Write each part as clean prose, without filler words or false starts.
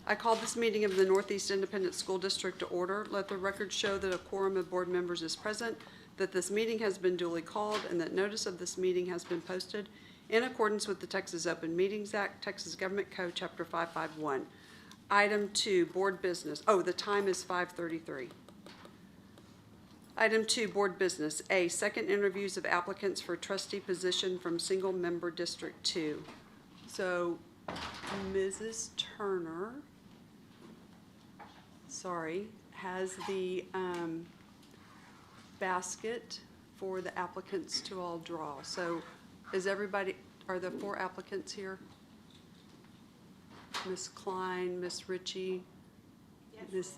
I call this meeting of the Northeast Independent School District to order. Let the record show that a quorum of board members is present, that this meeting has been duly called, and that notice of this meeting has been posted in accordance with the Texas Open Meetings Act, Texas Government Code, Chapter 551. Item 2, board business. Oh, the time is 5:33. Item 2, board business. A, second interviews of applicants for trustee position from single member District 2. So, Mrs. Turner, has the basket for the applicants to all draw. So is everybody, are there 4 applicants here? Ms. Klein, Ms. Ritchie, yes.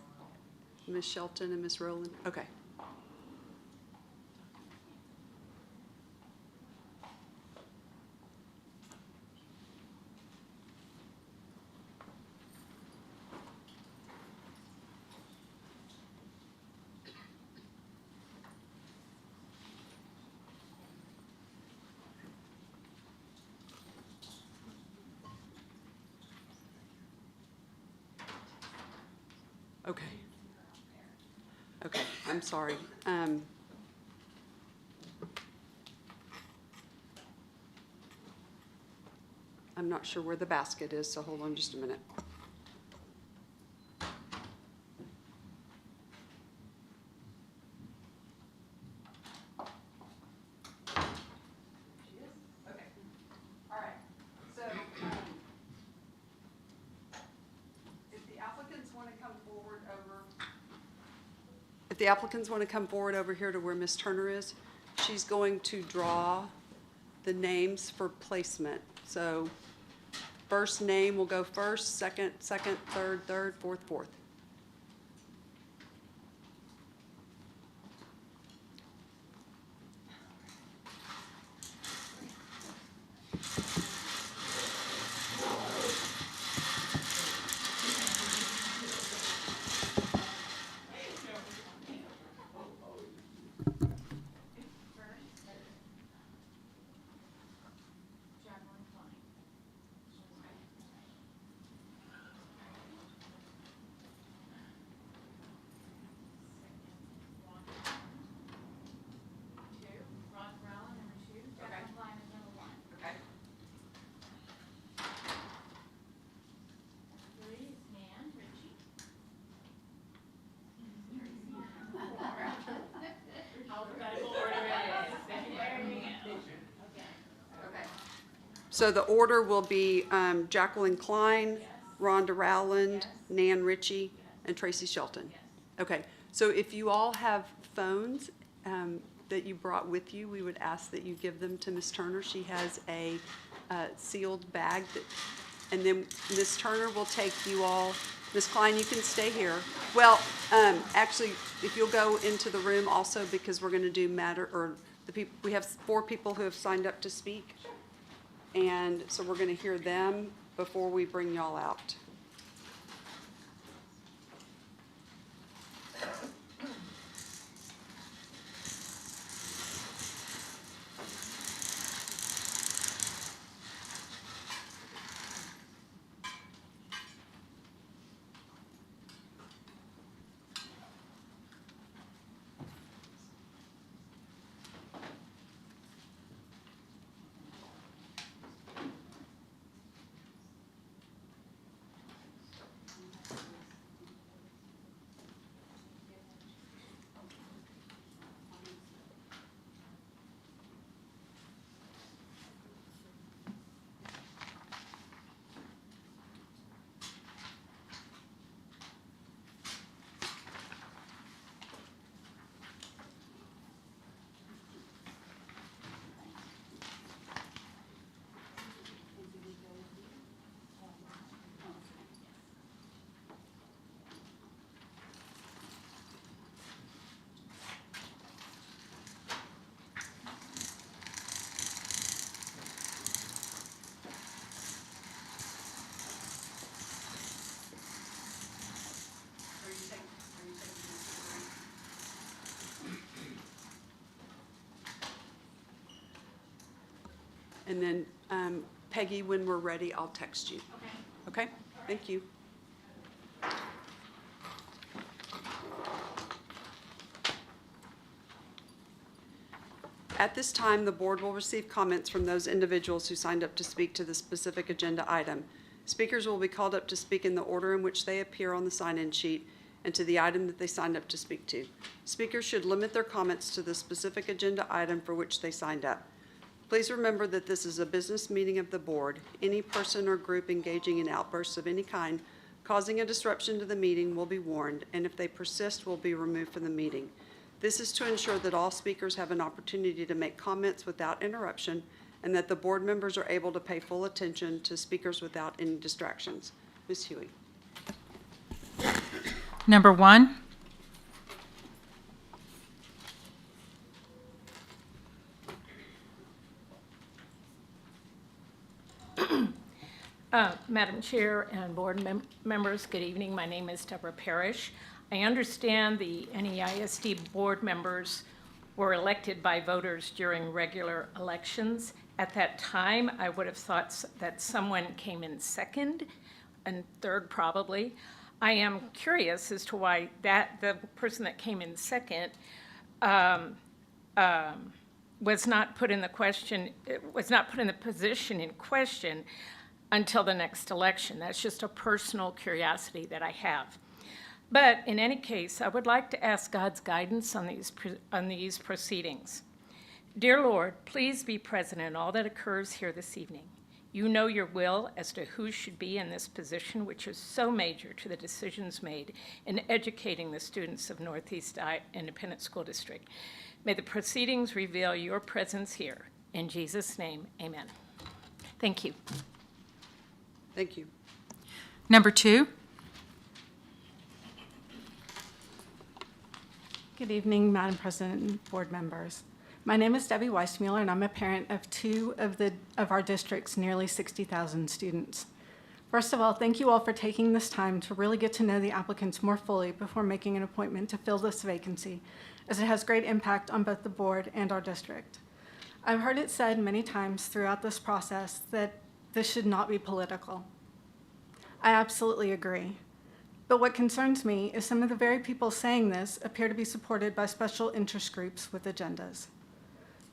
Ms. Shelton, and Ms. Rowland? Okay. Okay, I'm sorry. I'm not sure where the basket is, so hold on just a minute. If the applicants want to come forward over here to where Ms. Turner is, she's going to draw the names for placement. So first name will go first, second, third, fourth. So the order will be Jacqueline Klein, Rhonda Rowland, Nan Ritchie, and Tracy Shelton. Okay, so if you all have phones that you brought with you, we would ask that you give them to Ms. Turner. She has a sealed bag, and then Ms. Turner will take you all. Ms. Klein, you can stay here. Well, actually, if you'll go into the room also, because we're going to do we have 4 people who have signed up to speak. And so we're going to hear them before we bring y'all out. And then, Peggy, when we're ready, I'll text you. Okay? Okay? Thank you. At this time, the board will receive comments from those individuals who signed up to speak to the specific agenda item. Speakers will be called up to speak in the order in which they appear on the sign-in sheet and to the item that they signed up to speak to. Speakers should limit their comments to the specific agenda item for which they signed up. Please remember that this is a business meeting of the board. Any person or group engaging in outbursts of any kind causing a disruption to the meeting will be warned, and if they persist, will be removed from the meeting. This is to ensure that all speakers have an opportunity to make comments without interruption and that the board members are able to pay full attention to speakers without any distractions. Ms. Huey. Number 1. Madam Chair and board members, good evening. My name is Deborah Parrish. I understand the NEISD board members were elected by voters during regular elections. At that time, I would have thought that someone came in second and third probably. I am curious as to why the person that came in second was not put in the position in question until the next election. That's just a personal curiosity that I have. But in any case, I would like to ask God's guidance on these proceedings. Dear Lord, please be present in all that occurs here this evening. You know your will as to who should be in this position, which is so major to the decisions made in educating the students of Northeast Independent School District. May the proceedings reveal your presence here. In Jesus' name, amen. Thank you. Thank you. Number 2. Good evening, Madam President and board members. My name is Debbie Weissmuller, and I'm a parent of 2 of our district's nearly 60,000 students. First of all, thank you all for taking this time to really get to know the applicants more fully before making an appointment to fill this vacancy, as it has great impact on both the board and our district. I've heard it said many times throughout this process that this should not be political. I absolutely agree. But what concerns me is some of the very people saying this appear to be supported by special interest groups with agendas.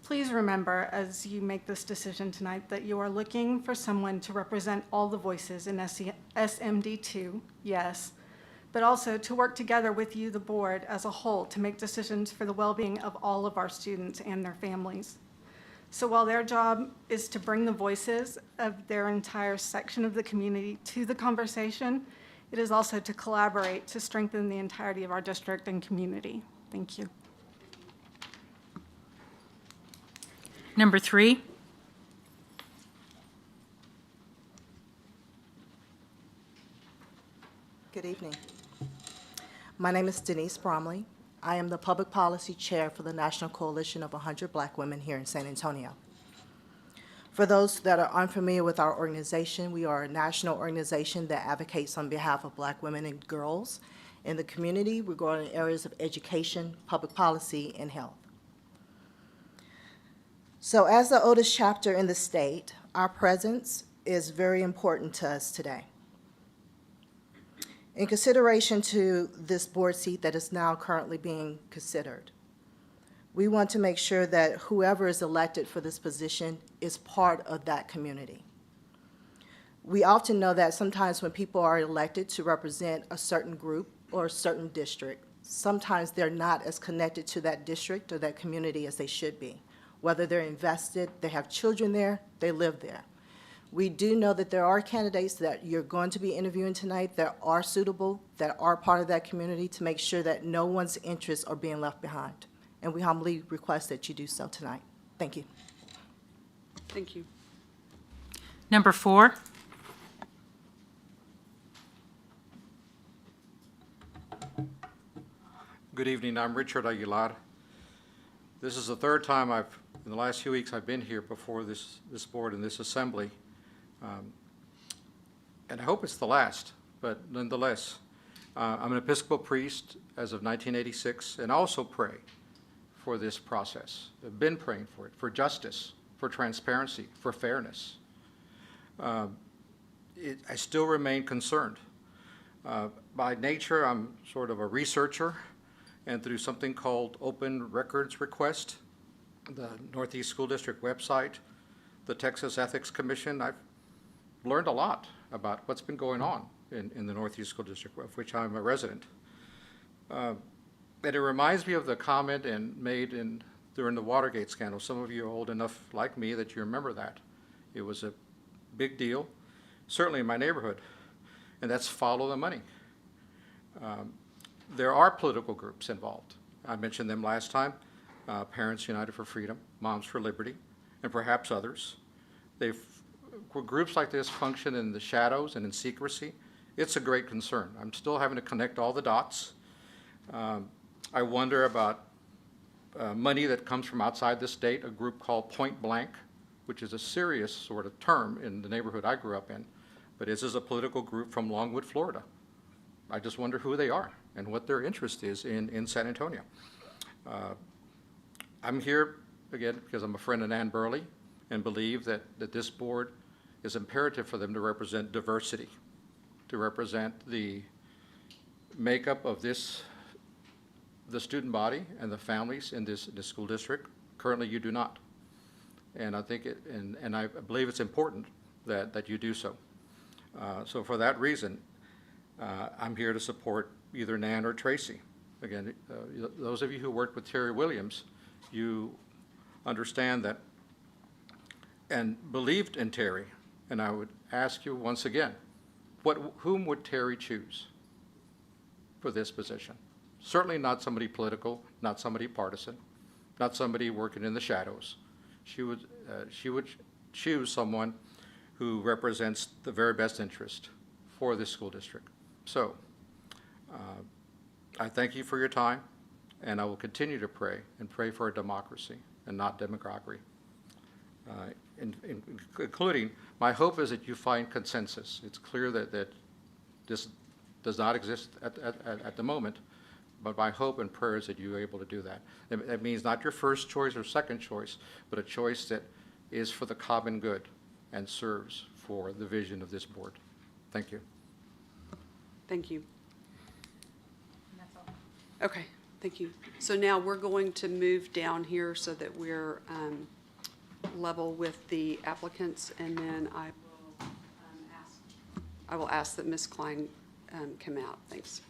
Please remember, as you make this decision tonight, that you are looking for someone to represent all the voices in SMD2, yes, but also to work together with you, the board, as a whole, to make decisions for the well-being of all of our students and their families. So while their job is to bring the voices of their entire section of the community to the conversation, it is also to collaborate to strengthen the entirety of our district and community. Thank you. Number 3. Good evening. My name is Denise Bromley. I am the Public Policy Chair for the National Coalition of 100 Black Women here in San Antonio. For those that are unfamiliar with our organization, we are a national organization that advocates on behalf of Black women and girls in the community regarding areas of education, public policy, and health. So as the oldest chapter in the state, our presence is very important to us today. In consideration to this board seat that is now currently being considered, we want to make sure that whoever is elected for this position is part of that community. We often know that sometimes when people are elected to represent a certain group or a certain district, sometimes they're not as connected to that district or that community as they should be. Whether they're invested, they have children there, they live there. We do know that there are candidates that you're going to be interviewing tonight that are suitable, that are part of that community, to make sure that no one's interests are being left behind. And we humbly request that you do so tonight. Thank you. Thank you. Number 4. Good evening. I'm Richard Aguilar. This is the 3rd time in the last few weeks I've been here before this board and this assembly. And I hope it's the last, but nonetheless, I'm an Episcopal priest as of 1986 and also pray for this process. I've been praying for it, for justice, for transparency, for fairness. I still remain concerned. By nature, I'm sort of a researcher, and through something called open records request, the Northeast School District website, the Texas Ethics Commission. I've learned a lot about what's been going on in the Northeast School District, of which I'm a resident. And it reminds me of the comment made during the Watergate scandal. Some of you are old enough, like me, that you remember that. It was a big deal, certainly in my neighborhood, and that's follow the money. There are political groups involved. I mentioned them last time, Parents United for Freedom, Moms for Liberty, and perhaps others. Groups like this function in the shadows and in secrecy. It's a great concern. I'm still having to connect all the dots. I wonder about money that comes from outside the state, a group called Point Blank, which is a serious sort of term in the neighborhood I grew up in. But this is a political group from Longwood, Florida. I just wonder who they are and what their interest is in San Antonio. I'm here, again, because I'm a friend of Ann Burley and believe that this board is imperative for them to represent diversity, to represent the makeup of the student body and the families in this school district. Currently, you do not. And I think and I believe it's important that you do so. So for that reason, I'm here to support either Nan or Tracy. Again, those of you who worked with Terry Williams, you understand that and believed in Terry. And I would ask you once again, whom would Terry choose for this position? Certainly not somebody political, not somebody partisan, not somebody working in the shadows. She would choose someone who represents the very best interest for this school district. So I thank you for your time, and I will continue to pray and pray for a democracy and not demagoguery. Including, my hope is that you find consensus. It's clear that this does not exist at the moment, but my hope and prayer is that you're able to do that. That means not your first choice or second choice, but a choice that is for the common good and serves for the vision of this board. Thank you. Thank you. Okay, thank you. So now we're going to move down here so that we're level with the applicants, and then I will ask that Ms. Klein come out. Thanks.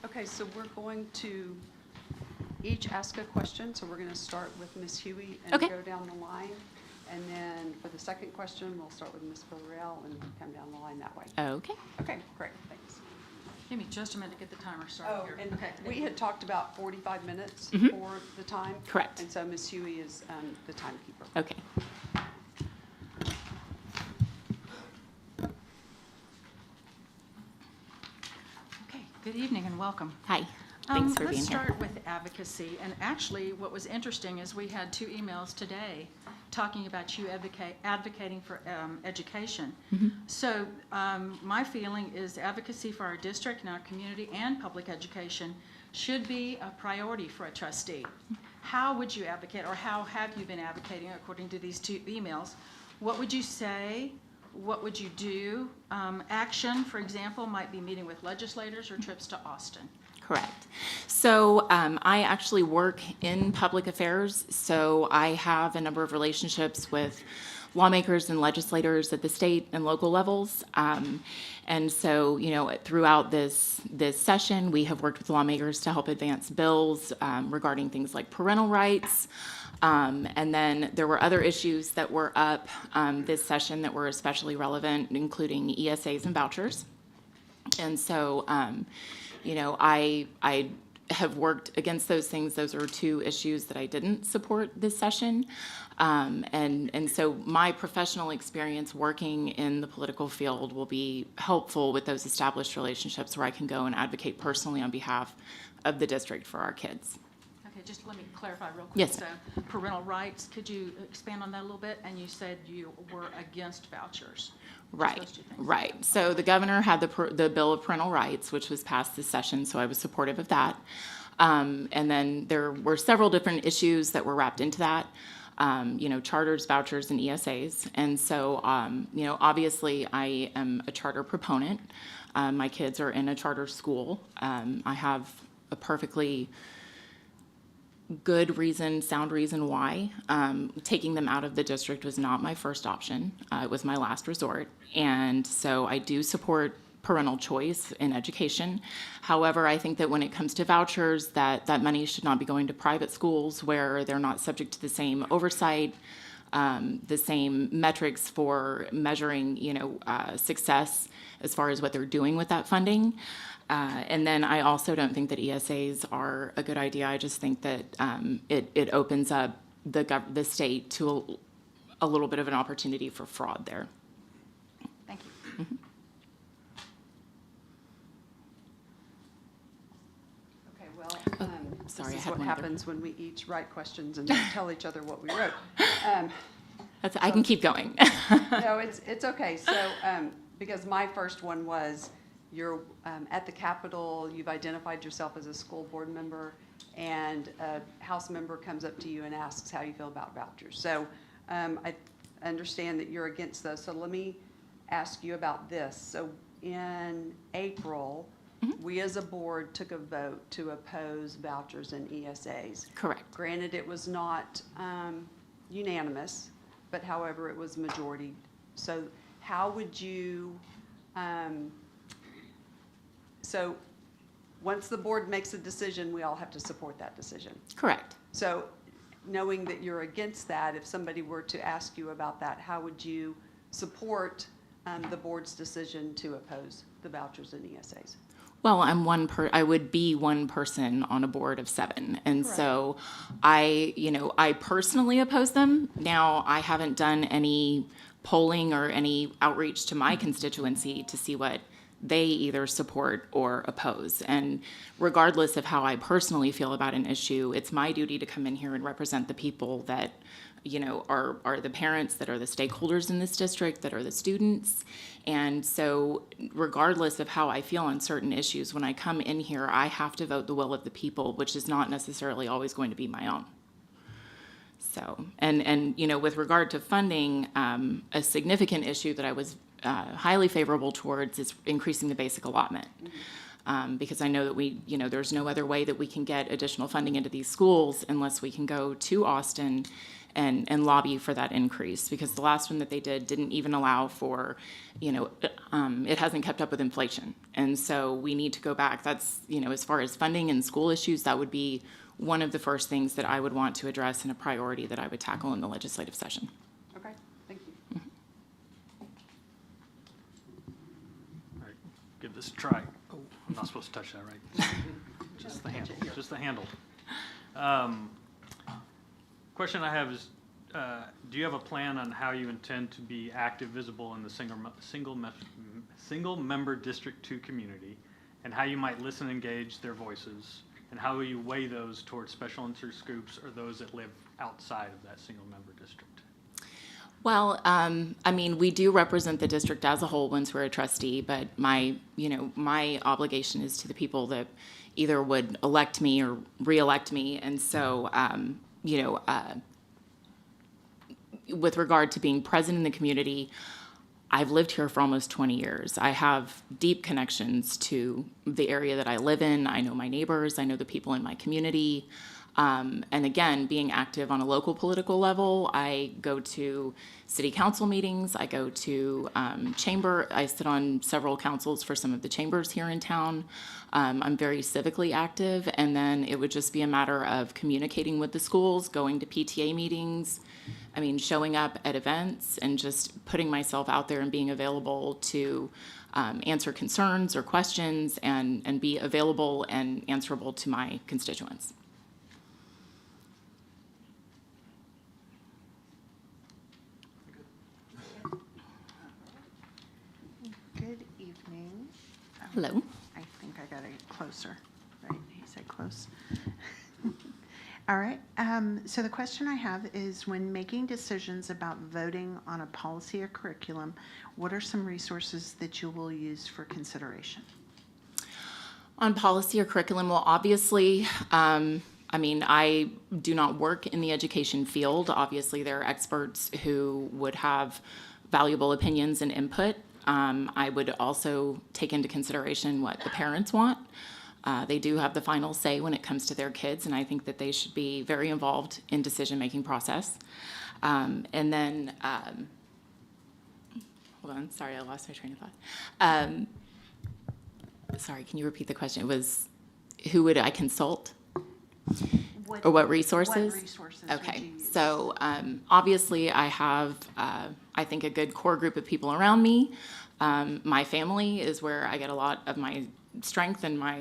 Okay, so we're going to each ask a question. So we're going to start with Ms. Huey and Okay. go down the line. And then for the second question, we'll start with Ms. Villarreal and come down the line that way. Okay. Okay, great, thanks. Give me just a minute to get the timer started Oh, here. and Okay. we had talked about 45 minutes Mhm. for the time. Correct. And so Ms. Huey is the timekeeper. Okay. Okay, good evening and welcome. Hi. Thanks for being Let's here. start with advocacy. And actually, what was interesting is we had 2 emails today talking about you advocating for education. Mm-hmm. So my feeling is advocacy for our district and our community and public education should be a priority for a trustee. How would you advocate, or how have you been advocating according to these 2 emails? What would you say? What would you do? Action, for example, might be meeting with legislators or trips to Austin. Correct. So I actually work in public affairs, so I have a number of relationships with lawmakers and legislators at the state and local levels. And so, throughout this session, we have worked with lawmakers to help advance bills regarding things like parental rights. And then there were other issues that were up this session that were especially relevant, including ESAs and vouchers. And so, I have worked against those things. Those are two issues that I didn't support this session. And so my professional experience working in the political field will be helpful with those established relationships where I can go and advocate personally on behalf of the district for our kids. Okay, just let me clarify real quick. Yes, So parental rights, could you expand on that a little bit? And you said you were against vouchers. Just Right, those two things. right. So the governor had the Bill of Parental Rights, which was passed this session, so I was supportive of that. And then there were several different issues that were wrapped into that, charters, vouchers, and ESAs. And so, obviously, I am a charter proponent. My kids are in a charter school. I have a perfectly good reason, sound reason why. Taking them out of the district was not my first option. It was my last resort. And so I do support parental choice in education. However, I think that when it comes to vouchers, that money should not be going to private schools where they're not subject to the same oversight, the same metrics for measuring, success as far as what they're doing with that funding. And then I also don't think that ESAs are a good idea. I just think that it opens up the state to a little bit of an opportunity for fraud there. Thank you. Okay, well, sorry, I this is had what one other. happens when we each write questions and tell each other what we wrote. I can keep going. No, it's okay. So, because my first one was, you're at the Capitol, you've identified yourself as a school board member, and a House member comes up to you and asks how you feel about vouchers. So I understand that you're against those. So let me ask you about this. So in April, we as a board took a vote to oppose vouchers and ESAs. Correct. Granted, it was not unanimous, but however, it was majority. So how would you, so once the board makes a decision, we all have to support that decision. Correct. So knowing that you're against that, if somebody were to ask you about that, how would you support the board's decision to oppose the vouchers and ESAs? Well, I would be one person on a board of 7. And so I personally oppose them. Now, I haven't done any polling or any outreach to my constituency to see what they either support or oppose. And regardless of how I personally feel about an issue, it's my duty to come in here and represent the people that, are the parents, that are the stakeholders in this district, that are the students. And so regardless of how I feel on certain issues, when I come in here, I have to vote the will of the people, which is not necessarily always going to be my own. So, and with regard to funding, a significant issue that I was highly favorable towards is increasing the basic allotment. Because I know that there's no other way that we can get additional funding into these schools unless we can go to Austin and lobby for that increase. Because the last one that they didn't even allow for, it hasn't kept up with inflation. And so we need to go back. That's, as far as funding and school issues, that would be one of the first things that I would want to address and a priority that I would tackle in the legislative session. Okay, thank you. All right, give this a try. Oh, I'm not supposed to touch that, right? Just the handle, just the handle. Question I have is, do you have a plan on how you intend to be active, visible in the single member District 2 community, and how you might listen and engage their voices, and how will you weigh those towards special interest groups or those that live outside of that single member district? Well, we do represent the district as a whole once we're a trustee, but my obligation is to the people that either would elect me or re-elect me. And so, with regard to being present in the community, I've lived here for almost 20 years. I have deep connections to the area that I live in. I know my neighbors. I know the people in my community. And again, being active on a local political level, I go to city council meetings, I go to I sit on several councils for some of the chambers here in town. I'm very civically active, and then it would just be a matter of communicating with the schools, going to PTA meetings, showing up at events, and just putting myself out there and being available to answer concerns or questions and be available and answerable to my constituents. Good evening. Hello. I think I got it closer, right? He said close. All right. So the question I have is, when making decisions about voting on a policy or curriculum, what are some resources that you will use for consideration? On policy or curriculum, well, obviously, I do not work in the education field. Obviously, there are experts who would have valuable opinions and input. I would also take into consideration what the parents want. They do have the final say when it comes to their kids, and I think that they should be very involved in decision-making process. And then, hold on, sorry, I lost my train of thought. Sorry, can you repeat the question? It was, who would I consult? Or what resources? What resources would you Okay, use? so obviously I have, I think, a good core group of people around me. My family is where I get a lot of my strength and my,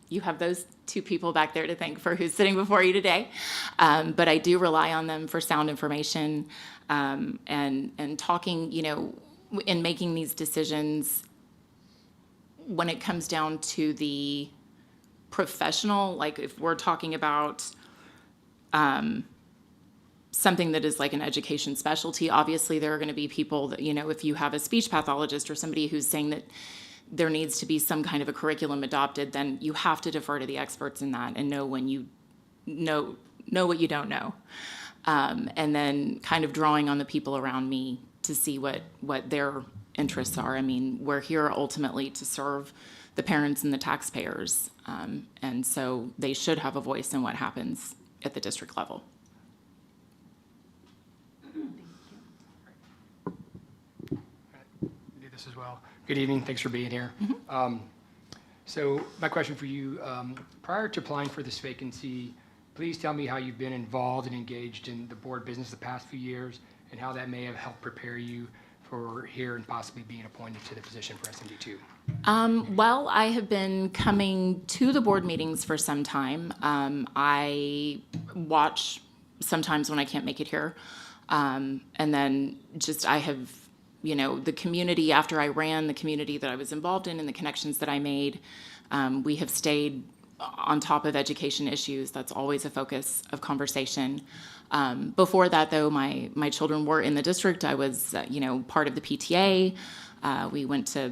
you have those two people back there to thank for who's sitting before you today. But I do rely on them for sound information and talking, in making these decisions. When it comes down to the professional, like if we're talking about something that is like an education specialty, obviously there are going to be people that, if you have a speech pathologist or somebody who's saying that there needs to be some kind of a curriculum adopted, then you have to defer to the experts in that and know when you know what you don't know. And then kind of drawing on the people around me to see what their interests are. We're here ultimately to serve the parents and the taxpayers. And so they should have a voice in what happens at the district level. Do this as well. Good evening. Thanks for being here. So my question for you, prior to applying for this vacancy, please tell me how you've been involved and engaged in the board business the past few years and how that may have helped prepare you for here and possibly being appointed to the position for SMD2. Well, I have been coming to the board meetings for some time. I watch sometimes when I can't make it here. And then I have, the community, after I ran the community that I was involved in and the connections that I made, we have stayed on top of education issues. That's always a focus of conversation. Before that, though, my children were in the district. I was, part of the PTA. We went to,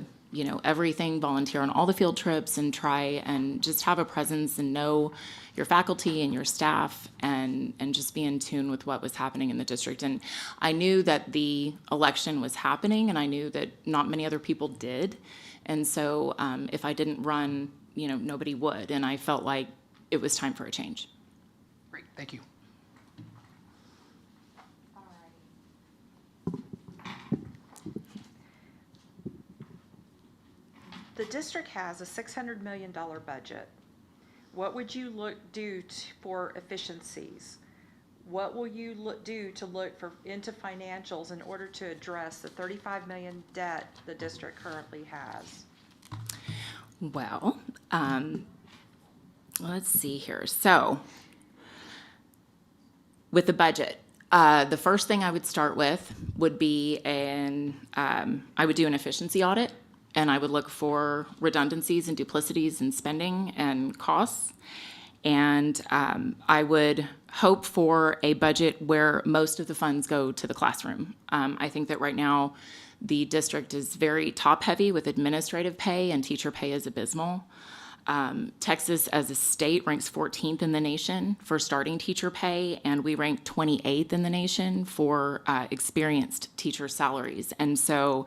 everything, volunteer on all the field trips and try and just have a presence and know your faculty and your staff and just be in tune with what was happening in the district. And I knew that the election was happening, and I knew that not many other people did. And so if I didn't run, nobody would. And I felt like it was time for a change. Great. Thank you. The district has a $600 million budget. What would you do for efficiencies? What will you do to look into financials in order to address the $35 million debt the district currently has? Well, let's see here. So, with the budget, the first thing I would start with would be I would do an efficiency audit, and I would look for redundancies and duplicities in spending and costs. And I would hope for a budget where most of the funds go to the classroom. I think that right now the district is very top-heavy with administrative pay, and teacher pay is abysmal. Texas as a state ranks 14th in the nation for starting teacher pay, and we rank 28th in the nation for experienced teacher salaries. And so,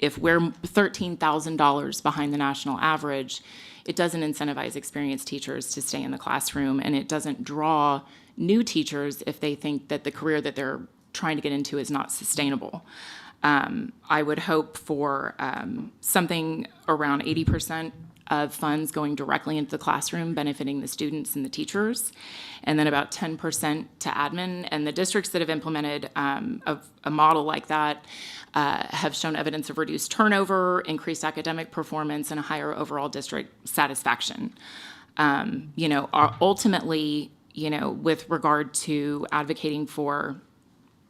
if we're $13,000 behind the national average, it doesn't incentivize experienced teachers to stay in the classroom, and it doesn't draw new teachers if they think that the career that they're trying to get into is not sustainable. I would hope for something around 80% of funds going directly into the classroom, benefiting the students and the teachers, and then about 10% to admin. And the districts that have implemented a model like that have shown evidence of reduced turnover, increased academic performance, and a higher overall district satisfaction. Ultimately, with regard to advocating for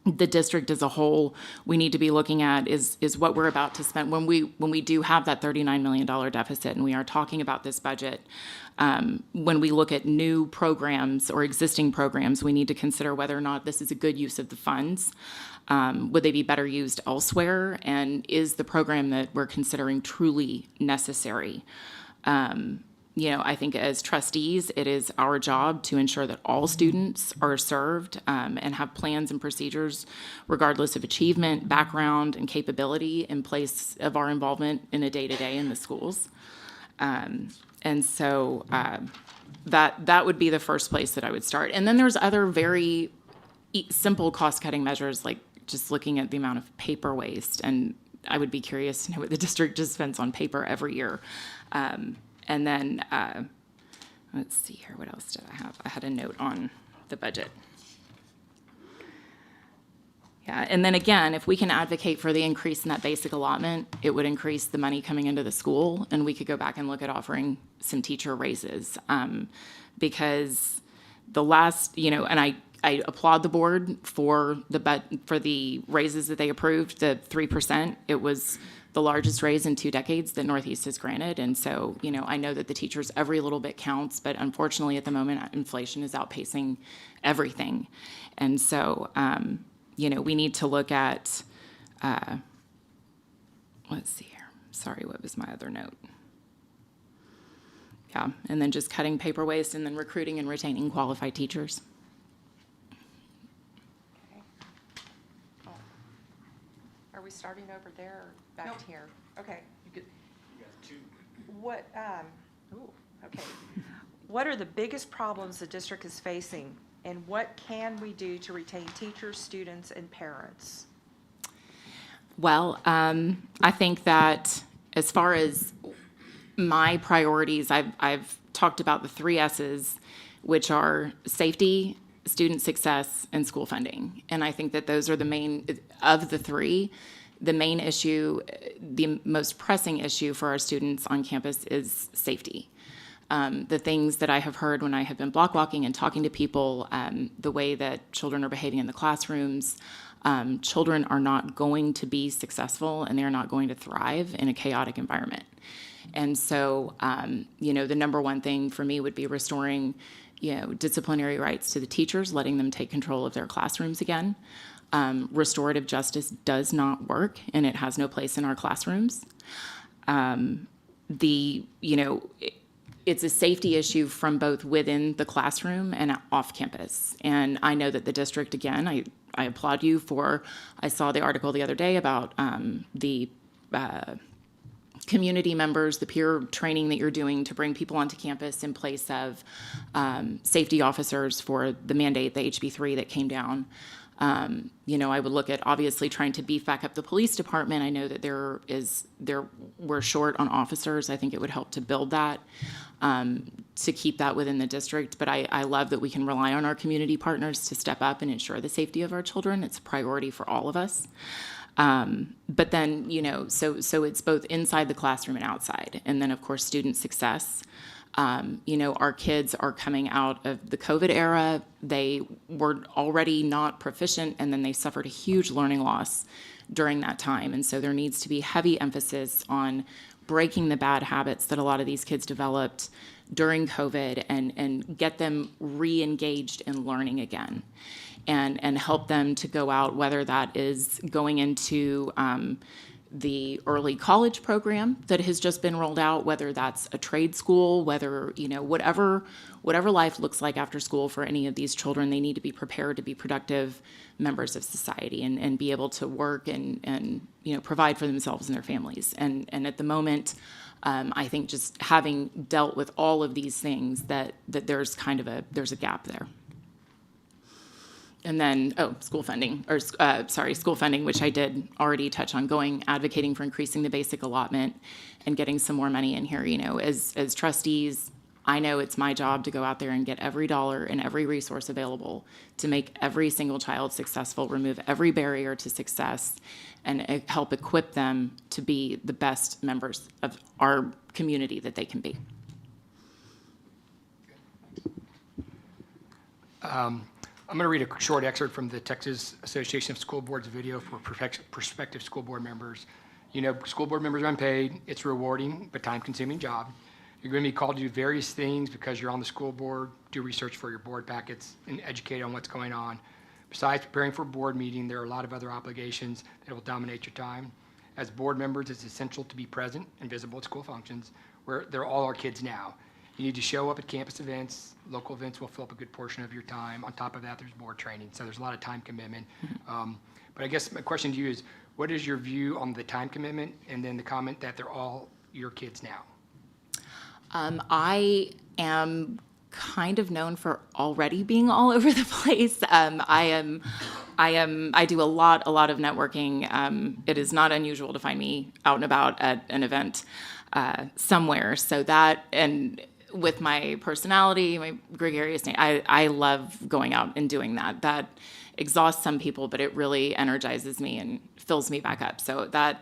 the district as a whole, we need to be looking at is what we're about to spend when we do have that $39 million deficit, and we are talking about this budget. When we look at new programs or existing programs, we need to consider whether or not this is a good use of the funds. Would they be better used elsewhere? And is the program that we're considering truly necessary? I think as trustees, it is our job to ensure that all students are served and have plans and procedures, regardless of achievement, background, and capability, in place of our involvement in a day-to-day in the schools. And so that would be the first place that I would start. And then there's other very simple cost-cutting measures, like just looking at the amount of paper waste. And I would be curious to know what the district just spends on paper every year. And then, let's see here, what else did I have? I had a note on the budget. Yeah, and then again, if we can advocate for the increase in that basic allotment, it would increase the money coming into the school, and we could go back and look at offering some teacher raises. Because the last, and I applaud the board for the raises that they approved, the 3%. It was the largest raise in 2 decades that Northeast has granted. And so, I know that the teachers, every little bit counts, but unfortunately at the moment, inflation is outpacing everything. And so, we need to look at, let's see here. Sorry, what was my other note? Yeah, and then just cutting paper waste and then recruiting and retaining qualified teachers. Are we starting over there or back here? Okay. What, okay. What are the biggest problems the district is facing, and what can we do to retain teachers, students, and parents? Well, I think that as far as my priorities, I've talked about the 3 S's, which are safety, student success, and school funding. And I think that those are the main, of the 3, the main issue, the most pressing issue for our students on campus is safety. The things that I have heard when I have been block walking and talking to people, the way that children are behaving in the classrooms, children are not going to be successful and they're not going to thrive in a chaotic environment. And so, the number one thing for me would be restoring, disciplinary rights to the teachers, letting them take control of their classrooms again. Restorative justice does not work, and it has no place in our classrooms. It's a safety issue from both within the classroom and off campus. And I know that the district, again, I applaud you for, I saw the article the other day about the community members, the peer training that you're doing to bring people onto campus in place of safety officers for the mandate, the HB3 that came down. I would look at obviously trying to beef back up the police department. I know that we're short on officers. I think it would help to build that, to keep that within the district. But I love that we can rely on our community partners to step up and ensure the safety of our children. It's a priority for all of us. But then, so it's both inside the classroom and outside. And then, of course, student success. Our kids are coming out of the COVID era. They were already not proficient, and then they suffered a huge learning loss during that time. And so there needs to be heavy emphasis on breaking the bad habits that a lot of these kids developed during COVID and get them re-engaged in learning again. And help them to go out, whether that is going into the early college program that has just been rolled out, whether that's a trade school, whether, whatever life looks like after school for any of these children, they need to be prepared to be productive members of society and be able to work and provide for themselves and their families. And at the moment, I think just having dealt with all of these things, that there's there's a gap there. And then, school funding, which I did already touch on, advocating for increasing the basic allotment and getting some more money in here. As trustees, I know it's my job to go out there and get every dollar and every resource available to make every single child successful, remove every barrier to success, and help equip them to be the best members of our community that they can be. I'm going to read a short excerpt from the Texas Association of School Boards video for prospective school board members. School board members are unpaid. It's a rewarding but time-consuming job. You're going to be called to do various things because you're on the school board, do research for your board packets, and educate on what's going on. Besides preparing for a board meeting, there are a lot of other obligations that will dominate your time. As board members, it's essential to be present and visible at school functions, where they're all our kids now. You need to show up at campus events. Local events will fill up a good portion of your time. On top of that, there's board training, so there's a lot of time commitment. But I guess my question to you is, what is your view on the time commitment, and then the comment that they're all your kids now? I am kind of known for already being all over the place. I do a lot of networking. It is not unusual to find me out and about at an event somewhere. So that, and with my personality, my gregarious name, I love going out and doing that. That exhausts some people, but it really energizes me and fills me back up. So that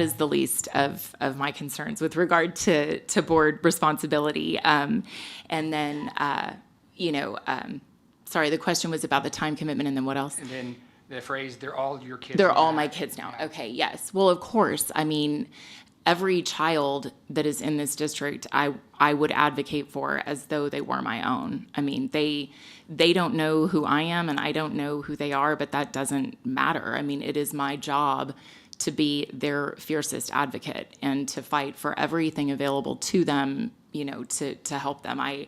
is the least of my concerns with regard to board responsibility. And then, sorry, the question was about the time commitment, and then what else? And then the phrase, they're all your kids They're now. all my kids now. Okay, yes. Well, of course. I mean, every child that is in this district, I would advocate for as though they were my own. I mean, they don't know who I am, and I don't know who they are, but that doesn't matter. I mean, it is my job to be their fiercest advocate and to fight for everything available to them, to help them.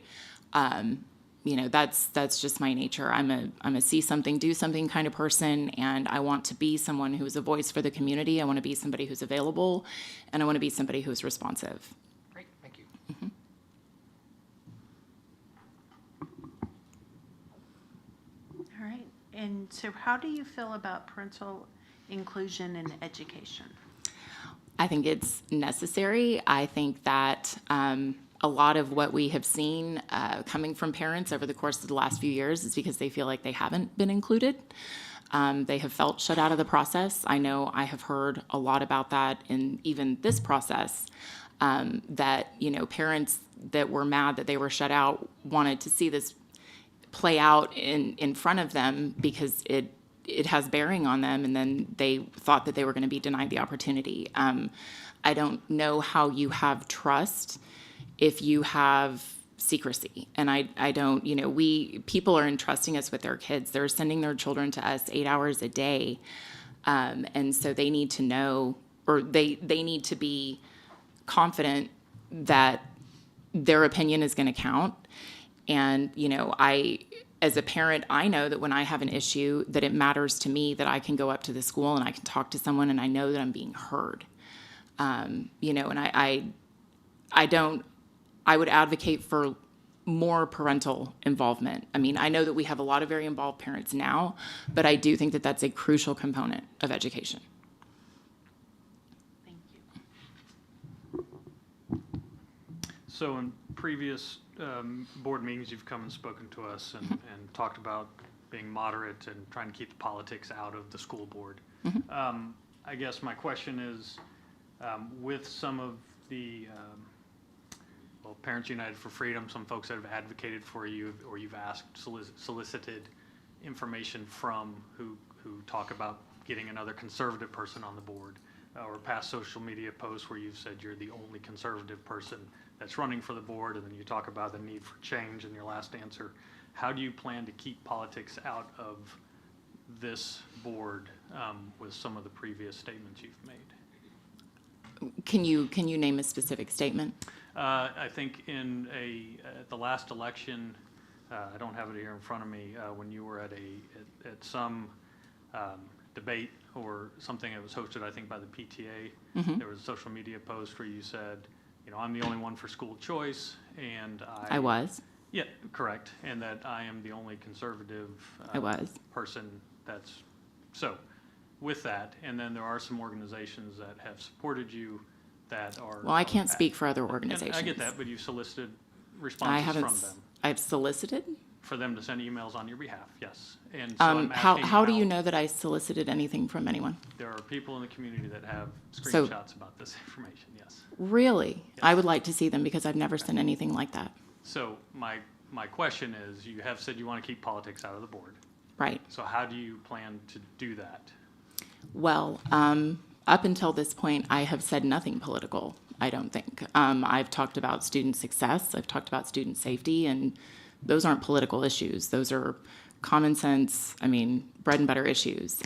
That's just my nature. I'm a see something, do something kind of person, and I want to be someone who is a voice for the community. I want to be somebody who's available, and I want to be somebody who's responsive. Great, thank you. Mm-hmm. All right, and so how do you feel about parental inclusion in education? I think it's necessary. I think that a lot of what we have seen coming from parents over the course of the last few years is because they feel like they haven't been included. They have felt shut out of the process. I know I have heard a lot about that in even this process, that, parents that were mad that they were shut out wanted to see this play out in front of them because it has bearing on them, and then they thought that they were going to be denied the opportunity. I don't know how you have trust if you have secrecy. And I don't, people are entrusting us with their kids. They're sending their children to us 8 hours a day. And so they need to know, or they need to be confident that their opinion is going to count. And, as a parent, I know that when I have an issue, that it matters to me that I can go up to the school and I can talk to someone and I know that I'm being heard. And I would advocate for more parental involvement. I mean, I know that we have a lot of very involved parents now, but I do think that that's a crucial component of education. Thank you. So in previous board meetings, you've come and spoken to us and talked about being moderate and trying to keep the politics out of the school board. I guess my question is, with some of the Parents United for Freedom, some folks that have advocated for you, or you've asked, solicited information from who talk about getting another conservative person on the board, or past social media posts where you've said you're the only conservative person that's running for the board, and then you talk about the need for change in your last answer. How do you plan to keep politics out of this board with some of the previous statements you've made? Can you name a specific statement? I think at the last election, I don't have it here in front of me, when you were at some debate or something that was hosted, I think, by the PTA, there was a social media post where you said, I'm the only one for school choice, and I was. Yeah, correct, and that I am the only conservative I was. person that's, so, with that, and then there are some organizations that have supported you that are. Well, I can't speak for other And organizations. I get that, but you solicited I responses haven't. from them, I've solicited. for them to send emails on your behalf, yes. And so I'm asking How do you know that I solicited anything from anyone? There are people in the community that have So- screenshots about this information, yes. Really? I would like to see them because I've never seen anything like that. So my question is, you have said you want to keep politics out of the board. Right. So how do you plan to do that? Well, up until this point, I have said nothing political, I don't think. I've talked about student success, I've talked about student safety, and those aren't political issues. Those are common sense, bread and butter issues.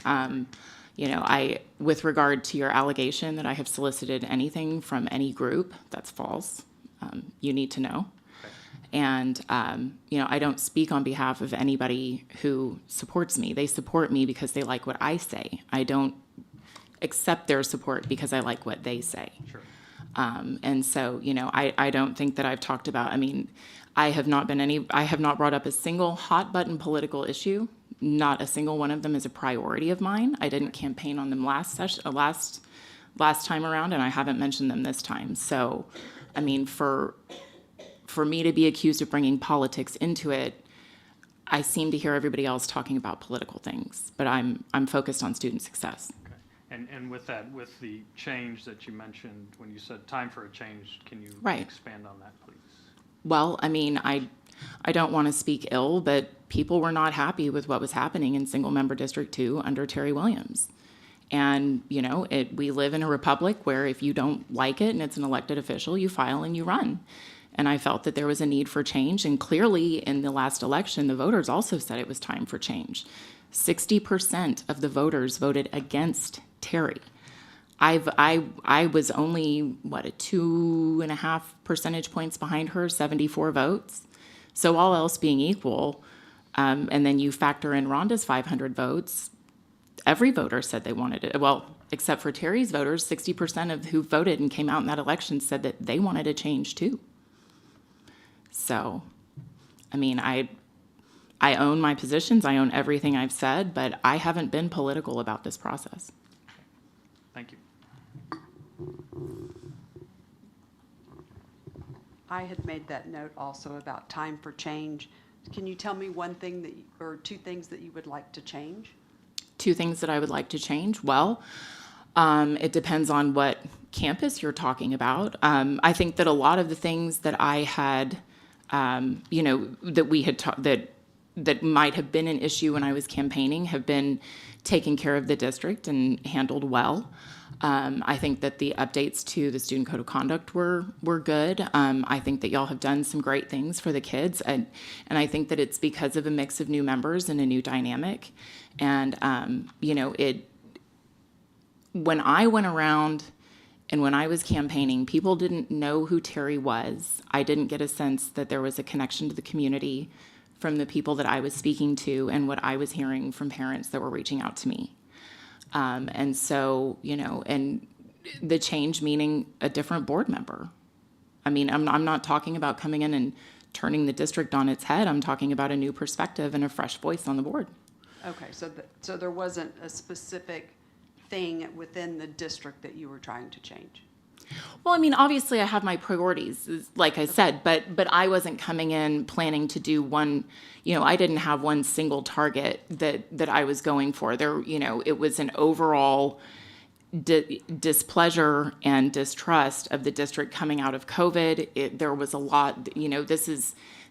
With regard to your allegation that I have solicited anything from any group, that's false. You need to know. And, I don't speak on behalf of anybody who supports me. They support me because they like what I say. I don't accept their support because I like what they say. Sure. And so, I don't think that I've talked about, I have not brought up a single hot button political issue. Not a single one of them is a priority of mine. I didn't campaign on them last time around, and I haven't mentioned them this time. So, for me to be accused of bringing politics into it, I seem to hear everybody else talking about political things, but I'm focused on student success. Okay. And with that, with the change that you mentioned, when you said time for a change, can you Right. expand on that, please? Well, I don't want to speak ill, but people were not happy with what was happening in single-member District 2 under Terry Williams. And, we live in a republic where if you don't like it and it's an elected official, you file and you run. And I felt that there was a need for change. And clearly, in the last election, the voters also said it was time for change. 60% of the voters voted against Terry. I was only, a 2.5 percentage points behind her, 74 votes. So all else being equal, and then you factor in Rhonda's 500 votes, every voter said they wanted it. Well, except for Terry's voters, 60% of who voted and came out in that election said that they wanted a change too. So, I own my positions, I own everything I've said, but I haven't been political about this process. Thank you. I had made that note also about time for change. Can you tell me one thing or two things that you would like to change? Two things that I would like to change. Well, it depends on what campus you're talking about. I think that a lot of the things that I had, that we had that might have been an issue when I was campaigning have been taken care of the district and handled well. I think that the updates to the student code of conduct were good. I think that y'all have done some great things for the kids, and I think that it's because of a mix of new members and a new dynamic. And when I went around and when I was campaigning, people didn't know who Terry was. I didn't get a sense that there was a connection to the community from the people that I was speaking to and what I was hearing from parents that were reaching out to me. And so, and the change meaning a different board member. I'm not talking about coming in and turning the district on its head. I'm talking about a new perspective and a fresh voice on the board. Okay, so there wasn't a specific thing within the district that you were trying to change? Well, obviously I have my priorities, like I said, but I wasn't coming in planning to do one, I didn't have one single target that I was going for. There, it was an overall displeasure and distrust of the district coming out of COVID. There was a lot,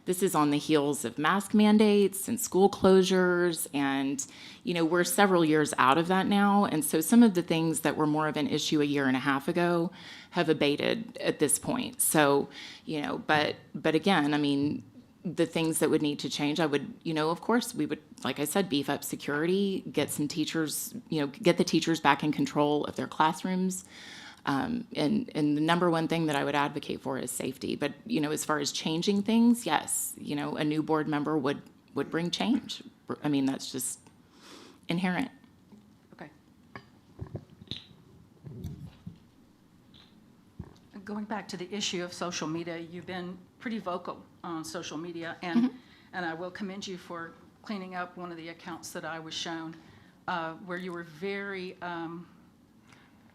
this is on the heels of mask mandates and school closures, and we're several years out of that now. And so some of the things that were more of an issue a year and a half ago have abated at this point. So, but again, the things that would need to change, I would, of course, we would, like I said, beef up security, get some teachers, get the teachers back in control of their classrooms, And the number one thing that I would advocate for is safety. But, you know, as far as changing things, yes, you know, a new board member would bring change. I mean, that's just inherent. Okay. Going back to the issue of social media, you've been pretty vocal on social media, and I will commend you for cleaning up one of the accounts that I was shown, where you were very,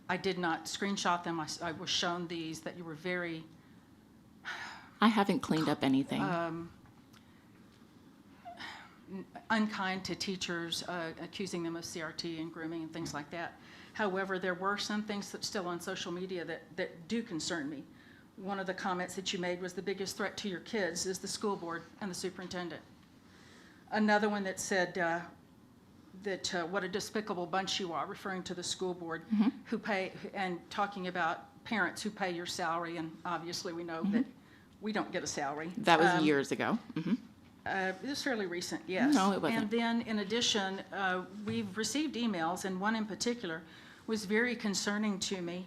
I did not screenshot them, I was shown these, that you were very I haven't cleaned up anything. unkind to teachers, accusing them of CRT and grooming and things like that. However, there were some things that still on social media that do concern me. One of the comments that you made was the biggest threat to your kids is the school board and the superintendent. Another one that said that what a despicable bunch you are, referring to the school board who pay, and talking about parents who pay your salary, and obviously we know that we don't get a salary. That was years ago. It was fairly recent, yes. No, it wasn't. And then, in addition, we've received emails, and one in particular was very concerning to me,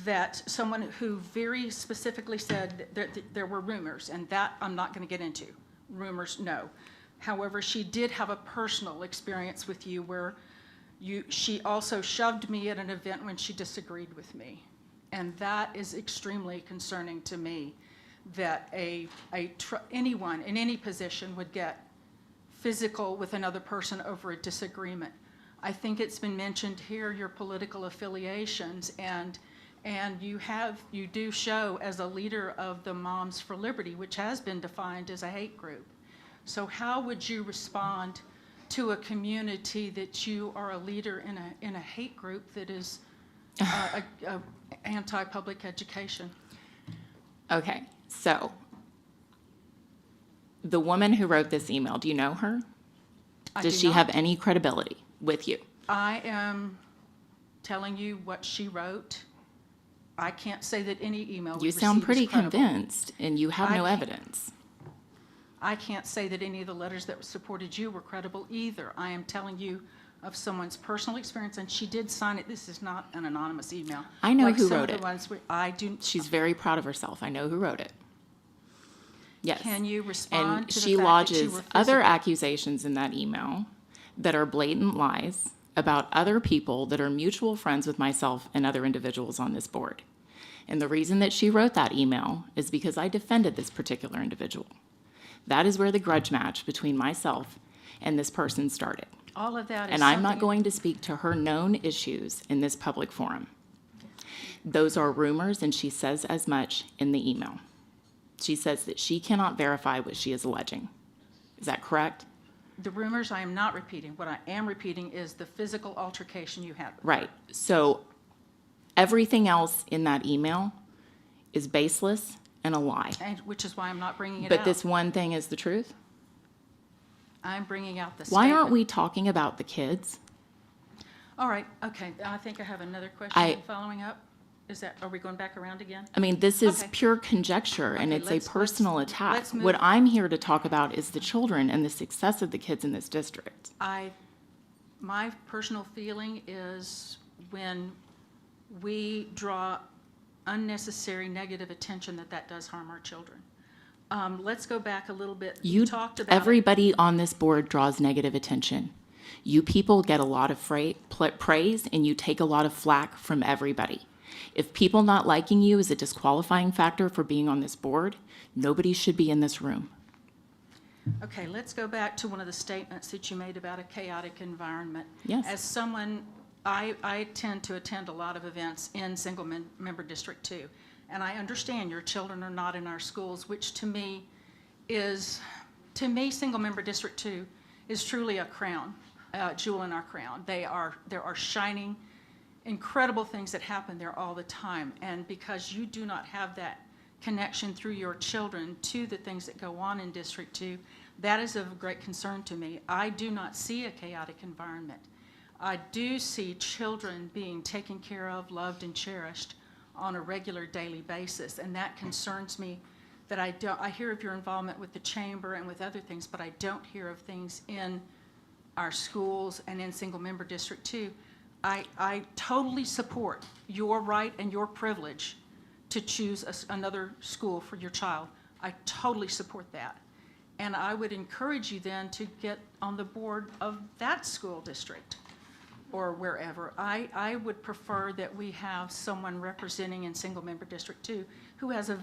that someone who very specifically said that there were rumors, and that I'm not going to get into. Rumors, no. However, she did have a personal experience with you where she also shoved me at an event when she disagreed with me. And that is extremely concerning to me, that anyone in any position would get physical with another person over a disagreement. I think it's been mentioned here, your political affiliations, and you do show as a leader of the Moms for Liberty, which has been defined as a hate group. So how would you respond to a community that you are a leader in a hate group that is anti-public education? Okay, so the woman who wrote this email, do you know her? Does she have any credibility with you? I am telling you what she wrote. I can't say that any email we You sound received is pretty credible. convinced, and you have I no can't- evidence. I can't say that any of the letters that supported you were credible either. I am telling you of someone's personal experience, and she did sign it. This is not an anonymous email. I know Like who some of wrote the it. ones I do. She's very proud of herself. I know who wrote it. Yes. Can you respond And to the she fact that you lodges were other physical? accusations in that email that are blatant lies about other people that are mutual friends with myself and other individuals on this board. And the reason that she wrote that email is because I defended this particular individual. That is where the grudge match between myself and this person started. All of that is And I'm not something- going to speak to her known issues in this public forum. Those are rumors, and she says as much in the email. She says that she cannot verify what she is alleging. Is that correct? The rumors I am not repeating. What I am repeating is the physical altercation you had. Right. So everything else in that email is baseless and a lie. And which is why I'm not bringing it But out. this one thing is the truth? I'm bringing out the Why aren't statement. we talking about the kids? All right, okay. I think I have another I- question following up. Are we going back around again? I mean, this is Okay. pure conjecture, and Okay, it's a let's- personal attack. let's move- What I'm here to talk about is the children and the success of the kids in this district. My personal feeling is when we draw unnecessary negative attention, that does harm our children. Let's go back a little bit. You, talked about it. everybody on this board draws negative attention. You people get a lot of praise, and you take a lot of flack from everybody. If people not liking you is a disqualifying factor for being on this board, nobody should be in this room. Okay, let's go back to one of the statements that you made about a chaotic environment. Yes. As someone, I tend to attend a lot of events in single-member District 2, and I understand your children are not in our schools, which to me, single-member District 2 is truly a crown, jewel in our crown. There are shining, incredible things that happen there all the time, and because you do not have that connection through your children to the things that go on in District 2, that is of great concern to me. I do not see a chaotic environment. I do see children being taken care of, loved, and cherished on a regular daily basis, and that concerns me. That I hear of your involvement with the chamber and with other things, but I don't hear of things in our schools and in single-member District 2. I totally support your right and your privilege to choose another school for your child. I totally support that. And I would encourage you then to get on the board of that school district or wherever. I would prefer that we have someone representing in single-member District 2 who has a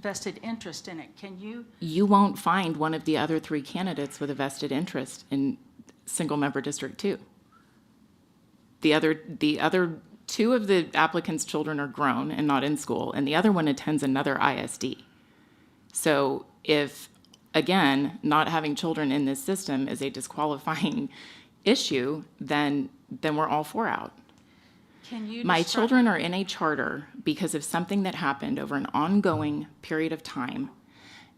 vested interest in it. Can you? You won't find one of the other 3 candidates with a vested interest in single-member District 2. The other 2 of the applicants' children are grown and not in school, and the other one attends another ISD. So if, again, not having children in this system is a disqualifying issue, then we're all 4 out. Can you My describe- children are in a charter because of something that happened over an ongoing period of time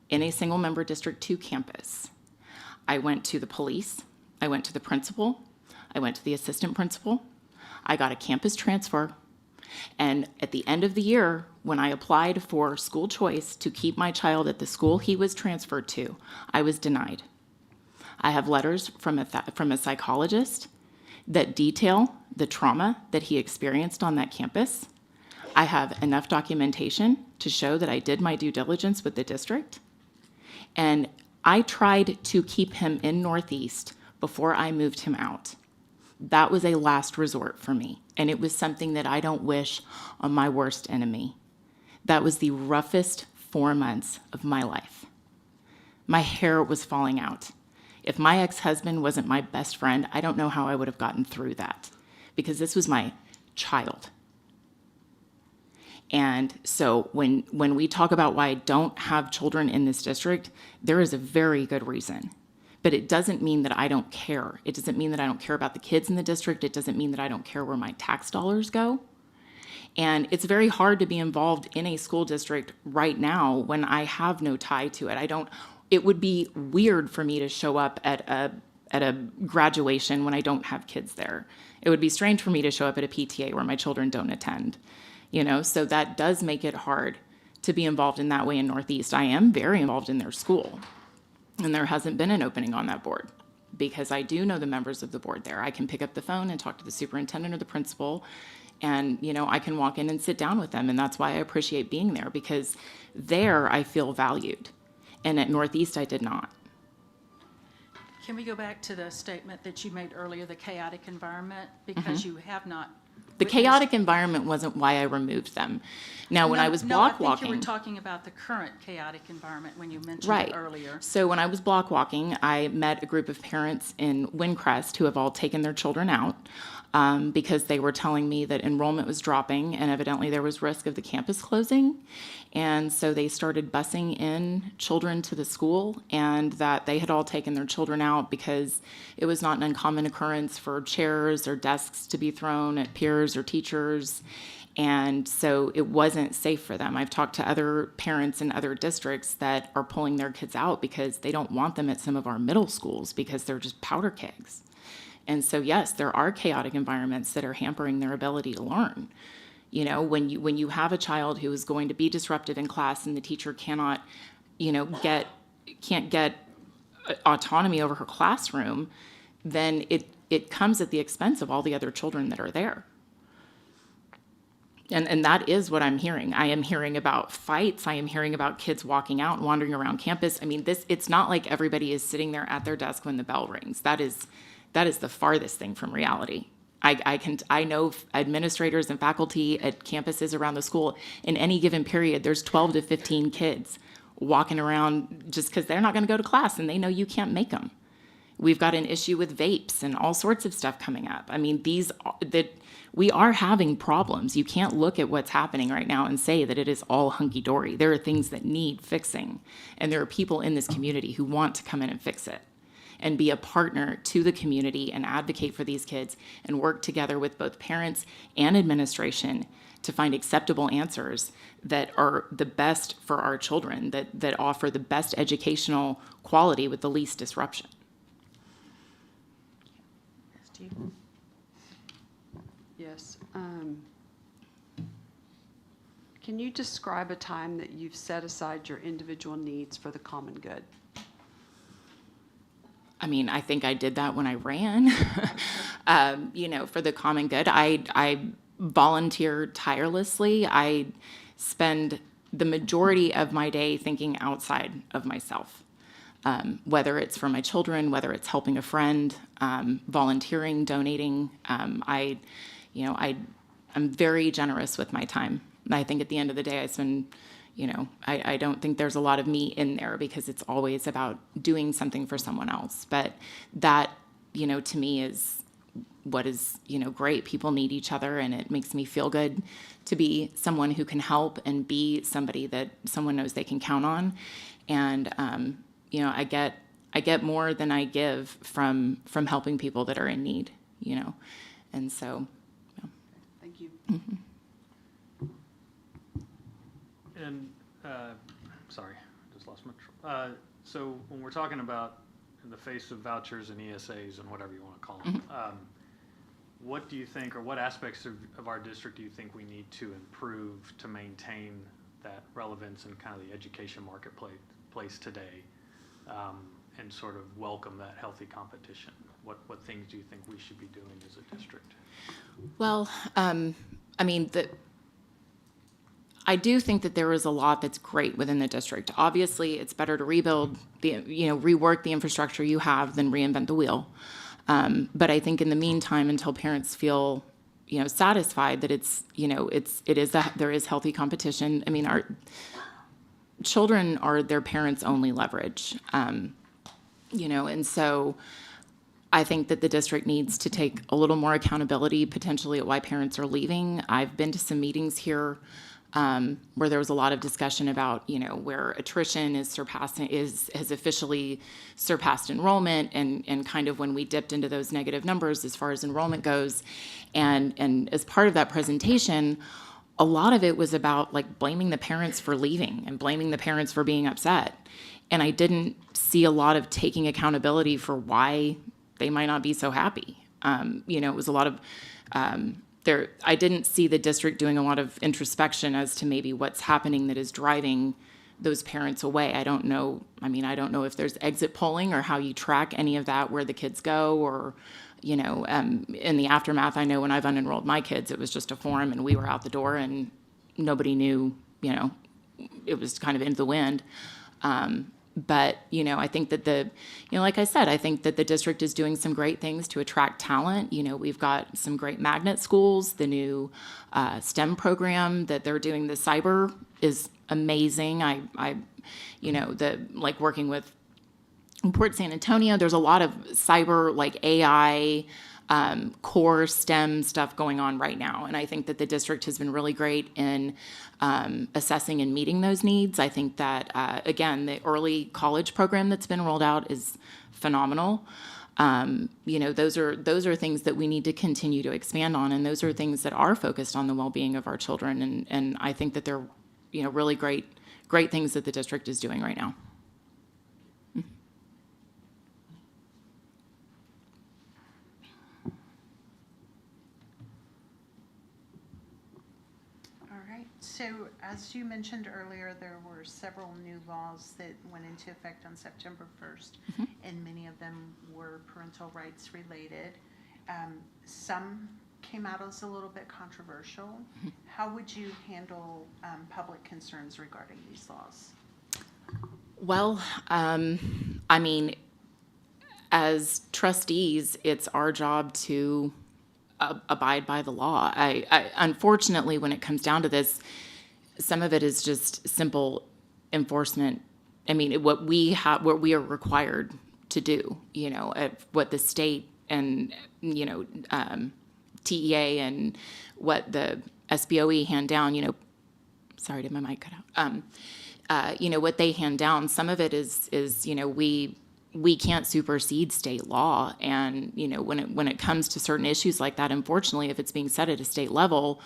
in a single-member District 2 campus. I went to the police, I went to the principal, I went to the assistant principal, I got a campus transfer, and at the end of the year, when I applied for school choice to keep my child at the school he was transferred to, I was denied. I have letters from a psychologist that detail the trauma that he experienced on that campus. I have enough documentation to show that I did my due diligence with the district. And I tried to keep him in Northeast before I moved him out. That was a last resort for me. And it was something that I don't wish on my worst enemy. That was the roughest 4 months of my life. My hair was falling out. If my ex-husband wasn't my best friend, I don't know how I would have gotten through that, because this was my child. And so when we talk about why I don't have children in this district, there is a very good reason. But it doesn't mean that I don't care. It doesn't mean that I don't care about the kids in the district. It doesn't mean that I don't care where my tax dollars go. And it's very hard to be involved in a school district right now when I have no tie to it. It would be weird for me to show up at a graduation when I don't have kids there. It would be strange for me to show up at a PTA where my children don't attend. So that does make it hard to be involved in that way in Northeast. I am very involved in their school, and there hasn't been an opening on that board because I do know the members of the board there. I can pick up the phone and talk to the superintendent or the principal, and I can walk in and sit down with them, and that's why I appreciate being there, because there I feel valued, and at Northeast I did not. Can we go back to the statement that you made earlier, the chaotic environment? Because you have not. The witnessed- chaotic environment wasn't why I removed them. Now, when I was block No, I think you walking. were talking about the current chaotic environment when you mentioned Right. it earlier. So when I was block walking, I met a group of parents in Windcrest who have all taken their children out because they were telling me that enrollment was dropping and evidently there was risk of the campus closing. And so they started busing in children to the school, and that they had all taken their children out because it was not an uncommon occurrence for chairs or desks to be thrown at peers or teachers. And so it wasn't safe for them. I've talked to other parents in other districts that are pulling their kids out because they don't want them at some of our middle schools because they're just powder kegs. And so, yes, there are chaotic environments that are hampering their ability to learn. When you have a child who is going to be disruptive in class and the teacher can't get autonomy over her classroom, then it comes at the expense of all the other children that are there. And that is what I'm hearing. I am hearing about fights. I am hearing about kids walking out and wandering around campus. I mean, it's not like everybody is sitting there at their desk when the bell rings. That is the farthest thing from reality. I know administrators and faculty at campuses around the school, in any given period, there's 12 to 15 kids walking around just because they're not going to go to class and they know you can't make them. We've got an issue with vapes and all sorts of stuff coming up. I mean, we are having problems. You can't look at what's happening right now and say that it is all hunky-dory. There are things that need fixing, and there are people in this community who want to come in and fix it and be a partner to the community and advocate for these kids and work together with both parents and administration to find acceptable answers that are the best for our children, that offer the best educational quality with the least disruption. Steve? Yes. Can you describe a time that you've set aside your individual needs for the common good? I mean, I think I did that when I ran, for the common good. I volunteer tirelessly. I spend the majority of my day thinking outside of myself, whether it's for my children, whether it's helping a friend, volunteering, donating. I'm very generous with my time. I think at the end of the day, I spend, I don't think there's a lot of me in there because it's always about doing something for someone else. But that, to me is what is, great. People need each other, and it makes me feel good to be someone who can help and be somebody that someone knows they can count on. And, I get more than I give from helping people that are in need, and so. Thank you. And, sorry, just lost my, so when we're talking about in the face of vouchers and ESAs and whatever you want to call them, what do you think, or what aspects of our district do you think we need to improve to maintain that relevance in kind of the education marketplace today, and sort of welcome that healthy competition? What things do you think we should be doing as a district? Well, I do think that there is a lot that's great within the district. Obviously, it's better to rework the infrastructure you have than reinvent the wheel. But I think in the meantime, until parents feel, satisfied that there is healthy competition. I mean, our children are their parents' only leverage. And so I think that the district needs to take a little more accountability potentially at why parents are leaving. I've been to some meetings here where there was a lot of discussion about, where attrition has officially surpassed enrollment, and kind of when we dipped into those negative numbers as far as enrollment goes. And as part of that presentation, a lot of it was about like blaming the parents for leaving and blaming the parents for being upset. And I didn't see a lot of taking accountability for why they might not be so happy. It was a lot of, I didn't see the district doing a lot of introspection as to maybe what's happening that is driving those parents away. I don't know if there's exit polling or how you track any of that, where the kids go, or, in the aftermath. I know when I've unenrolled my kids, it was just a form and we were out the door and nobody knew, it was kind of into the wind. But, I think that like I said, I think that the district is doing some great things to attract talent. We've got some great magnet schools. The new STEM program that they're doing, the cyber, is amazing. Working with Port San Antonio, there's a lot of cyber, like AI, core STEM stuff going on right now. And I think that the district has been really great in assessing and meeting those needs. I think that, again, the early college program that's been rolled out is phenomenal. Those are things that we need to continue to expand on. And those are things that are focused on the well-being of our children. And I think that they're, really great things that the district is doing right now. So as you mentioned earlier, there were several new laws that went into effect on September 1st, and many of them were parental rights related. Some came out as a little bit controversial. How would you handle public concerns regarding these laws? Well, as trustees, it's our job to abide by the law. I unfortunately, when it comes down to this, some of it is just simple enforcement. What we are required to do, what the state and, TEA and what the SBOE hand down, sorry, did my mic cut out? What they hand down, some of it is we can't supersede state law. And, when it comes to certain issues like that, unfortunately, if it's being set at a state level,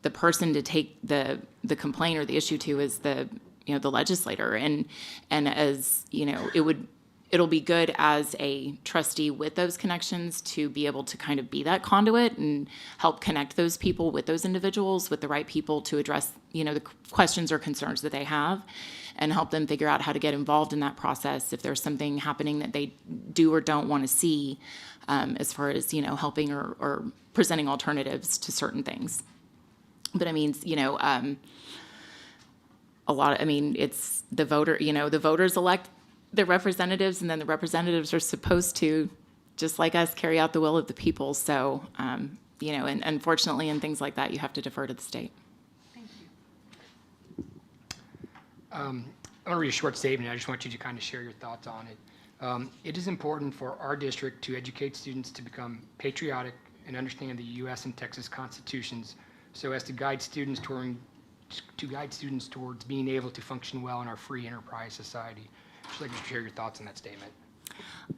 the person to take the complaint or the issue to is the legislator. And as, it'll be good as a trustee with those connections to be able to kind of be that conduit and help connect those people with those individuals, with the right people to address, the questions or concerns that they have, and help them figure out how to get involved in that process if there's something happening that they do or don't want to see, as far as, helping or presenting alternatives to certain things. But I mean, it's the voter, the voters elect the representatives, and then the representatives are supposed to, just like us, carry out the will of the people. So, and unfortunately in things like that, you have to defer to the state. I'm going to read a short statement. I just want you to kind of share your thoughts on it. It is important for our district to educate students to become patriotic and understand the U.S. and Texas constitutions, so as to guide students towards being able to function well in our free enterprise society. I'd like you to share your thoughts on that statement.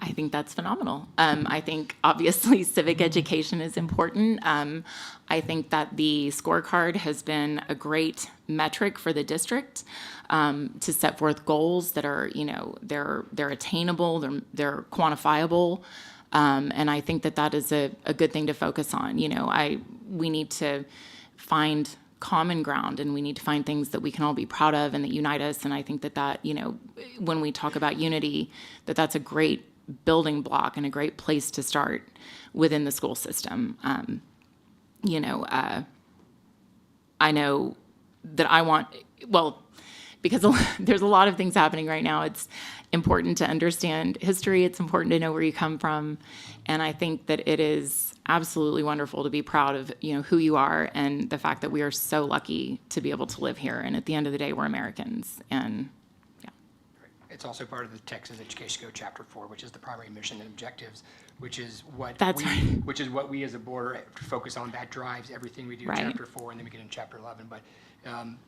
I think that's phenomenal. I think obviously civic education is important. I think that the scorecard has been a great metric for the district to set forth goals that are, they're attainable, they're quantifiable, and I think that is a good thing to focus on. We need to find common ground, and we need to find things that we can all be proud of and that unite us. And I think that when we talk about unity, that's a great building block and a great place to start within the school system. I know that because there's a lot of things happening right now, it's important to understand history. It's important to know where you come from. And I think that it is absolutely wonderful to be proud of, who you are, and the fact that we are so lucky to be able to live here. And at the end of the day, we're Americans. And yeah. It's also part of the Texas Education Code Chapter 4, which is the primary mission and objectives, which is what we as a board focus on. That drives everything we do in Right. Chapter 4, and then we get in Chapter 11. But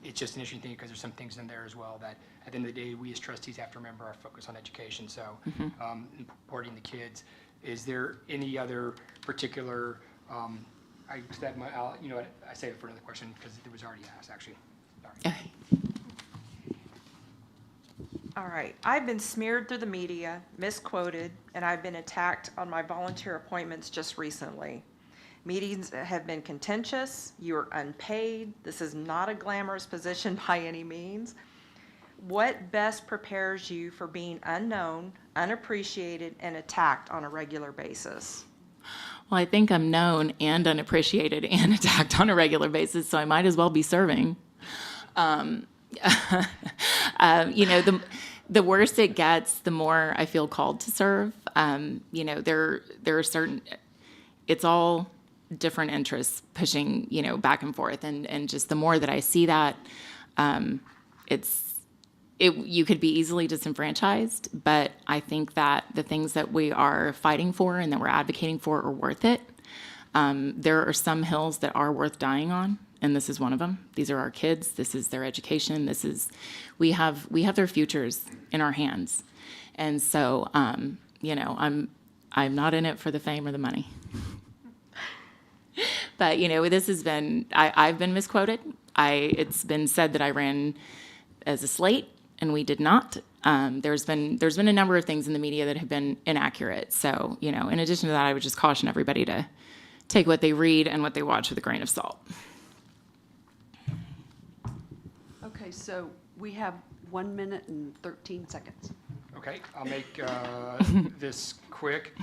it's just an interesting thing because there's some things in there as well that at the end of the day, we as trustees have to remember our focus on education. So supporting the kids. Is there any other particular, I saved it for another question because it was already asked, actually. Sorry. Okay. All right, I've been smeared through the media, misquoted, and I've been attacked on my volunteer appointments just recently. Meetings have been contentious, you are unpaid, this is not a glamorous position by any means. What best prepares you for being unknown, unappreciated, and attacked on a regular basis? Well, I think I'm known and unappreciated and attacked on a regular basis, so I might as well be serving. The worse it gets, the more I feel called to serve. There are certain, it's all different interests pushing, back and forth. And just the more that I see that, you could be easily disenfranchised, but I think that the things that we are fighting for and that we're advocating for are worth it. There are some hills that are worth dying on, and this is one of them. These are our kids. This is their education. We have their futures in our hands. And so, I'm not in it for the fame or the money. But, this has been, I've been misquoted. It's been said that I ran as a slate, and we did not. There's been a number of things in the media that have been inaccurate. So, in addition to that, I would just caution everybody to take what they read and what they watch with a grain of salt. Okay, so we have 1 minute and 13 seconds. Okay, I'll make this quick.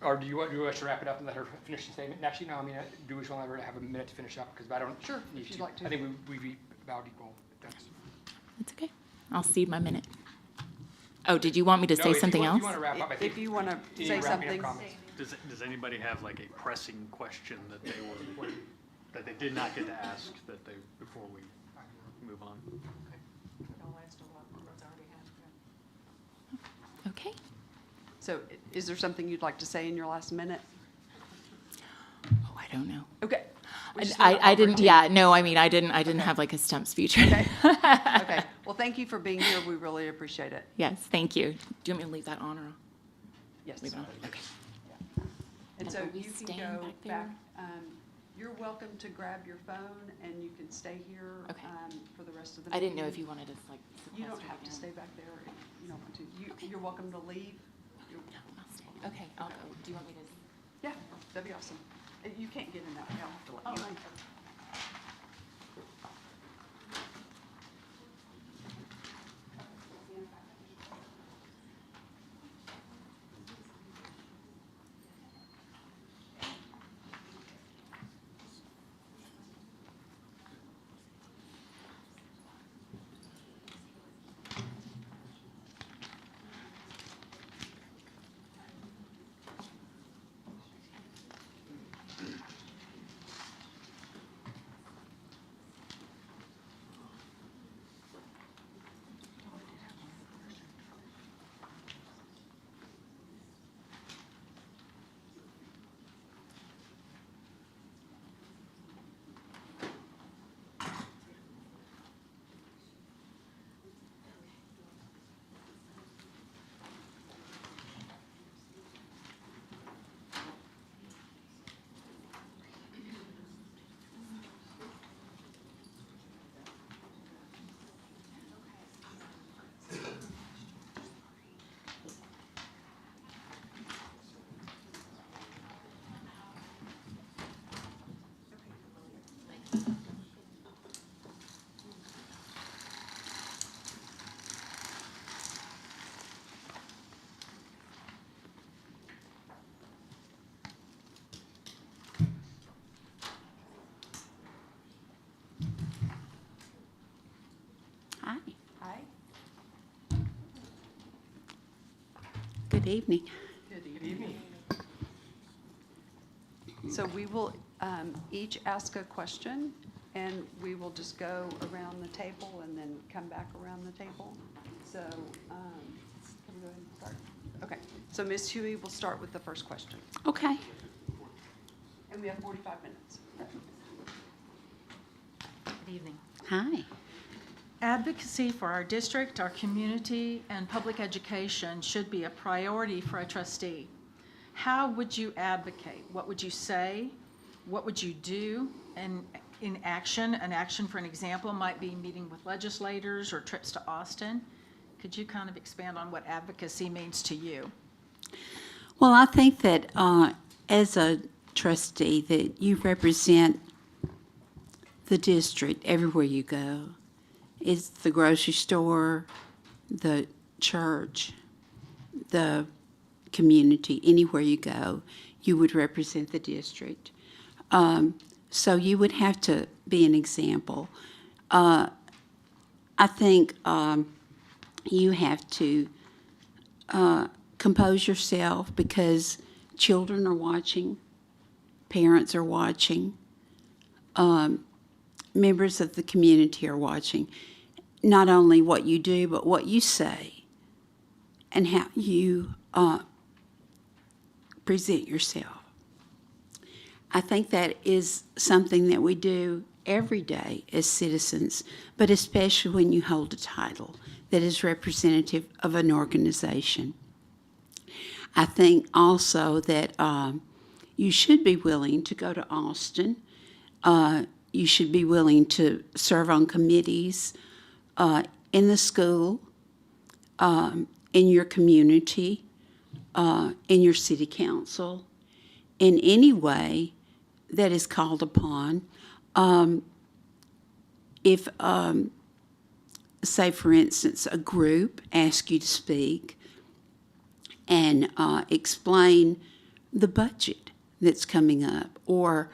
Or do you want us to wrap it up and let her finish the statement? Actually, no, do we just want to let her have a minute to finish up? Because I don't Sure, need if you'd to. like to. I think we'd be about equal. That's. It's okay. I'll cede my minute. Oh, did you want me to say something else? If you want to wrap up, I think. If you want to any say wrapping up something. comments? Does anybody have like a pressing question that they did not get to ask before we move on? Okay. So is there something you'd like to say in your last minute? Oh, I don't know. Okay. We just I wanna offer didn't. to- Yeah, no. I didn't have like a stump speech. Okay. Okay. Well, thank you for being here. We really appreciate it. Yes, thank you. Do you want me to leave that on or Yes. leave it on? Okay. And And so are we you can staying go back there? back You're welcome to grab your phone, and you can stay here Okay. for the rest of the I meeting. didn't know if you wanted to like. You don't sequester have to again. stay back there if you don't want to. Okay. You're welcome to leave. No, I'll stay. Okay, I'll go. Do you want me to? Yeah, that'd be awesome. You can't get in that way. I'll have to let you in. Hi, Hi. good evening. Good evening. So we will each ask a question, and we will just go around the table and then come back around the table. So, can we go ahead and start? Okay, so Ms. Huey will start with the first question, Okay. and we have 45 minutes. Good evening. Hi. Advocacy for our district, our community, and public education should be a priority for a trustee. How would you advocate? What would you say? What would you do? And in action, an action, for an example, might be meeting with legislators or trips to Austin. Could you kind of expand on what advocacy means to you? Well, I think that as a trustee, that you represent the district everywhere you go. It's the grocery store, the church, the community, anywhere you go, you would represent the district. So you would have to be an example. I think you have to compose yourself because children are watching, parents are watching, members of the community are watching. Not only what you do, but what you say and how you present yourself. I think that is something that we do every day as citizens, but especially when you hold a title that is representative of an organization. I think also that you should be willing to go to Austin. You should be willing to serve on committees in the school, in your community, in your city council, in any way that is called upon. If, say, for instance, a group asks you to speak and explain the budget that's coming up, or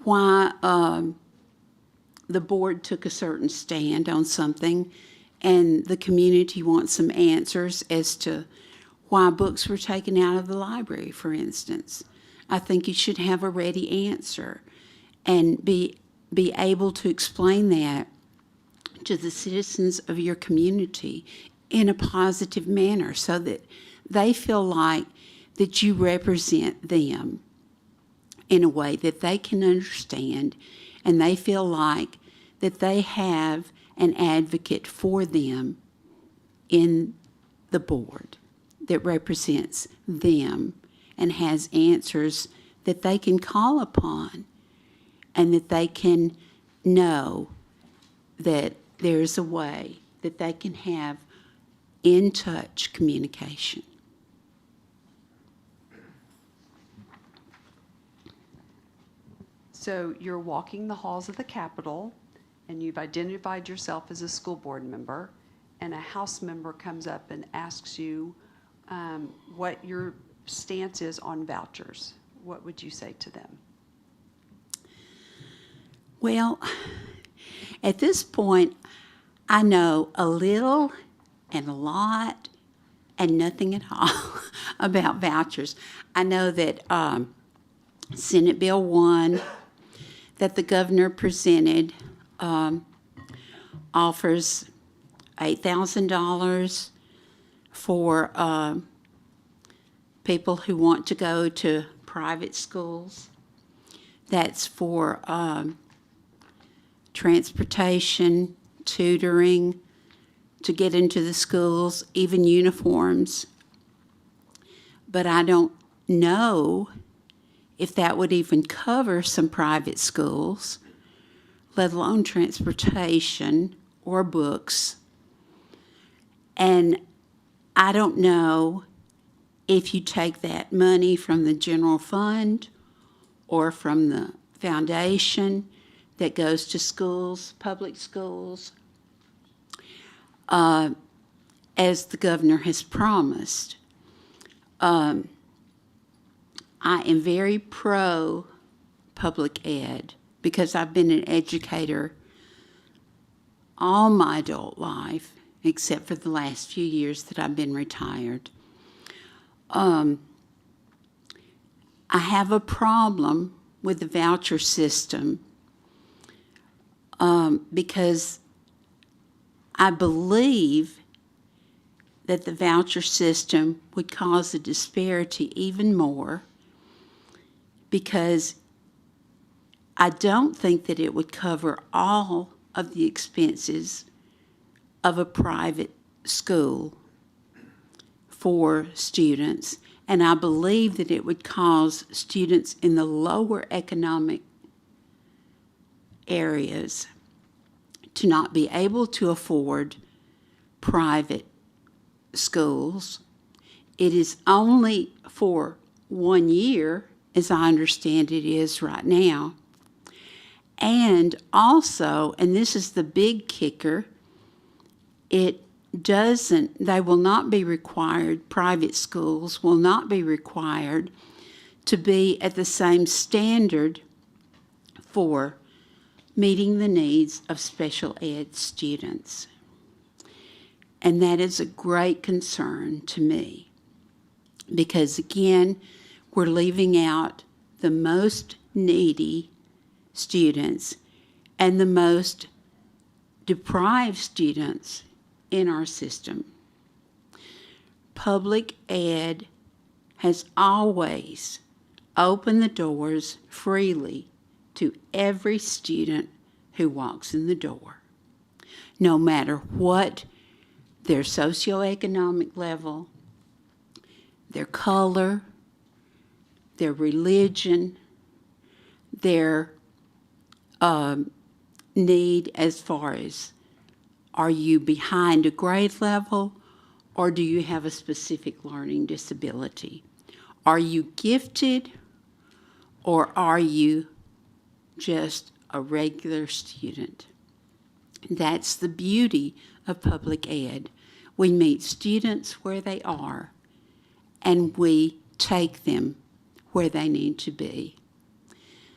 why the board took a certain stand on something and the community wants some answers as to why books were taken out of the library, for instance. I think you should have a ready answer and be able to explain that to the citizens of your community in a positive manner so that they feel like that you represent them in a way that they can understand, and they feel like that they have an advocate for them in the board that represents them and has answers that they can call upon and that they can know that there's a way that they can have in-touch communication. So you're walking the halls of the Capitol, and you've identified yourself as a school board member, and a House member comes up and asks you what your stance is on vouchers. What would you say to them? Well, at this point, I know a little and a lot and nothing at all about vouchers. I know that Senate Bill 1 that the governor presented offers $8,000 for people who want to go to private schools. That's for transportation, tutoring, to get into the schools, even uniforms. But I don't know if that would even cover some private schools, let alone transportation or books. And I don't know if you take that money from the general fund or from the foundation that goes to schools, public schools, as the governor has promised. I am very pro public ed because I've been an educator all my adult life, except for the last few years that I've been retired. I have a problem with the voucher system because I believe that the voucher system would cause the disparity even more, because I don't think that it would cover all of the expenses of a private school for students, and I believe that it would cause students in the lower economic areas to not be able to afford private schools. It is only for 1 year, as I understand it is right now. And also, and this is the big kicker, they will not be required, private schools will not be required to be at the same standard for meeting the needs of special ed students. And that is a great concern to me, because again, we're leaving out the most needy students and the most deprived students in our system. Public ed has always opened the doors freely to every student who walks in the door, no matter what their socioeconomic level, their color, their religion, their need as far as, are you behind a grade level, or do you have a specific learning disability? Are you gifted, or are you just a regular student? That's the beauty of public ed. We meet students where they are, and we take them where they need to be.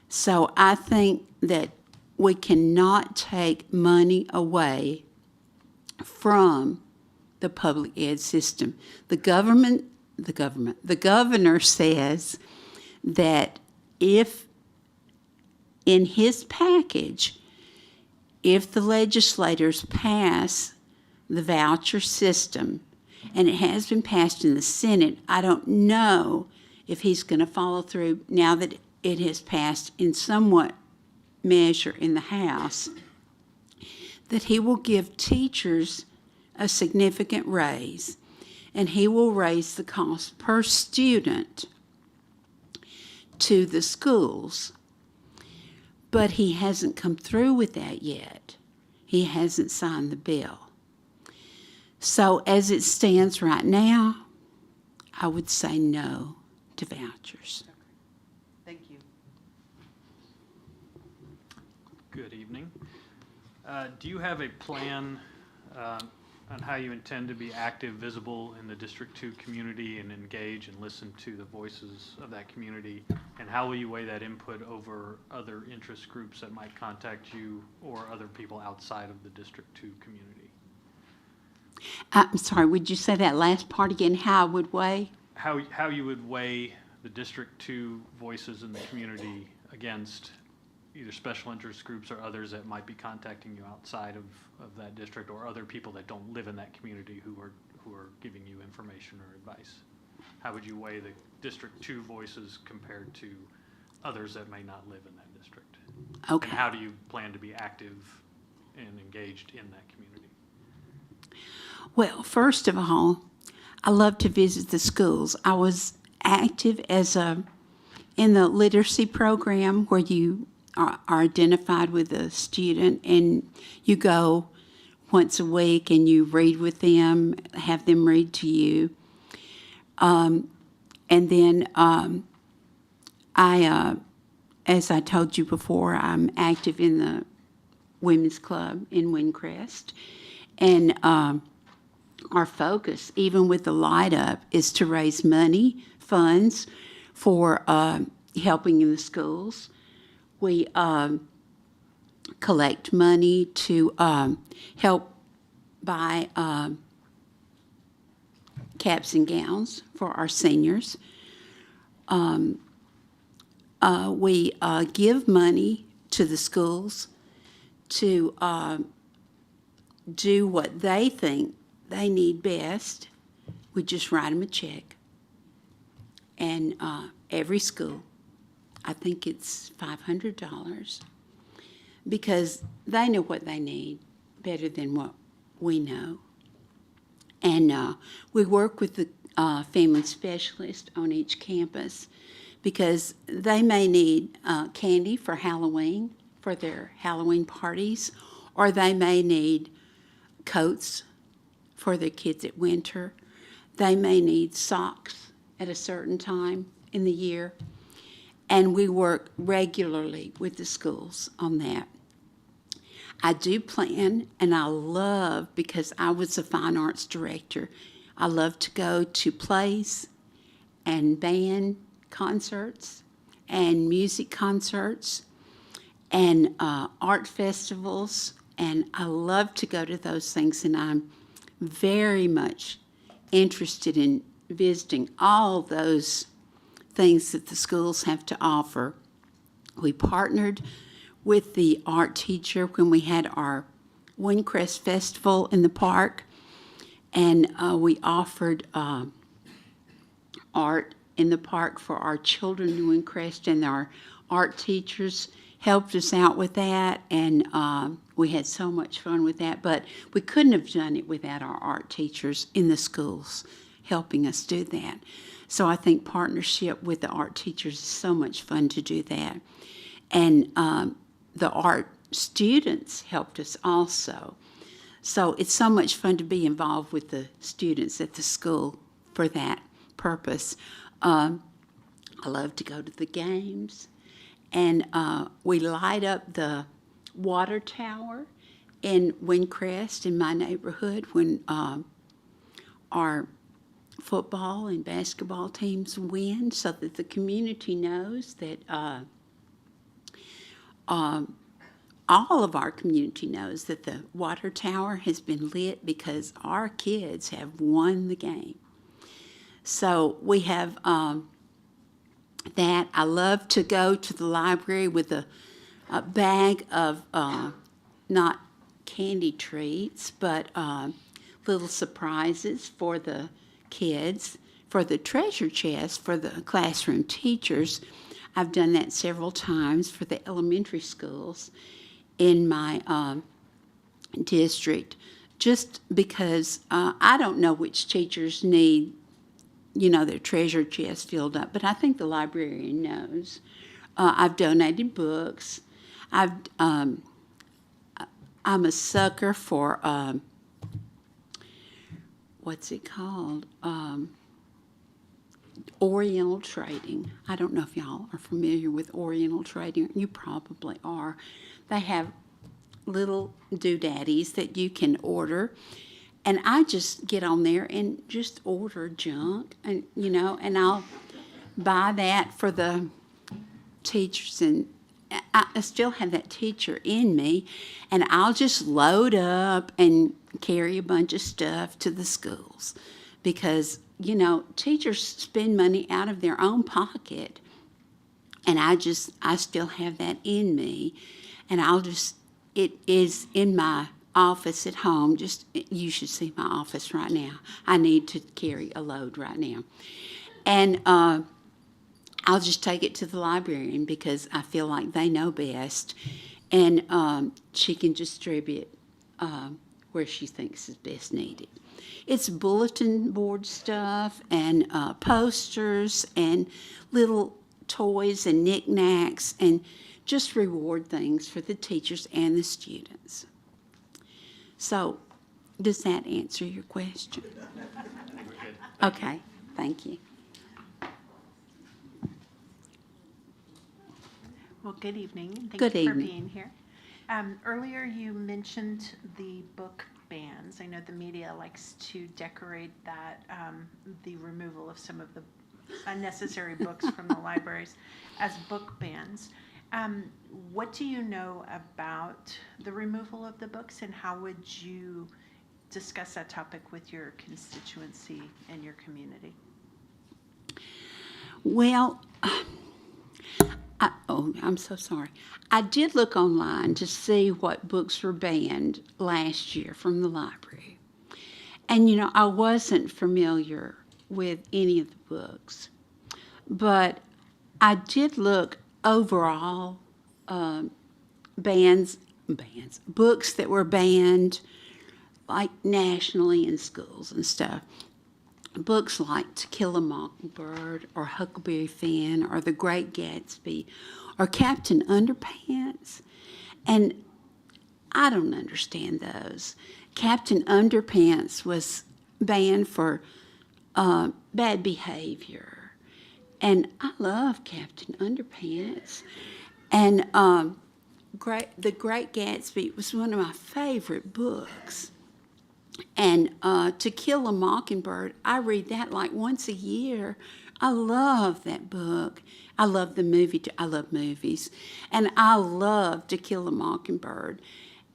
So I think that we cannot take money away from the public ed system. The governor says that if in his package, if the legislators pass the voucher system, and it has been passed in the Senate, I don't know if he's going to follow through now that it has passed in somewhat measure in the House, that he will give teachers a significant raise, and he will raise the cost per student to the schools. but he hasn't come through with that yet. He hasn't signed the bill. So as it stands right now, I would say no to vouchers. Thank you. Good evening. Do you have a plan on how you intend to be active, visible in the District 2 community and engage and listen to the voices of that community? And how will you weigh that input over other interest groups that might contact you or other people outside of the District 2 community? I'm sorry, would you say that last part again, how I would weigh? How you would weigh the District 2 voices in the community against either special interest groups or others that might be contacting you outside of that district, or other people that don't live in that community who are giving you information or advice? How would you weigh the District 2 voices compared to others that may not live in that district? Okay. And how do you plan to be active and engaged in that community? Well, first of all, I love to visit the schools. I was active in the literacy program where you are identified with a student and you go once a week and you read with them, have them read to you. And then as I told you before, I'm active in the women's club in Windcrest. And our focus, even with the Light Up, is to raise funds for helping in the schools. We collect money to help buy caps and gowns for our seniors. We give money to the schools to do what they think they need best. We just write them a check. And every school, I think it's $500, because they know what they need better than what we know. And we work with the family specialist on each campus, because they may need candy for Halloween, for their Halloween parties, or they may need coats for their kids at winter. They may need socks at a certain time in the year. And we work regularly with the schools on that. I do plan, and I love, because I was a fine arts director, I love to go to plays and band concerts and music concerts and art festivals, and I love to go to those things, and I'm very much interested in visiting all those things that the schools have to offer. We partnered with the art teacher when we had our Windcrest Festival in the park, and we offered art in the park for our children in Windcrest, and our art teachers helped us out with that, and we had so much fun with that. But we couldn't have done it without our art teachers in the schools helping us do that. So I think partnership with the art teachers is so much fun to do that. And the art students helped us also. So it's so much fun to be involved with the students at the school for that purpose. I love to go to the games. And we light up the water tower in Windcrest, in my neighborhood, when our football and basketball teams win, so that the community knows that all of our community knows that the water tower has been lit because our kids have won the game. So we have that. I love to go to the library with a bag of not candy treats, but little surprises for the kids, for the treasure chest, for the classroom teachers. I've done that several times for the elementary schools in my district, just because I don't know which teachers need, their treasure chest filled up, but I think the librarian knows. I've donated books. I'm a sucker for, what's it called? Oriental trading. I don't know if y'all are familiar with Oriental trading. You probably are. They have little doodaddies that you can order. And I just get on there and just order junk, and and I'll buy that for the teachers, and I still have that teacher in me, and I'll just load up and carry a bunch of stuff to the schools because, teachers spend money out of their own pocket, and I still have that in me, and it is in my office at home. You should see my office right now. I need to carry a load right now. And I'll just take it to the librarian because I feel like they know best, and she can distribute where she thinks is best needed. It's bulletin board stuff and posters and little toys and knickknacks and just reward things for the teachers and the students. So, does that answer your question? Okay, thank you. Well, good evening, and Good thank you for evening. being here. Earlier, you mentioned the book bans. I know the media likes to decorate that, the removal of some of the unnecessary books from the libraries as book bans. What do you know about the removal of the books, and how would you discuss that topic with your constituency and your community? Well, I'm so sorry. I did look online to see what books were banned last year from the library. And, I wasn't familiar with any of the books. But I did look overall, books that were banned, like nationally in schools and stuff. Books like To Kill a Mockingbird or Huckleberry Finn or The Great Gatsby or Captain Underpants. And I don't understand those. Captain Underpants was banned for bad behavior. And I love Captain Underpants. And The Great Gatsby was one of my favorite books. And To Kill a Mockingbird, I read that like once a year. I love that book. I love the movie. I love movies. And I love To Kill a Mockingbird.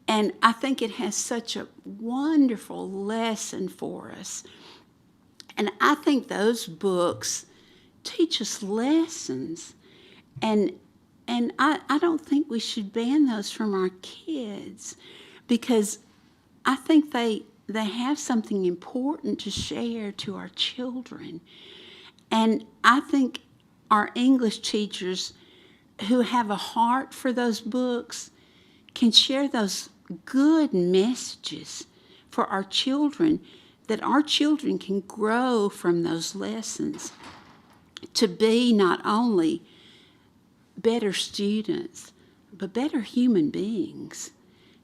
And I think it has such a wonderful lesson for us. And I think those books teach us lessons. And I don't think we should ban those from our kids because I think they have something important to share to our children. And I think our English teachers who have a heart for those books can share those good messages for our children, that our children can grow from those lessons to be not only better students, but better human beings.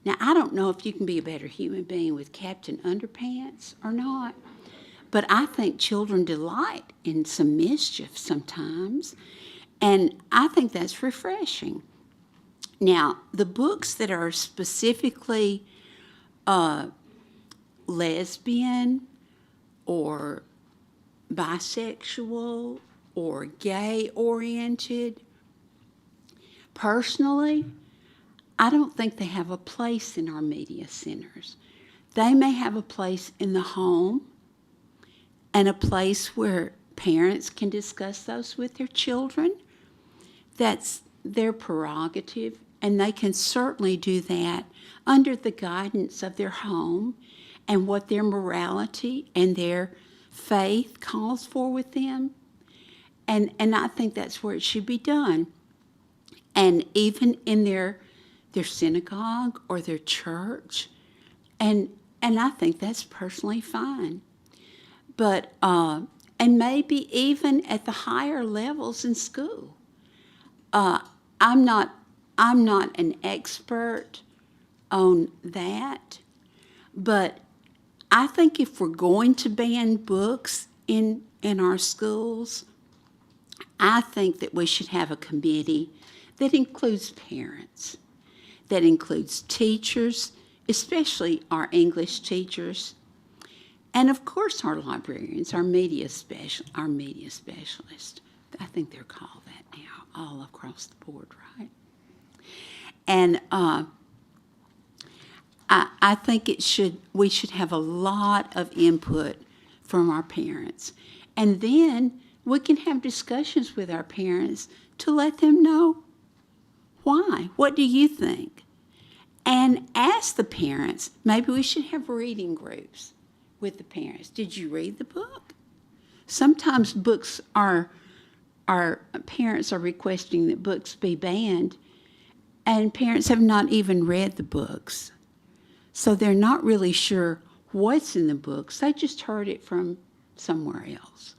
Now, I don't know if you can be a better human being with Captain Underpants or not, but I think children delight in some mischief sometimes, and I think that's refreshing. Now, the books that are specifically lesbian or bisexual or gay-oriented, personally, I don't think they have a place in our media centers. They may have a place in the home and a place where parents can discuss those with their children. That's their prerogative, and they can certainly do that under the guidance of their home and what their morality and their faith calls for with them. And I think that's where it should be done. And even in their synagogue or their church, and I think that's personally fine. But and maybe even at the higher levels in school. I'm not I'm not an expert on that, but I think if we're going to ban books in our schools, I think that we should have a committee that includes parents, that includes teachers, especially our English teachers, and of course our librarians, our media specialists. I think they're called that now, all across the board, right? And I think we should have a lot of input from our parents. And then we can have discussions with our parents to let them know why. What do you think? And ask the parents. Maybe we should have reading groups with the parents. Did you read the book? Sometimes our parents are requesting that books be banned, and parents have not even read the books. So they're not really sure what's in the books. They just heard it from somewhere else.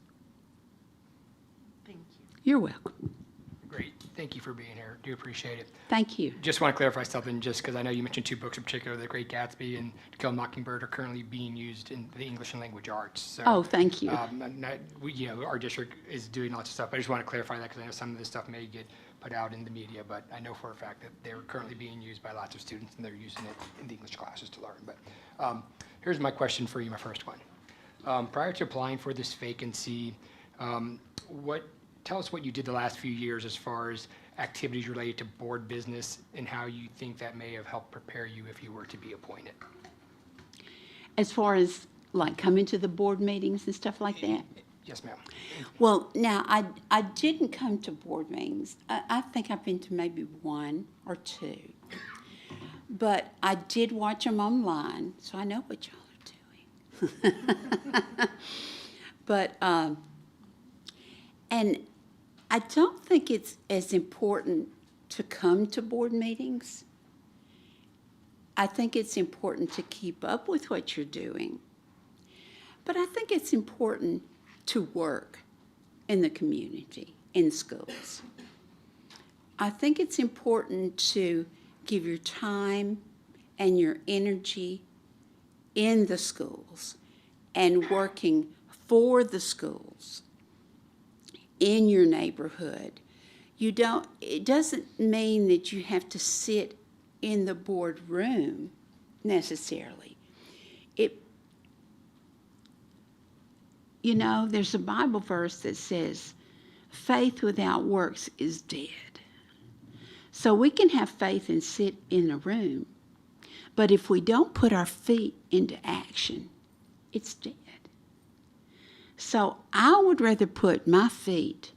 Thank you. You're welcome. Great. Thank you for being here. Do appreciate it. Thank you. Just want to clarify something, just because I know you mentioned two books in particular, The Great Gatsby and To Kill a Mockingbird, are currently being used in the English and language arts. So, Oh, thank you. our district is doing lots of stuff. I just want to clarify that because I know some of this stuff may get put out in the media, but I know for a fact that they're currently being used by lots of students and they're using it in the English classes to learn. But here's my question for you, my first one. Prior to applying for this vacancy, tell us what you did the last few years as far as activities related to board business and how you think that may have helped prepare you if you were to be appointed. As far as like coming to the board meetings and stuff like that? Yes, ma'am. Well, now, I didn't come to board meetings. I think I've been to maybe one or two. But I did watch them online, so I know what y'all are doing. But, and I don't think it's as important to come to board meetings. I think it's important to keep up with what you're doing. But I think it's important to work in the community, in schools. I think it's important to give your time and your energy in the schools and working for the schools in your neighborhood. It doesn't mean that you have to sit in the boardroom necessarily. There's a Bible verse that says, faith without works is dead. So we can have faith and sit in a room, but if we don't put our feet into action, it's dead. So I would rather put my feet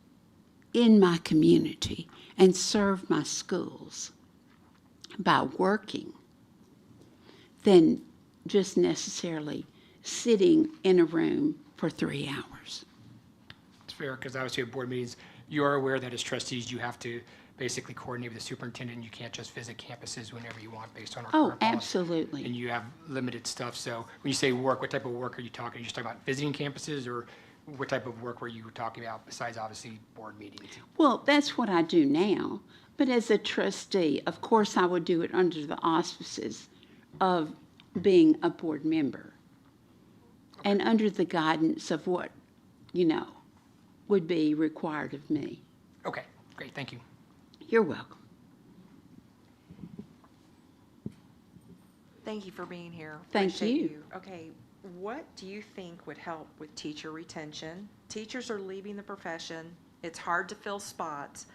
in my community and serve my schools by working than just necessarily sitting in a room for 3 hours. It's fair, because obviously at board meetings, you are aware that as trustees, you have to basically coordinate with the superintendent. You can't just visit campuses whenever you want based on our current policy. Absolutely. And you have limited stuff. So when you say work, what type of work are you talking? Are you just talking about visiting campuses, or what type of work were you talking about besides obviously board meetings? Well, that's what I do now. But as a trustee, of course, I would do it under the auspices of being a board member and under the guidance of what, would be required of me. Okay, great, thank you. You're welcome. Thank you for being here. Thank Appreciate you. Okay, what do you think would help with teacher retention? Teachers are leaving the profession. It's hard to fill spots.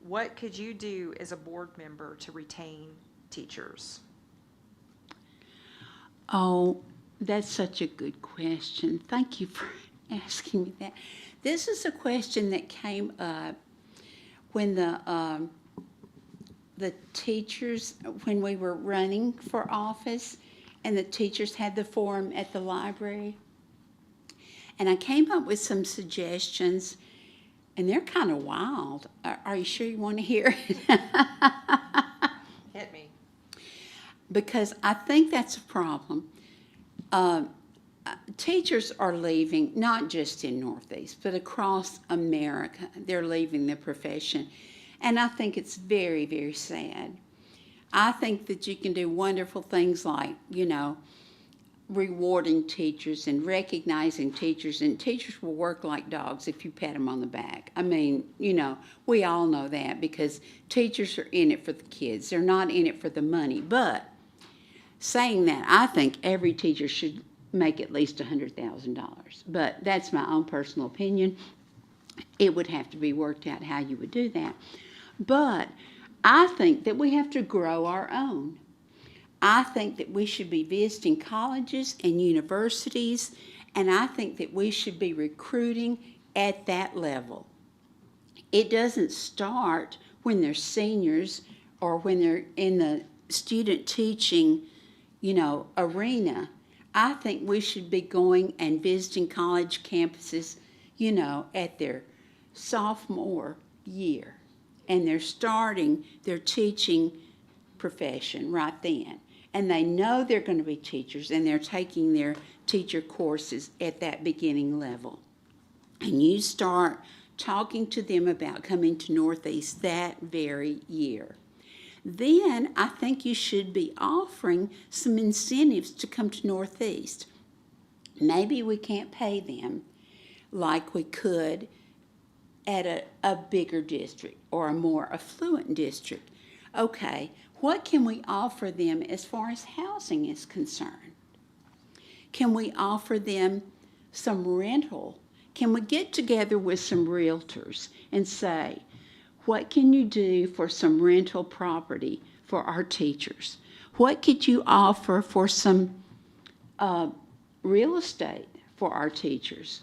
What could you do as a board member to retain teachers? Oh, that's such a good question. Thank you for asking me that. This is a question that came up when the teachers, when we were running for office, and the teachers had the forum at the library. And I came up with some suggestions, and they're kind of wild. Are you sure you want to hear it? Hit me. Because I think that's a problem. Teachers are leaving, not just in Northeast, but across America. They're leaving the profession. And I think it's very, very sad. I think that you can do wonderful things like, rewarding teachers and recognizing teachers, and teachers will work like dogs if you pat them on the back. I mean, we all know that because teachers are in it for the kids. They're not in it for the money. But saying that, I think every teacher should make at least $100,000. But that's my own personal opinion. It would have to be worked out how you would do that. But I think that we have to grow our own. I think that we should be visiting colleges and universities, and I think that we should be recruiting at that level. It doesn't start when they're seniors or when they're in the student teaching, arena. I think we should be going and visiting college campuses, at their sophomore year, and they're starting their teaching profession right then. And they know they're going to be teachers, and they're taking their teacher courses at that beginning level. And you start talking to them about coming to Northeast that very year. Then I think you should be offering some incentives to come to Northeast. Maybe we can't pay them like we could at a bigger district or a more affluent district. Okay, what can we offer them as far as housing is concerned? Can we offer them some rental? Can we get together with some realtors and say, what can you do for some rental property for our teachers? What could you offer for some real estate for our teachers?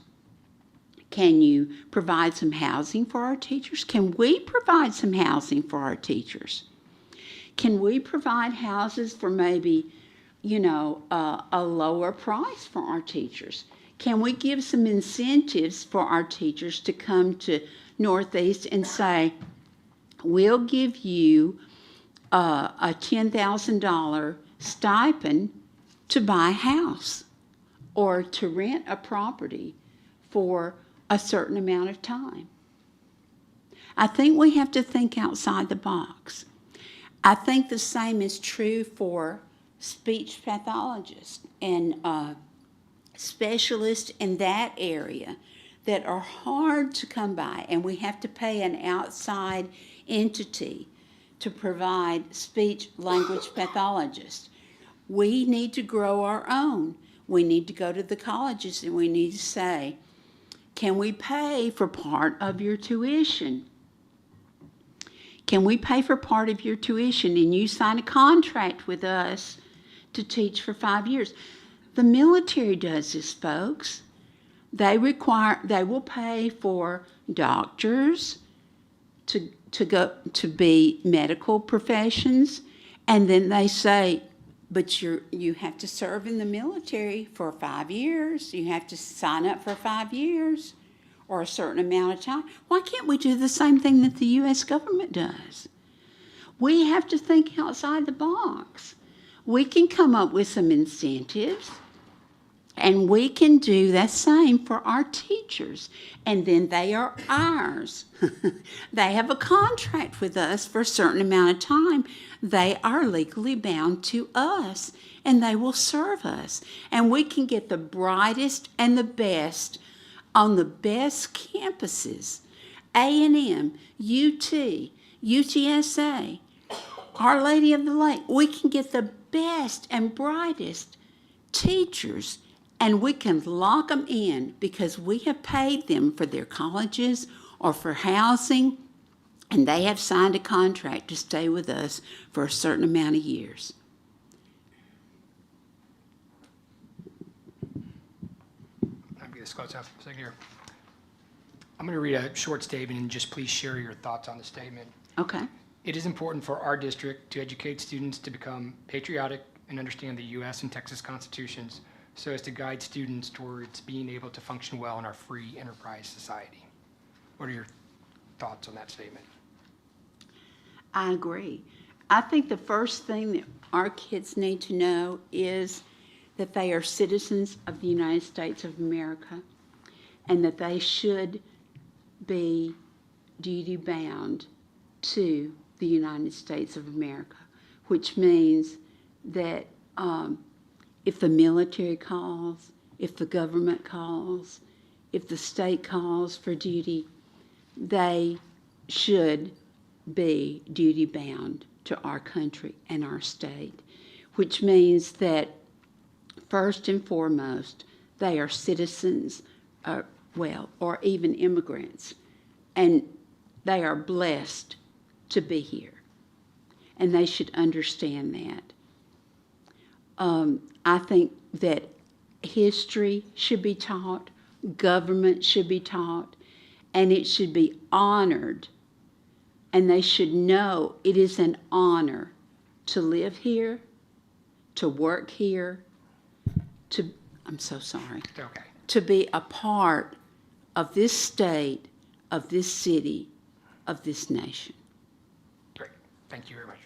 Can you provide some housing for our teachers? Can we provide some housing for our teachers? Can we provide houses for maybe, a lower price for our teachers? Can we give some incentives for our teachers to come to Northeast and say, we'll give you a $10,000 stipend to buy a house or to rent a property for a certain amount of time? I think we have to think outside the box. I think the same is true for speech pathologists and specialists in that area that are hard to come by, and we have to pay an outside entity to provide speech language pathologists. We need to grow our own. We need to go to the colleges and we need to say, can we pay for part of your tuition? Can we pay for part of your tuition and you sign a contract with us to teach for 5 years? The military does this, folks. They will pay for doctors to go to be medical professions, and then they say, but you have to serve in the military for 5 years. You have to sign up for 5 years or a certain amount of time. Why can't we do the same thing that the U.S. government does? We have to think outside the box. We can come up with some incentives, and we can do the same for our teachers. And then they are ours. They have a contract with us for a certain amount of time. They are legally bound to us, and they will serve us. And we can get the brightest and the best on the best campuses. A&M, UT, UTSA, Our Lady of the Lake. We can get the best and brightest teachers, and we can lock them in because we have paid them for their colleges or for housing, and they have signed a contract to stay with us for a certain amount of years. I'm going to close out for a second here. I'm going to read a short statement and just please share your thoughts on the statement. Okay. It is important for our district to educate students to become patriotic and understand the U.S. and Texas constitutions so as to guide students towards being able to function well in our free enterprise society. What are your thoughts on that statement? I agree. I think the first thing that our kids need to know is that they are citizens of the United States of America and that they should be duty-bound to the United States of America, which means that if the military calls, if the government calls, if the state calls for duty, they should be duty bound to our country and our state, which means that first and foremost, they are citizens, or even immigrants, and they are blessed to be here, and they should understand that. I think that history should be taught, government should be taught, and it should be honored, and they should know it is an honor to live here, to work here, I'm so sorry, Okay. to be a part of this state, of this city, of this nation. Great. Thank you very much.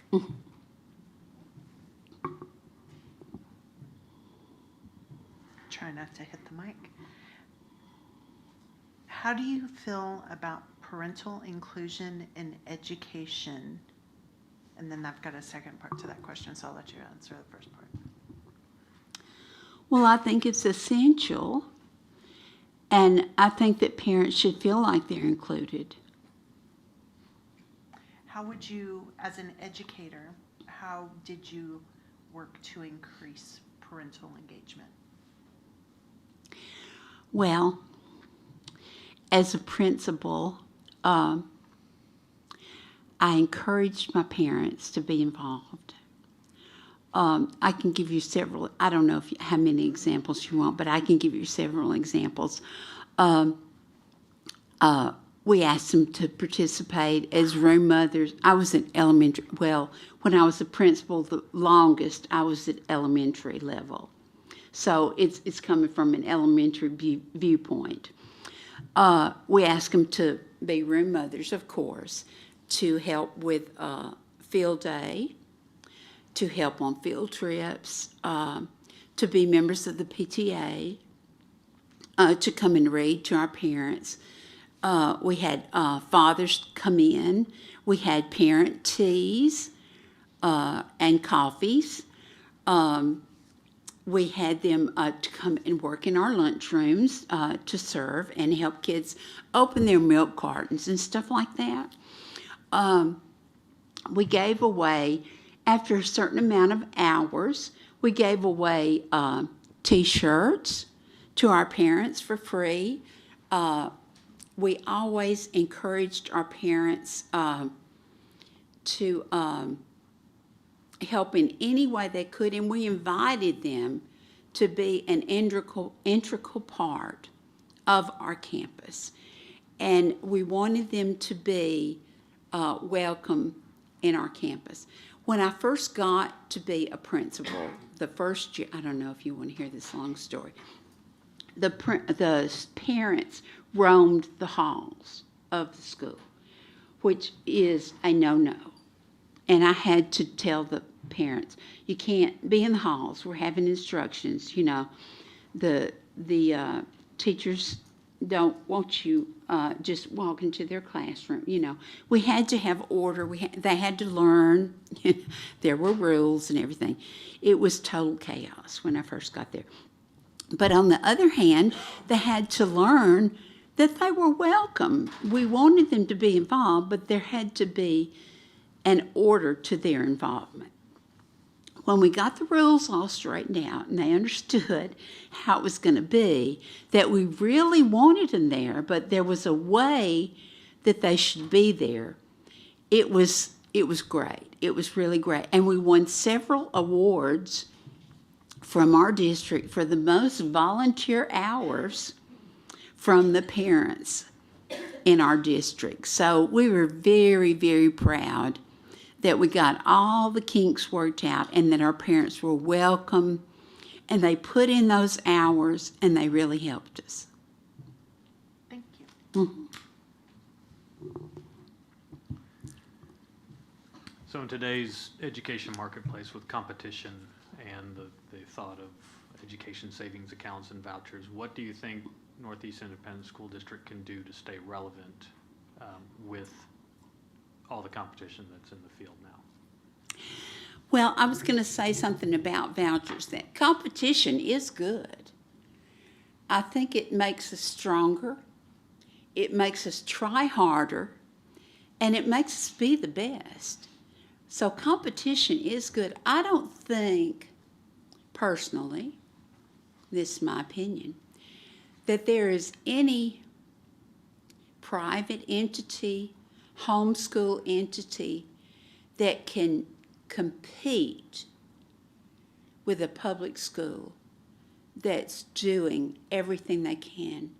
Try not to hit the mic. How do you feel about parental inclusion in education? And then I've got a second part to that question, so I'll let you answer the first part. Well, I think it's essential, and I think that parents should feel like they're included. How would you, as an educator, how did you work to increase parental engagement? Well, as a principal, I encouraged my parents to be involved. I can give you several. I don't know how many examples you want, but I can give you several examples. We asked them to participate as room mothers. I was at elementary. Well, when I was a principal, the longest I was at elementary level. So it's coming from an elementary viewpoint. We asked them to be room mothers, of course, to help with field day, to help on field trips, to be members of the PTA, to come and read to our parents. We had fathers come in. We had parent teas and coffees. We had them to come and work in our lunchrooms to serve and help kids open their milk cartons and stuff like that. We gave away, after a certain amount of hours, we gave away T-shirts to our parents for free. We always encouraged our parents to help in any way they could, and we invited them to be an integral part of our campus. And we wanted them to be welcome in our campus. When I first got to be a principal, the first year, I don't know if you want to hear this long story, the parents roamed the halls of the school, which is a no-no. And I had to tell the parents, you can't be in the halls. We're having instructions. You know, the teachers don't want you just walk into their classroom. You know, we had to have order. They had to learn. There were rules and everything. It was total chaos when I first got there. But on the other hand, they had to learn that they were welcome. We wanted them to be involved, but there had to be an order to their involvement. When we got the rules all straightened out and they understood how it was going to be, that we really wanted them there, but there was a way that they should be there, it was great. It was really great. And we won several awards from our district for the most volunteer hours from the parents in our district. So we were very, very proud that we got all the kinks worked out and that our parents were welcome and they put in those hours and they really helped us. Thank you. Mm-hmm. So in today's education marketplace with competition and the thought of education savings accounts and vouchers, what do you think Northeast Independent School District can do to stay relevant with all the competition that's in the field now. Well, I was going to say something about vouchers. That competition is good. I think it makes us stronger. It makes us try harder, and it makes us be the best. So competition is good. I don't think, personally, this is my opinion, that there is any private entity, homeschool entity that can compete with a public school that's doing everything they can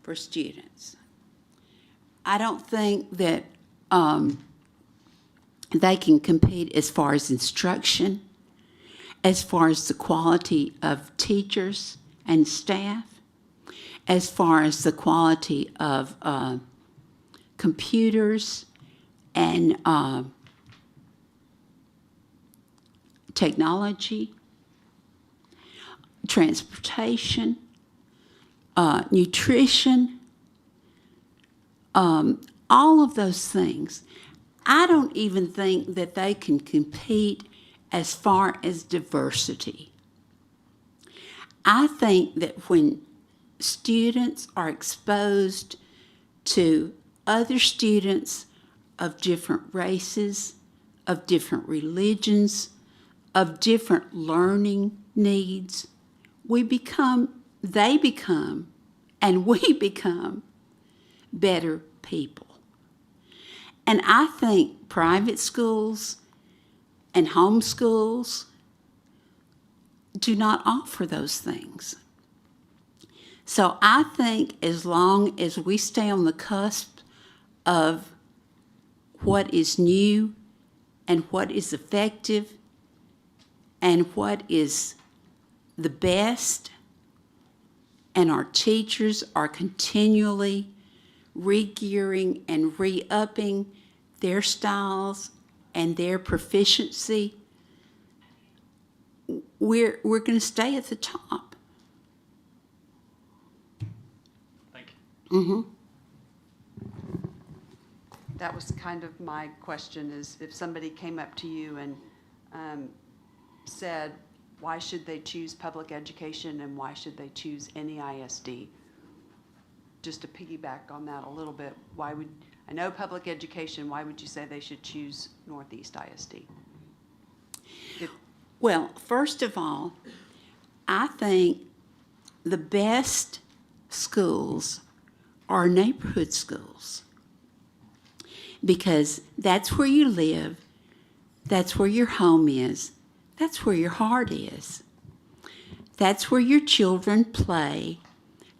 for students. I don't think that they can compete as far as instruction, as far as the quality of teachers and staff, as far as the quality of computers and technology, transportation, nutrition, all of those things. I don't even think that they can compete as far as diversity. I think that when students are exposed to other students of different races, of different religions, of different learning needs, they become, and we become better people. And I think private schools and homeschools do not offer those things. So I think as long as we stay on the cusp of what is new and what is effective and what is the best, and our teachers are continually re-gearing and re-upping their styles and their proficiency, we're going to stay at the top. Thank you. That was kind of my question, is if somebody came up to you and said, why should they choose public education and why should they choose any ISD? Just to piggyback on that a little bit, I know public education, why would you say they should choose Northeast ISD? Well, first of all, I think the best schools are neighborhood schools because that's where you live, that's where your home is, that's where your heart is. That's where your children play,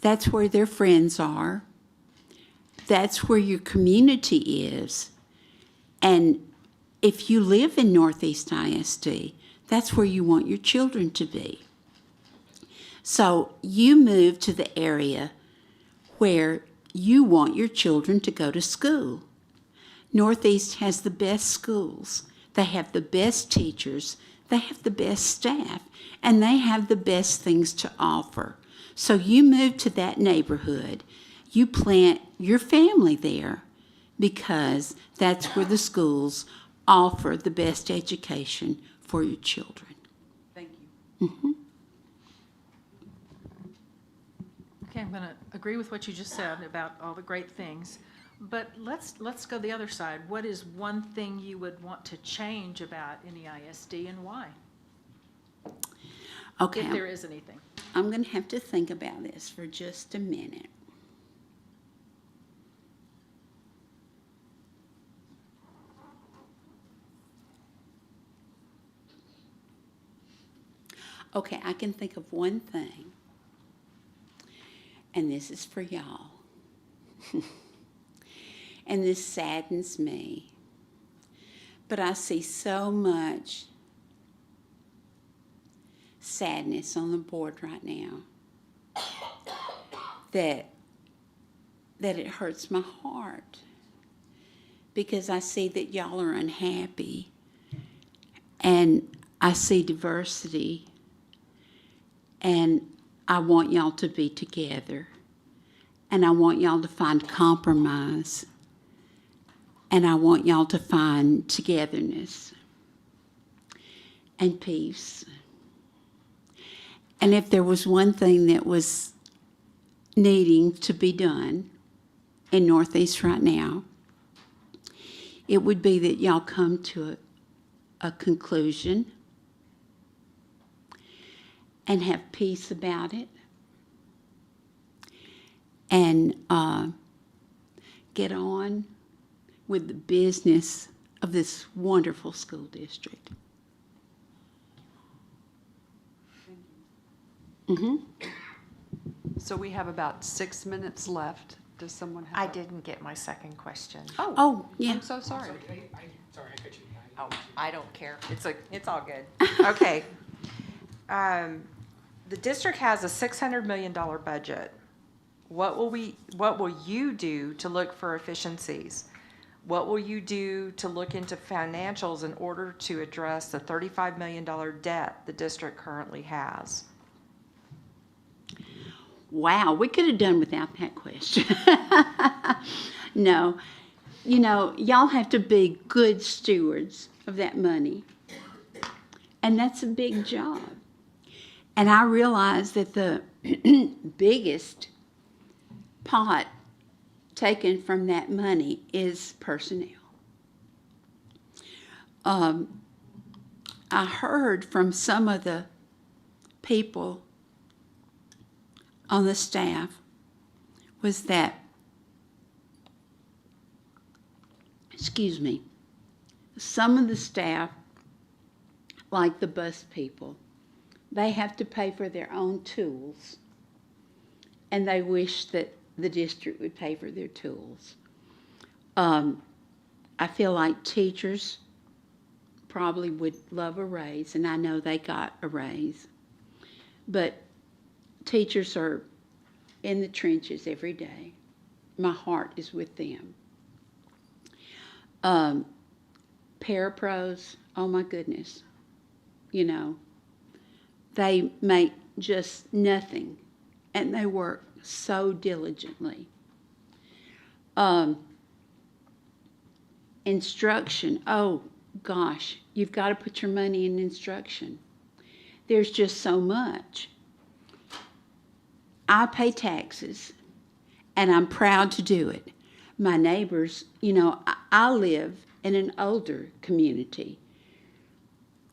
that's where their friends are, that's where your community is. And if you live in Northeast ISD, that's where you want your children to be. So you move to the area where you want your children to go to school. Northeast has the best schools. They have the best teachers. They have the best staff. And they have the best things to offer. So you move to that neighborhood. You plant your family there because that's where the schools offer the best education for your children. Thank you. Okay, I'm going to agree with what you just said about all the great things, but let's go the other side. What is one thing you would want to change about any ISD and why? Okay, If there is anything. I'm going to have to think about this for just a minute. Okay, I can think of one thing, and this is for y'all. And this saddens me, but I see so much sadness on the board right now that it hurts my heart because I see that y'all are unhappy and I see diversity and I want y'all to be together and I want y'all to find compromise And I want y'all to find togetherness and peace. And if there was one thing that was needing to be done in Northeast right now, it would be that y'all come to a conclusion and have peace about it, and get on with the business of this wonderful school district. So we have about 6 minutes left. Does someone have? I a- didn't get my second question. Oh, yeah. I'm so sorry. Sorry, I cut you. Oh, I don't care. It's all good. Okay. The district has a $600 million budget. What will you do to look for efficiencies? What will you do to look into financials in order to address the $35 million debt the district currently has? Wow, we could have done without that question. No, you know, y'all have to be good stewards of that money. And that's a big job. And I realize that the biggest pot taken from that money is personnel. I heard from some of the people on the staff was that, some of the staff, like the bus people, they have to pay for their own tools, and they wish that the district would pay for their tools. I feel like teachers probably would love a raise, and I know they got a raise, but teachers are in the trenches every day. My heart is with them. Parapros, oh my goodness, you know, they make just nothing, and they work so diligently. Instruction, oh gosh, you've got to put your money in instruction. There's just so much. I pay taxes, and I'm proud to do it. My neighbors, you know, I live in an older community.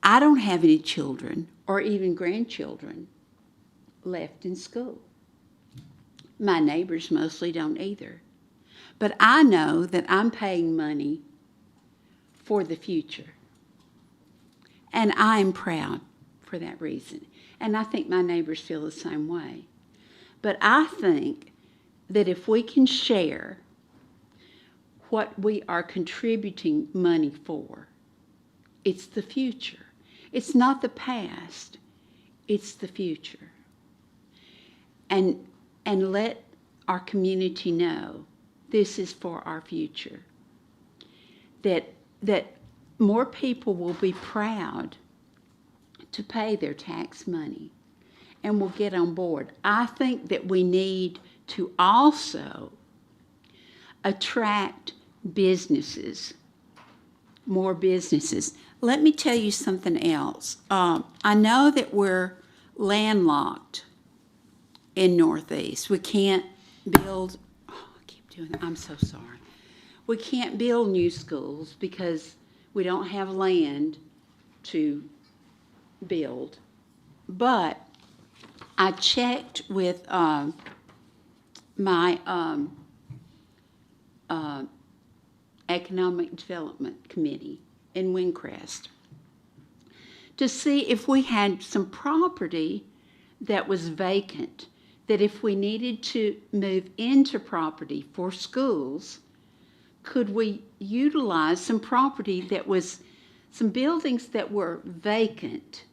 I don't have any children or even grandchildren left in school. My neighbors mostly don't either. But I know that I'm paying money for the future. And I am proud for that reason. And I think my neighbors feel the same way. But I think that if we can share what we are contributing money for, it's the future. It's not the past, it's the future. And let our community know this is for our future. That more people will be proud to pay their tax money and will get on board. I think that we need to also attract businesses, more businesses. Let me tell you something else. I know that we're landlocked in Northeast. We can't build, I keep doing that, I'm so sorry. We can't build new schools because we don't have land to build. But I checked with my Economic Development Committee in Windcrest to see if we had some property that was vacant, that if we needed to move into property for schools, could we utilize some property that was, some buildings that were vacant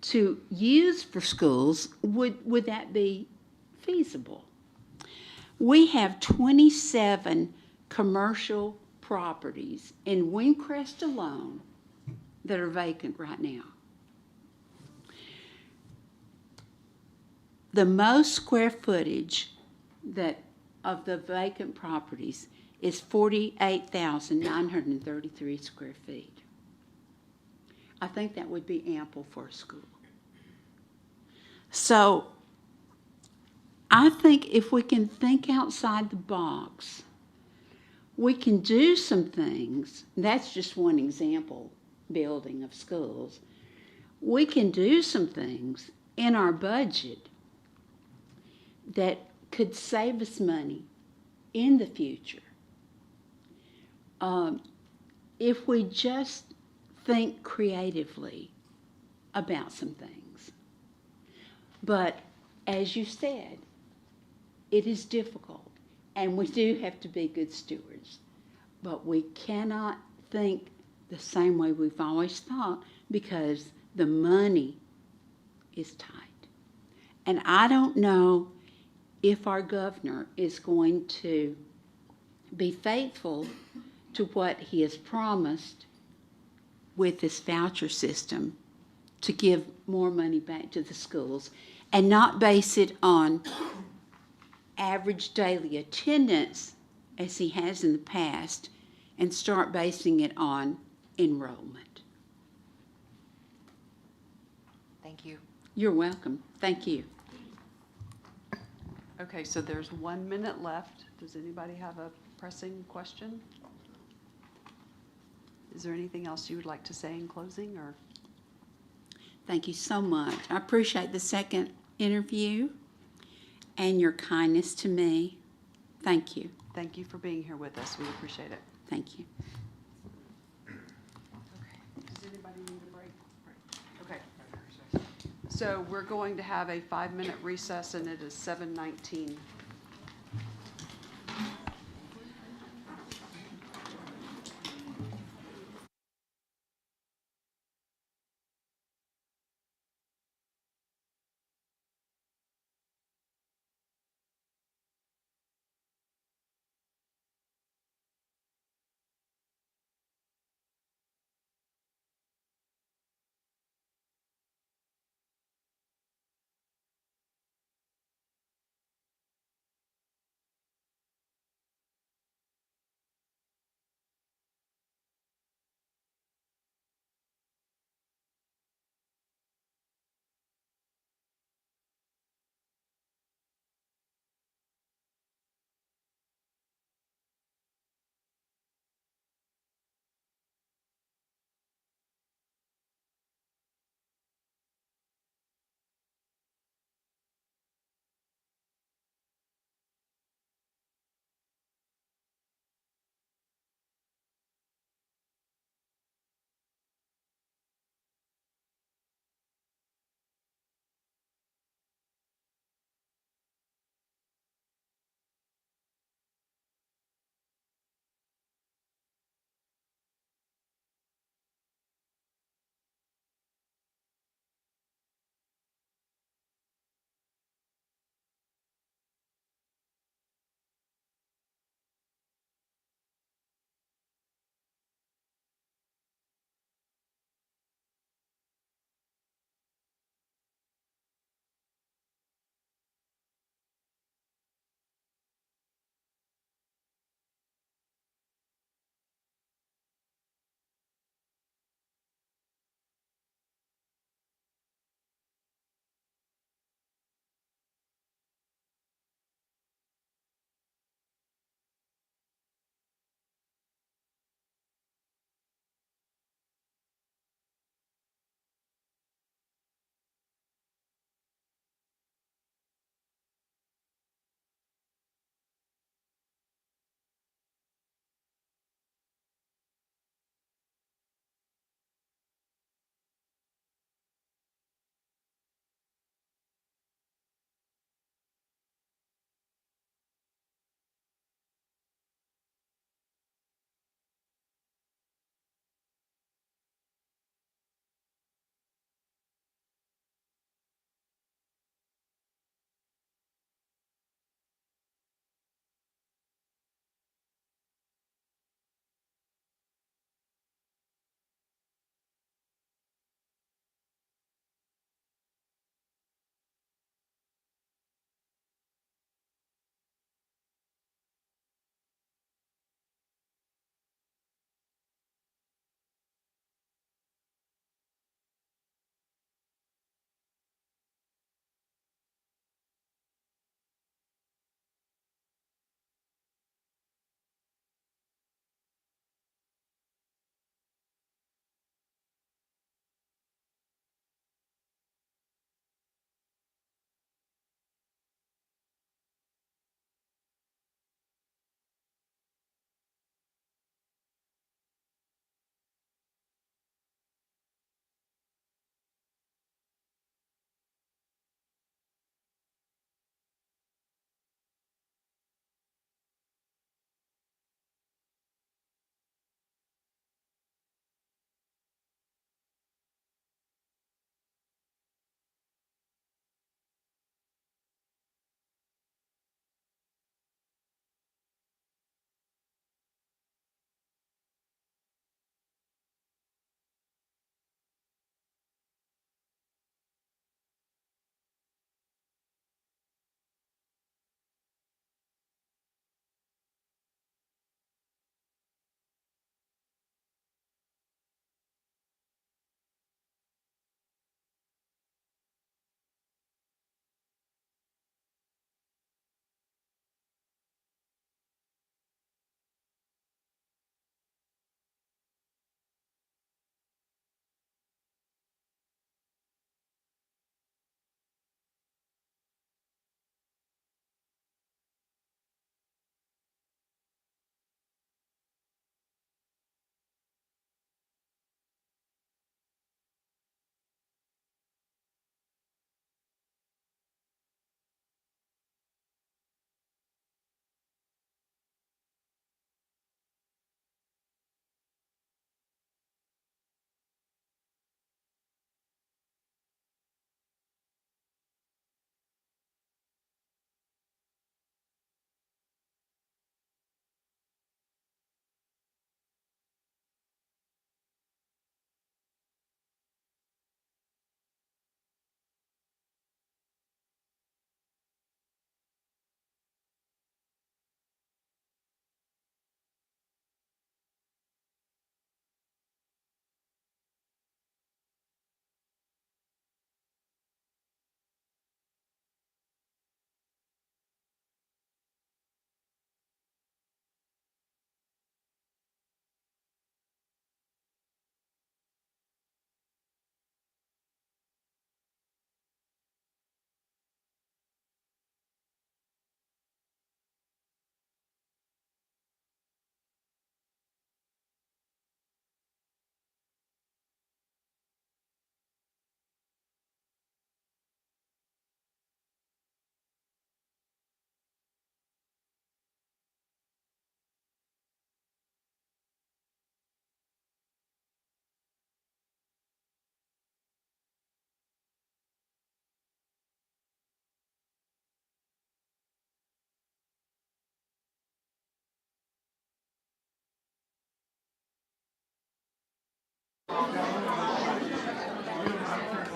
to use for schools? Would that be feasible? We have 27 commercial properties in Windcrest alone that are vacant right now. The most square footage of the vacant properties is 48,933 square feet. I think that would be ample for a school. So I think if we can think outside the box, we can do some things. That's just one example building of schools. We can do some things in our budget that could save us money in the future. If we just think creatively about some things. But as you said, it is difficult, and we do have to be good stewards. But we cannot think the same way we've always thought because the money is tight. And I don't know if our governor is going to be faithful to what he has promised with this voucher system to give more money back to the schools and not base it on average daily attendance as he has in the past and start basing it on enrollment. Thank you. You're welcome. Thank you. Okay, so there's 1 minute left. Does anybody have a pressing question? Is there anything else you would like to say in closing, or? Thank you so much. I appreciate the second interview and your kindness to me. Thank you. Thank you for being here with us. We appreciate it. Thank you. Does anybody need a break? Okay. So we're going to have a 5-minute recess, and it is 7:19.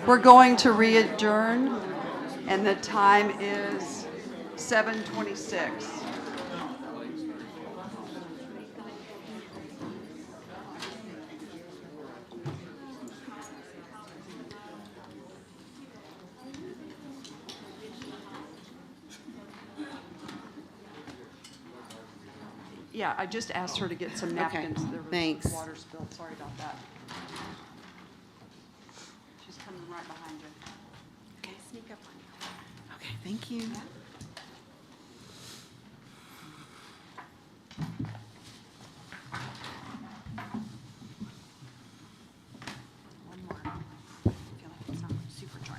We're going to re-adjourn, and the time is 7:26. Yeah, I just asked her to get some napkins. There was thanks. water spilled. Sorry about that. She's coming right behind you. Okay, sneak up on you. Okay, thank you. One more. I feel like it's not super dry.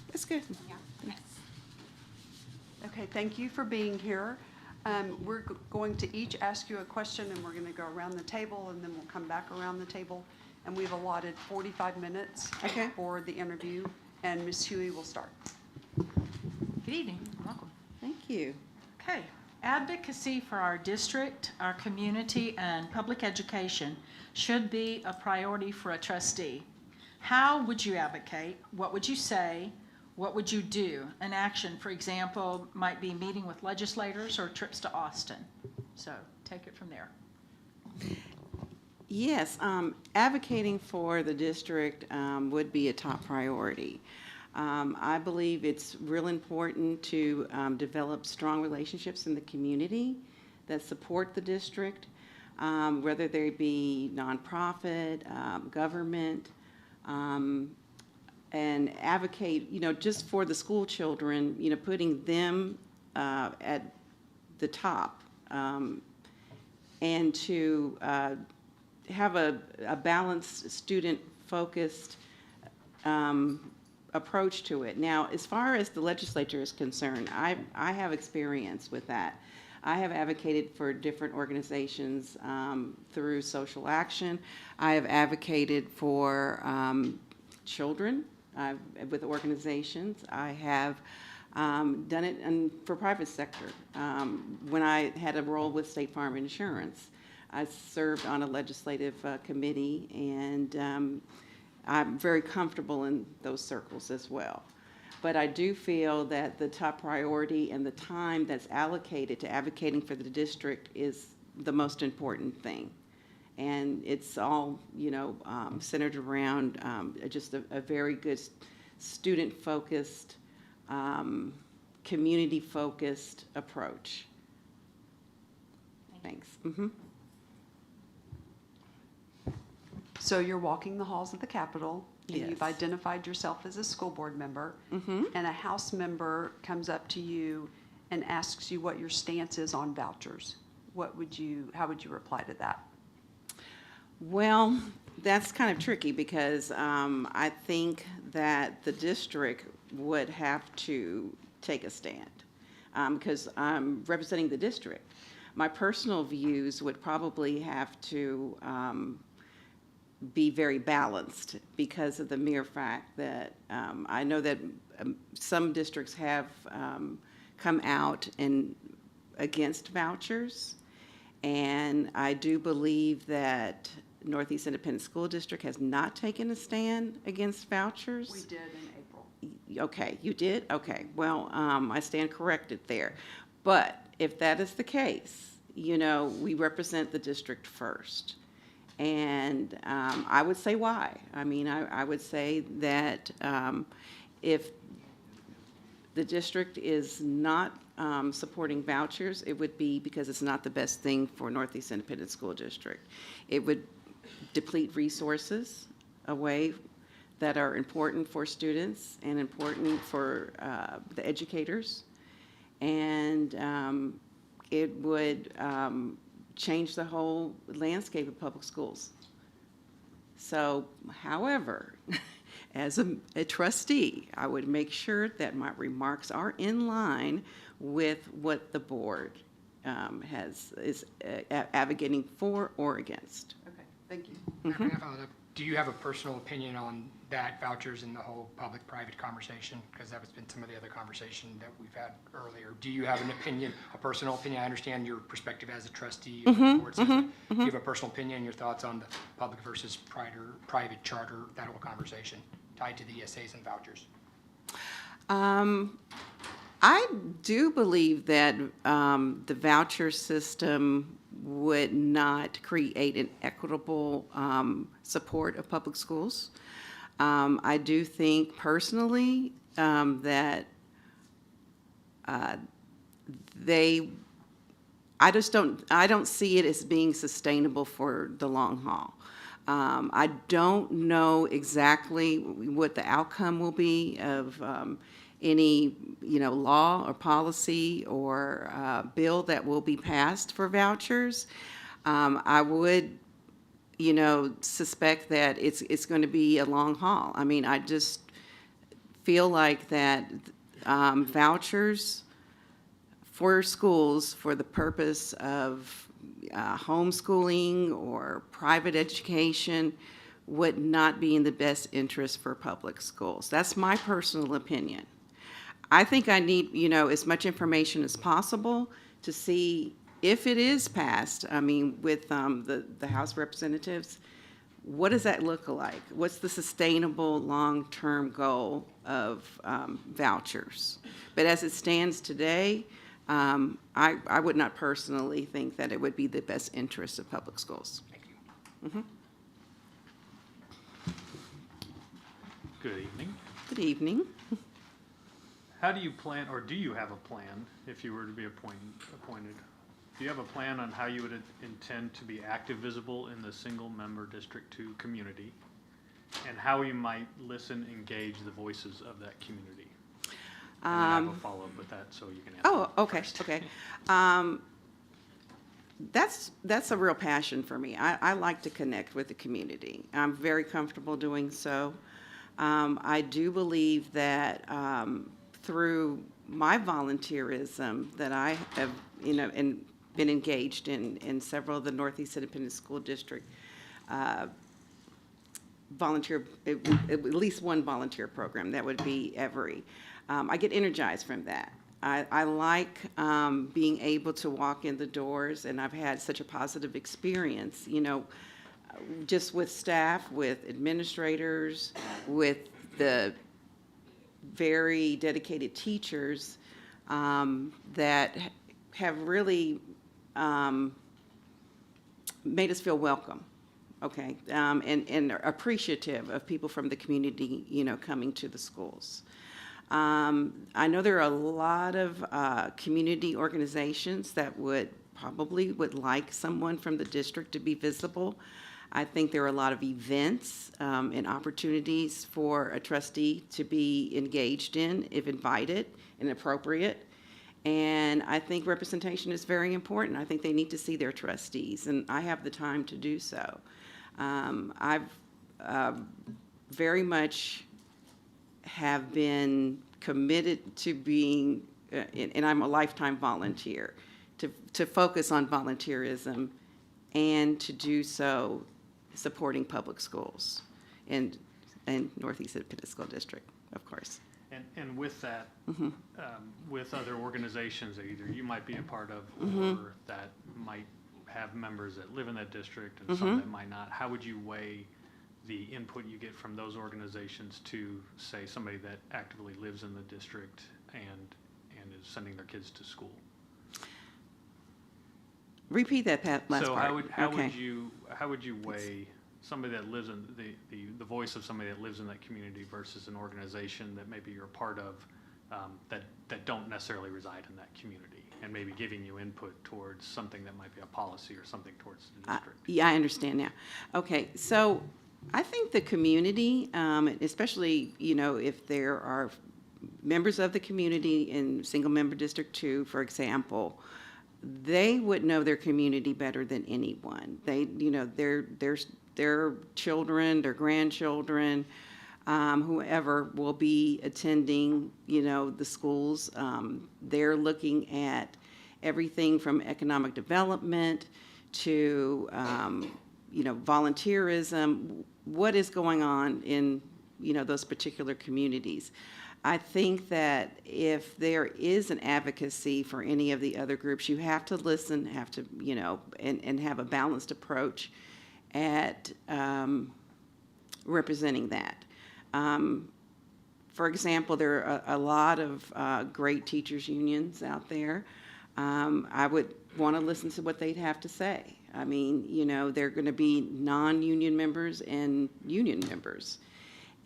That's good. Yeah. Yes. Okay, thank you for being here. We're going to each ask you a question, and we're going to go around the table, and then we'll come back around the table. And we've allotted 45 minutes Okay. for the interview, and Ms. Huey will start. Good evening, welcome. Thank you. Okay, advocacy for our district, our community, and public education should be a priority for a trustee. How would you advocate? What would you say? What would you do? An action, for example, might be meeting with legislators or trips to Austin. So take it from there. Yes, advocating for the district would be a top priority. I believe it's real important to develop strong relationships in the community that support the district, whether they be nonprofit, government, and advocate, just for the school children, putting them at the top, and to have a balanced, student-focused approach to it. Now, as far as the legislature is concerned, I have experience with that. I have advocated for different organizations through social action. I have advocated for children with organizations. I have done it for private sector. When I had a role with State Farm Insurance, I served on a legislative committee, and I'm very comfortable in those circles as well. But I do feel that the top priority and the time that's allocated to advocating for the district is the most important thing. And it's all, centered around just a very good student-focused, community-focused approach. Thanks. Mm-hmm. So you're walking the halls of the Capitol, and Yes. you've identified yourself as a school board member, Mm-hmm. and a House member comes up to you and asks you what your stance is on vouchers. How would you reply to that? Well, that's kind of tricky because I think that the district would have to take a stand because I'm representing the district. My personal views would probably have to be very balanced because of the mere fact that I know that some districts have come out and against vouchers, and I do believe that Northeast Independent School District has not taken a stand against vouchers. We did in April. Okay, you did? Okay, well, I stand corrected there. But if that is the case, we represent the district first. And I would say why. I mean, I would say that if the district is not supporting vouchers, it would be because it's not the best thing for Northeast Independent School District. It would deplete resources away that are important for students and important for the educators. And it would change the whole landscape of public schools. So, however, as a trustee, I would make sure that my remarks are in line with what the board is advocating for or against. Okay, thank you. May I follow up? Do you have a personal opinion on that vouchers and the whole public-private conversation? Because that has been some of the other conversation that we've had earlier. Do you have an opinion, a personal opinion? I understand your perspective as a trustee of the board. Do you have a personal opinion, your thoughts on the public versus private charter, that whole conversation? tied to the ESAs and vouchers? I do believe that the voucher system would not create an equitable support of public schools. I do think personally that I don't see it as being sustainable for the long haul. I don't know exactly what the outcome will be of any, law or policy or bill that will be passed for vouchers. I would, suspect that it's going to be a long haul. I mean, I just feel like that vouchers for schools for the purpose of homeschooling or private education would not be in the best interest for public schools. That's my personal opinion. I think I need, as much information as possible to see if it is passed. I mean, with the House of Representatives, what does that look like? What's the sustainable long-term goal of vouchers? But as it stands today, I would not personally think that it would be the best interest of public schools. Thank you. Good evening. Good evening. How do you plan, or do you have a plan, if you were to be appointed? Do you have a plan on how you would intend to be active, visible in the single-member District 2 community? And how you might listen, engage the voices of that community? And I have a follow-up with that, so you can answer. Oh, okay, okay. That's a real passion for me. I like to connect with the community. I'm very comfortable doing so. I do believe that through my volunteerism that I have, and been engaged in several of the Northeast Independent School District volunteer, at least one volunteer program, that would be Every. I get energized from that. I like being able to walk in the doors, and I've had such a positive experience, just with staff, with administrators, with the very dedicated teachers that have really made us feel welcome, okay, and appreciative of people from the community, coming to the schools. I know there are a lot of community organizations that would like someone from the district to be visible. I think there are a lot of events and opportunities for a trustee to be engaged in, if invited and appropriate. And I think representation is very important. I think they need to see their trustees, and I have the time to do so. I've very much have been committed to being, and I'm a lifetime volunteer, to focus on volunteerism and to do so supporting public schools and Northeast Independent School District, of course. And with that, with other organizations that either you might be a part of or that might have members that live in that district and some that might not, how would you weigh the input you get from those organizations to, say, somebody that actively lives in the district and is sending their kids to school? Repeat that last so part. how would you weigh somebody that lives in the voice of somebody that lives in that community versus an organization that maybe you're a part of that don't necessarily reside in that community, and maybe giving you input towards something that might be a policy or something towards the district? Yeah, I understand now. Okay, so I think the community, especially, if there are members of the community in single-member District 2, for example, they would know their community better than anyone. They, their children, their grandchildren, whoever will be attending, the schools. They're looking at everything from economic development to, volunteerism, what is going on in, those particular communities. I think that if there is an advocacy for any of the other groups, you have to listen, have to, and have a balanced approach at representing that. For example, there are a lot of great teachers' unions out there. I would want to listen to what they'd have to say. I mean, you know, there are going to be non-union members and union members.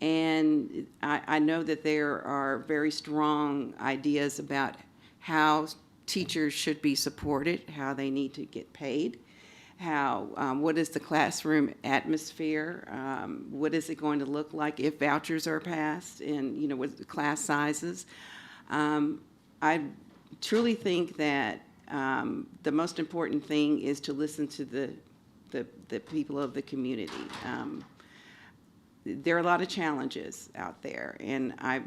And I know that there are very strong ideas about how teachers should be supported, how they need to get paid, what is the classroom atmosphere, what is it going to look like if vouchers are passed, and, you know, with the class sizes. I truly think that the most important thing is to listen to the people of the community. There are a lot of challenges out there, and I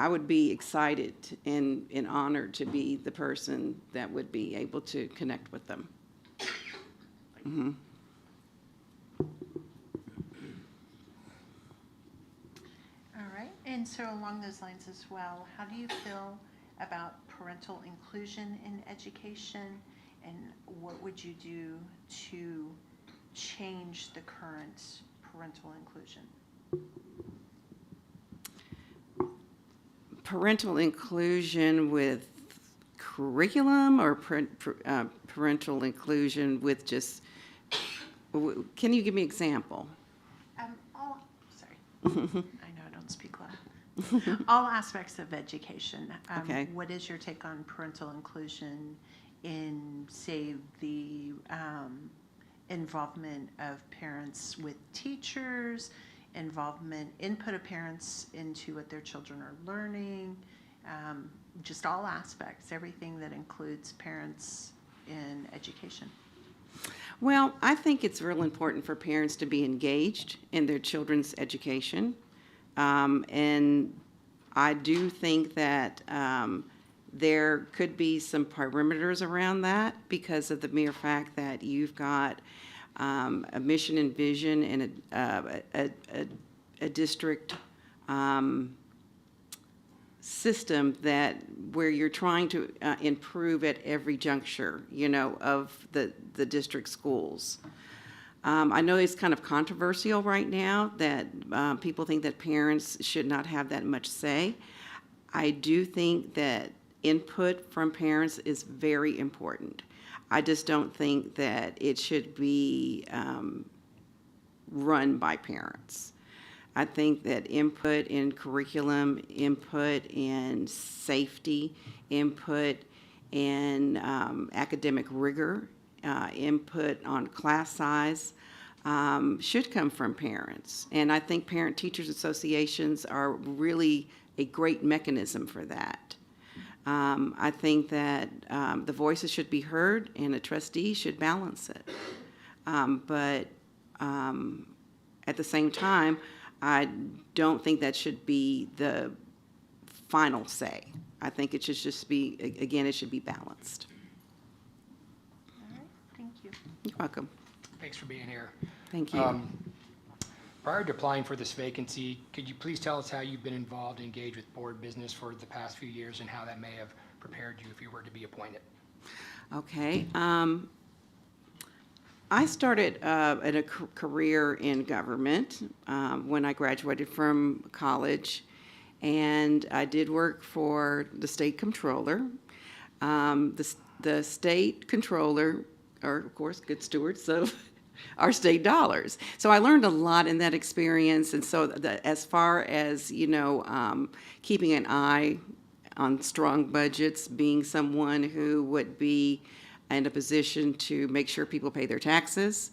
would be excited and honored to be the person that would be able to connect with them. Mhm. All right, and so along those lines as well, how do you feel about parental inclusion in education? And what would you do to change the current parental inclusion? Parental inclusion with curriculum, or parental inclusion with just, can you give me an example? Sorry, I know I don't speak loud. All aspects of education. Okay. What is your take on parental inclusion in, say, the involvement of parents with teachers, input of parents into what their children are learning, just all aspects, everything that includes parents in education? Well, I think it's real important for parents to be engaged in their children's education. And I do think that there could be some perimeters around that because of the mere fact that you've got a mission and vision and a district system where you're trying to improve at every juncture, you know, of the district schools. I know it's kind of controversial right now that people think that parents should not have that much say. I do think that input from parents is very important. I just don't think that it should be run by parents. I think that input in curriculum, input in safety, input in academic rigor, input on class size should come from parents. And I think parent-teachers associations are really a great mechanism for that. I think that the voices should be heard and a trustee should balance it. But at the same time, I don't think that should be the final say. I think it should just be, again, it should be balanced. All right, thank you. You're welcome. Thanks for being here. Thank you. Prior to applying for this vacancy, could you please tell us how you've been involved and engaged with board business for the past few years and how that may have prepared you if you were to be appointed? Okay. I started a career in government when I graduated from college, and I did work for the state comptroller. The state comptroller are, of course, good stewards of our state dollars. So I learned a lot in that experience, and so as far as, you know, keeping an eye on strong budgets, being someone who would be in a position to make sure people pay their taxes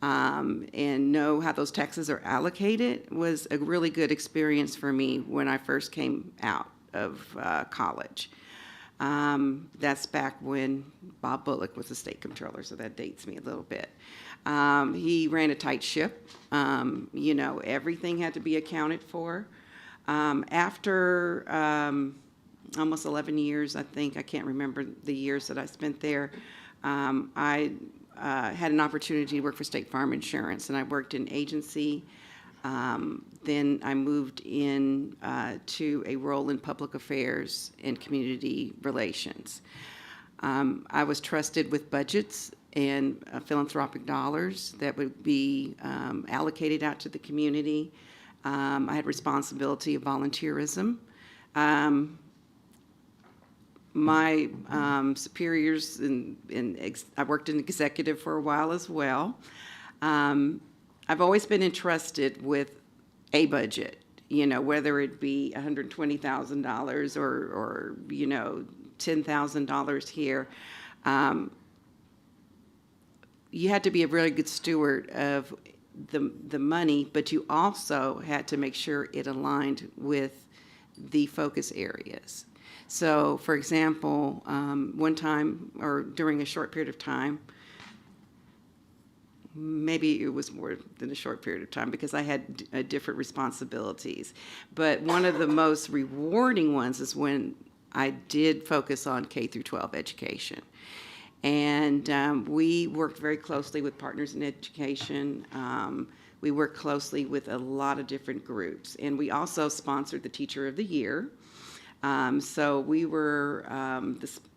and know how those taxes are allocated was a really good experience for me when I first came out of college. That's back when Bob Bullock was the state comptroller, so that dates me a little bit. He ran a tight ship. You know, everything had to be accounted for. After almost 11 years, I think, I can't remember the years that I spent there, I had an opportunity to work for State Farm Insurance, and I worked in agency. Then I moved in to a role in public affairs and community relations. I was trusted with budgets and philanthropic dollars that would be allocated out to the community. I had responsibility of volunteerism. My superiors, I worked in executive for a while as well. I've always been entrusted with a budget, whether it be $120,000 or $10,000 here. You had to be a really good steward of the money, but you also had to make sure it aligned with the focus areas. So, for example, one time, or during a short period of time, maybe it was more than a short period of time because I had different responsibilities. But one of the most rewarding ones is when I did focus on K through 12 education. And we worked very closely with Partners in Education. We worked closely with a lot of different groups. And we also sponsored the Teacher of the Year. So we were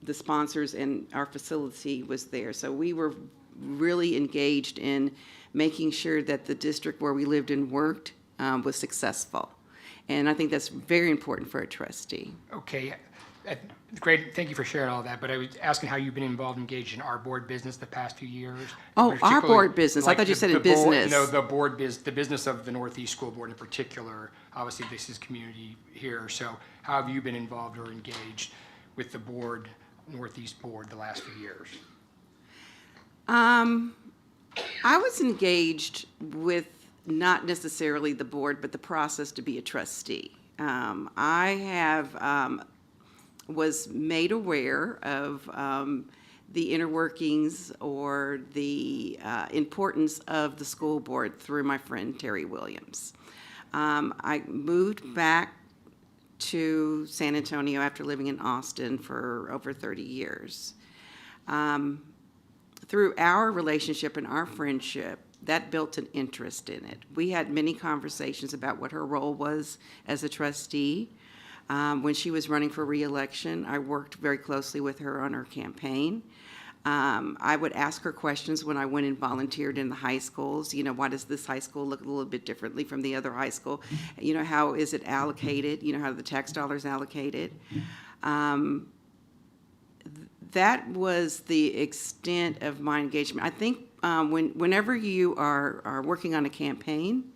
the sponsors, and our facility was there. So we were really engaged in making sure that the district where we lived and worked was successful. And I think that's very important for a trustee. Okay, great, thank you for sharing all that, but I was asking how you've been involved, engaged in our board business the past few years. Oh, our particularly, board business. I thought you said in business. No, the business of the Northeast School Board in particular. Obviously, this is community here, so how have you been involved or engaged with the board, Northeast Board, the last few years? I was engaged with not necessarily the board, but the process to be a trustee. I was made aware of the inner workings or the importance of the school board through my friend Terry Williams. I moved back to San Antonio after living in Austin for over 30 years. Through our relationship and our friendship, that built an interest in it. We had many conversations about what her role was as a trustee. When she was running for re-election, I worked very closely with her on her campaign. I would ask her questions when I went and volunteered in the high schools. Why does this high school look a little bit differently from the other high school? How is it allocated? How are the tax dollars allocated? That was the extent of my engagement. I think whenever you are working on a campaign,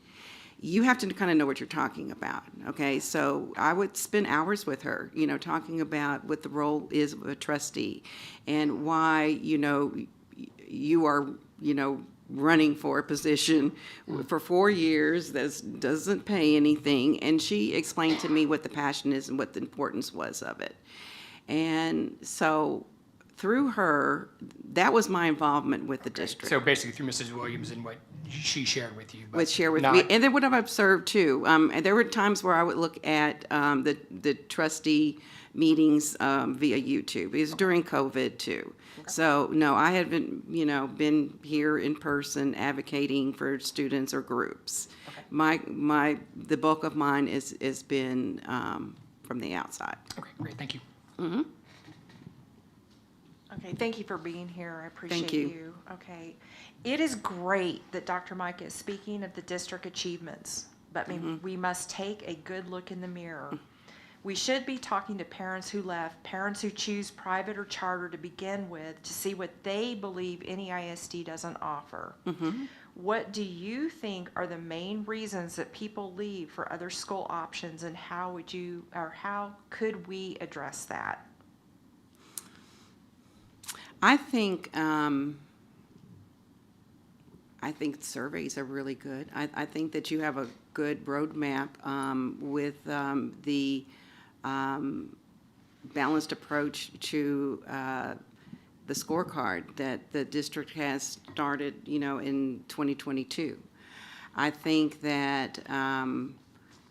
you have to kind of know what you're talking about, okay? So I would spend hours with her, talking about what the role is of a trustee and why, you are, running for a position for 4 years that doesn't pay anything. And she explained to me what the passion is and what the importance was of it. And so through her, that was my involvement with the district. So basically through Mrs. Williams and what she shared with you. But Would share with not- me, and then what I've observed too. And there were times where I would look at the trustee meetings via YouTube. It was during COVID too. So no, I haven't been here in person advocating for students or groups. The bulk of mine is been from the outside. Okay, great, thank you. Mm-hmm. Okay, thank you for being here. I appreciate Thank you. you. Okay. It is great that Dr. Mike is speaking of the district achievements, but we must take a good look in the mirror. We should be talking to parents who left, parents who choose private or charter to begin with, to see what they believe any ISD doesn't offer. What do you think are the main reasons that people leave for other school options, and how could we address that? I think surveys are really good. I think that you have a good roadmap with the balanced approach to the scorecard that the district has started, in 2022. I think that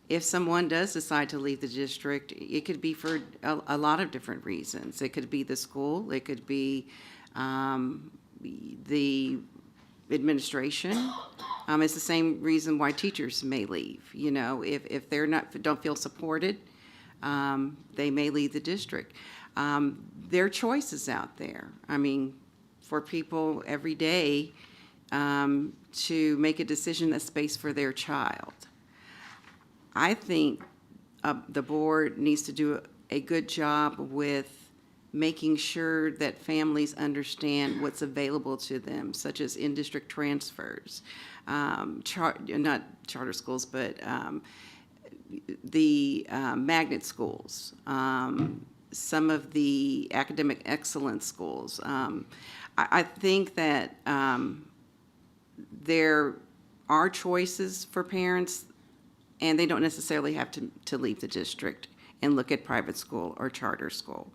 if someone does decide to leave the district, it could be for a lot of different reasons. It could be the school, it could be the administration. It's the same reason why teachers may leave. If they're don't feel supported, they may leave the district. There are choices out there. For people every day to make a decision that's based for their child. I think the board needs to do a good job with making sure that families understand what's available to them, such as in-district transfers, not charter schools, but the magnet schools, some of the academic excellence schools. I think that there are choices for parents, and they don't necessarily have to leave the district and look at private school or charter school.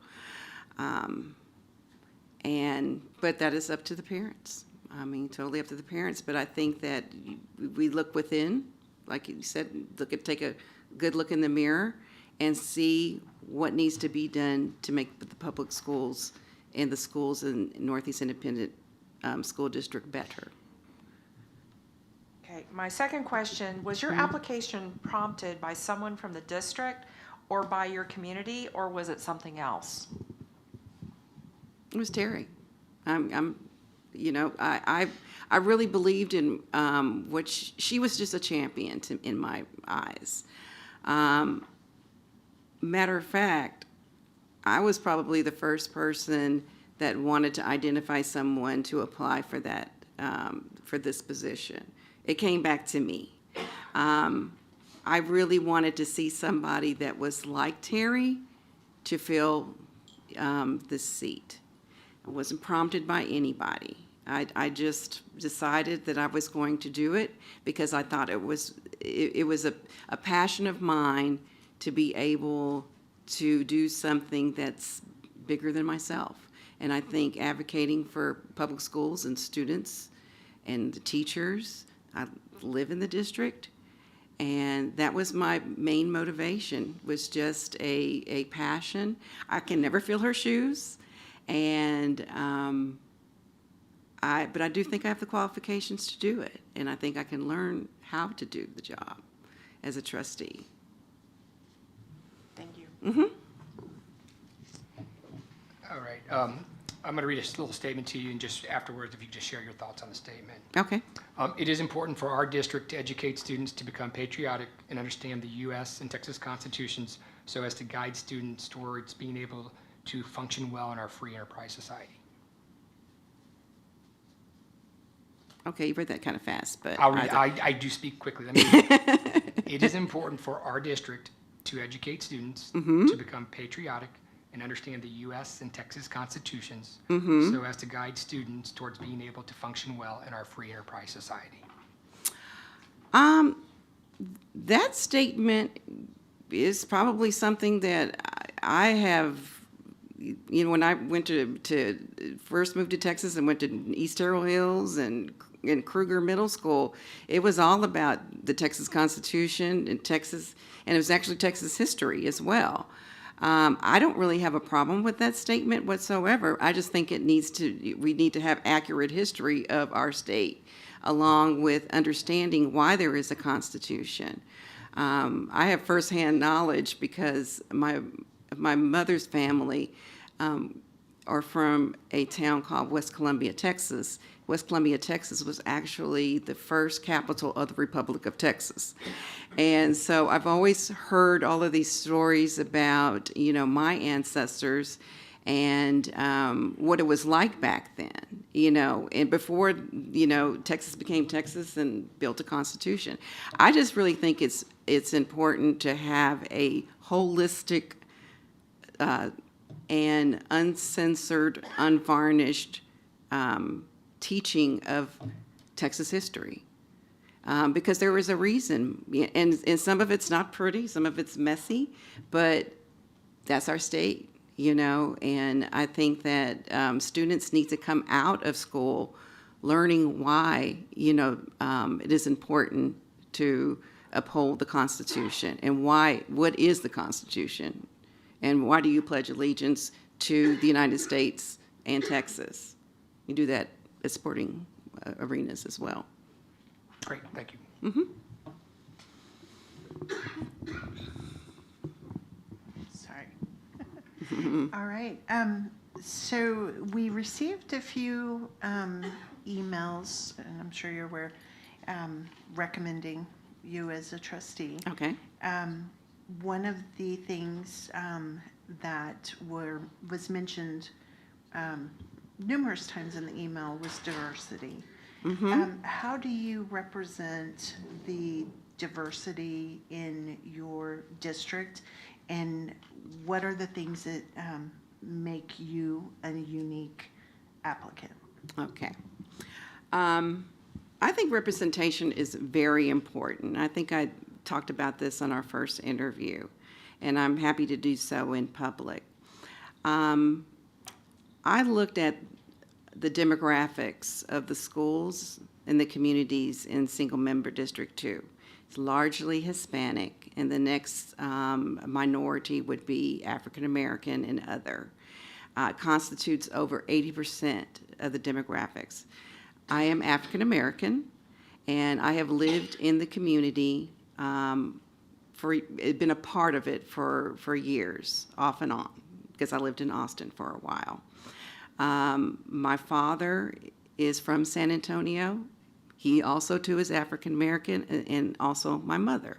But that is up to the parents. I mean, totally up to the parents. But I think that we look within, like you said, take a good look in the mirror and see what needs to be done to make the public schools and the schools in Northeast Independent School District better. Okay, my second question, was your application prompted by someone from the district or by your community, or was it something else? It was Terry. I really believed in what she was just a champion in my eyes. Matter of fact, I was probably the first person that wanted to identify someone to apply for that, for this position. It came back to me. I really wanted to see somebody that was like Terry to fill this seat. I wasn't prompted by anybody. I just decided that I was going to do it because I thought it was a passion of mine to be able to do something that's bigger than myself. And I think advocating for public schools and students and the teachers, I live in the district, and that was my main motivation, was just a passion. I can never fill her shoes, and but I do think I have the qualifications to do it, and I think I can learn how to do the job as a trustee. Thank you. Mm-hmm. All right. I'm going to read a little statement to you, and just afterwards, if you just share your thoughts on the statement. Okay. It is important for our district to educate students to become patriotic and understand the U.S. and Texas constitutions so as to guide students towards being able to function well in our free enterprise society. Okay, you read that kind of fast, but I'll read, I do speak quickly. Let me It is important for our district to educate students to become patriotic and understand the U.S. and Texas constitutions so as to guide students towards being able to function well in our free enterprise society. That statement is probably something that I have, when I went to first moved to Texas and went to East Terrell Hills and in Kruger Middle School, it was all about the Texas Constitution and Texas, and it was actually Texas history as well. I don't really have a problem with that statement whatsoever. I just think we need to have accurate history of our state, along with understanding why there is a Constitution. I have firsthand knowledge because my mother's family are from a town called West Columbia, Texas. West Columbia, Texas was actually the first capital of the Republic of Texas. And so I've always heard all of these stories about, my ancestors and what it was like back then, and before, Texas became Texas and built a constitution. I just really think it's important to have a holistic and uncensored, unvarnished teaching of Texas history. Because there was a reason, and some of it's not pretty, some of it's messy, but that's our state, and I think that students need to come out of school learning why, it is important to uphold the Constitution, and what is the Constitution, and why do you pledge allegiance to the United States and Texas? You do that at sporting arenas as well. Great, thank you. Sorry. All right. So we received a few emails, and I'm sure you're aware, recommending you as a trustee. Okay. One of the things that was mentioned numerous times in the email was diversity. How do you represent the diversity in your district, and what are the things that make you a unique applicant? Okay. I think representation is very important. I think I talked about this on our first interview, and I'm happy to do so in public. I looked at the demographics of the schools and the communities in single-member District 2. It's largely Hispanic, and the next minority would be African American and other. Constitutes over 80% of the demographics. I am African American, and I have lived in the community been a part of it for years, off and on, because I lived in Austin for a while. My father is from San Antonio. He also, too, is African American, and also my mother.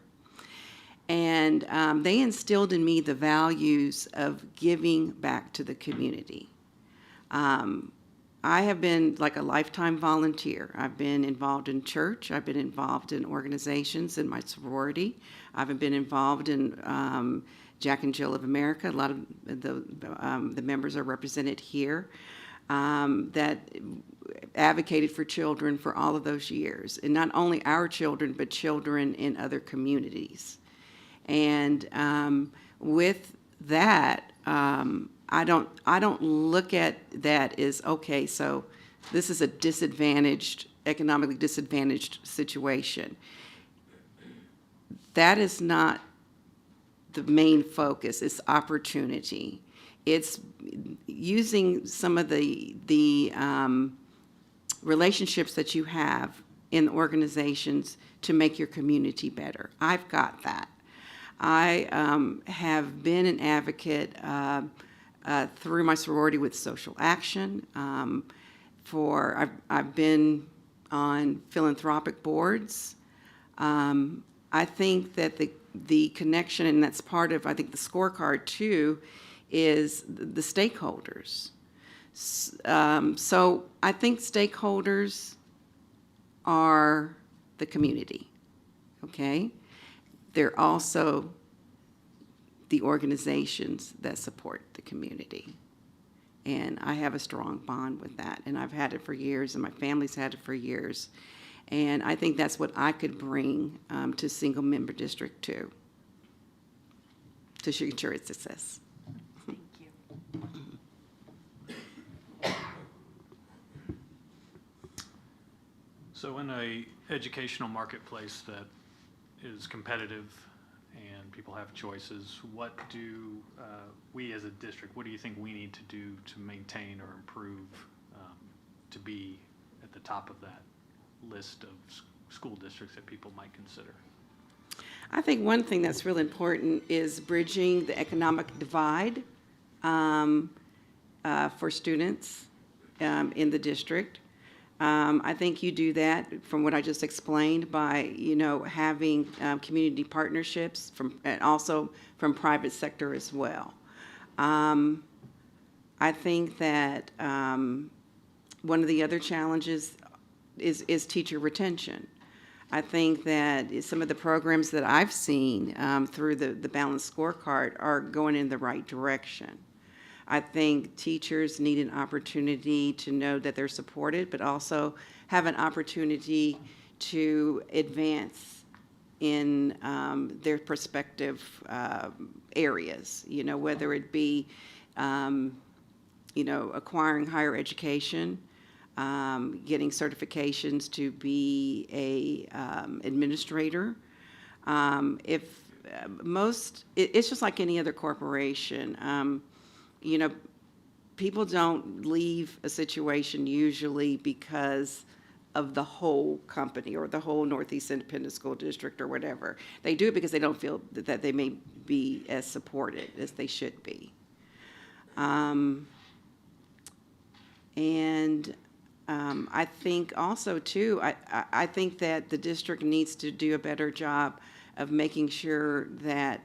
And they instilled in me the values of giving back to the community. I have been like a lifetime volunteer. I've been involved in church. I've been involved in organizations in my sorority. I've been involved in Jack and Jill of America. A lot of the members are represented here that advocated for children for all of those years. And not only our children, but children in other communities. And with that, I don't look at that as, okay, so this is a economically disadvantaged situation. That is not the main focus. It's opportunity. It's using some of the relationships that you have in organizations to make your community better. I've got that. I have been an advocate through my sorority with social action. I've been on philanthropic boards. I think that the connection, and that's part of, I think, the scorecard too, is the stakeholders. So I think stakeholders are the community, okay? They're also the organizations that support the community. And I have a strong bond with that, and I've had it for years, and my family's had it for years. And I think that's what I could bring to single-member District 2 to ensure its success. Thank you. So in a educational marketplace that is competitive and people have choices, what do we as a district, what do you think we need to do to maintain or improve to be at the top of that list of school districts that people might consider? I think one thing that's really important is bridging the economic divide for students in the district. I think you do that, from what I just explained, by having community partnerships and also from private sector as well. I think that one of the other challenges is teacher retention. I think that some of the programs that I've seen through the balanced scorecard are going in the right direction. I think teachers need an opportunity to know that they're supported, but also have an opportunity to advance in their prospective areas, whether it be, acquiring higher education, getting certifications to be a administrator. It's just like any other corporation. People don't leave a situation usually because of the whole company or the whole Northeast Independent School District or whatever. They do it because they don't feel that they may be as supported as they should be. I think also, too, I think that the district needs to do a better job of making sure that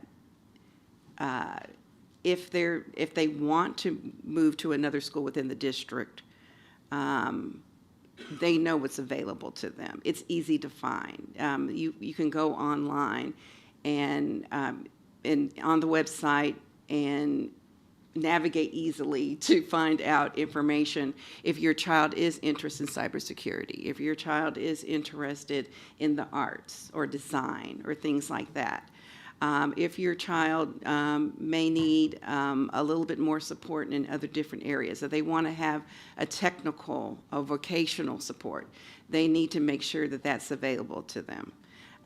if they want to move to another school within the district, they know what's available to them. It's easy to find. You can go online and on the website and navigate easily to find out information if your child is interested in cybersecurity, if your child is interested in the arts or design or things like that. If your child may need a little bit more support in other different areas, if they want to have a technical or vocational support, they need to make sure that that's available to them.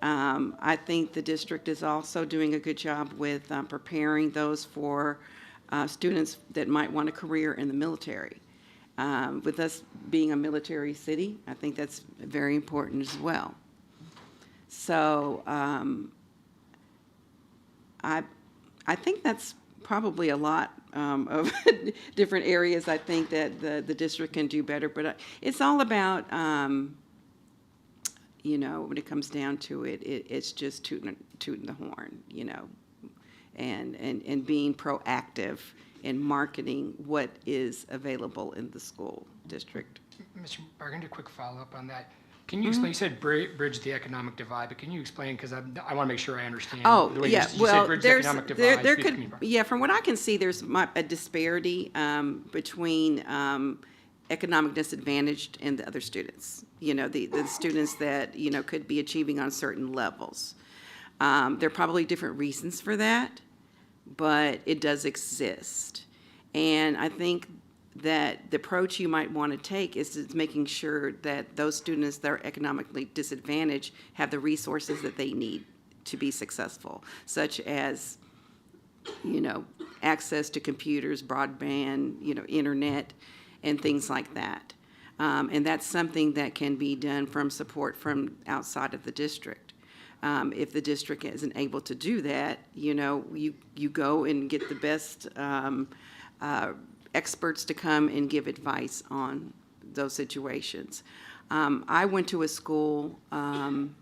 I think the district is also doing a good job with preparing those for students that might want a career in the military. With us being a military city, I think that's very important as well. So I think that's probably a lot of different areas I think that the district can do better, but it's all about, you know, when it comes down to it, it's just tooting the horn, you know, and being proactive in marketing what is available in the school district. Mr. Bargan, a quick follow-up on that. Can you explain, you said bridge the economic divide, but can you explain, because I want to make sure I understand. Oh, the way yeah, you said well, bridge the economic divide. there could, yeah, from what I can see, there's a disparity between economic disadvantaged and the other students. You know, the students that, you know, could be achieving on certain levels. There are probably different reasons for that, but it does exist. And I think that the approach you might want to take is making sure that those students that are economically disadvantaged have the resources that they need to be successful, such as, you know, access to computers, broadband, you know, internet, and things like that. And that's something that can be done from support from outside of the district. If the district isn't able to do that, you know, you go and get the best experts to come and give advice on those situations. I went to a school, and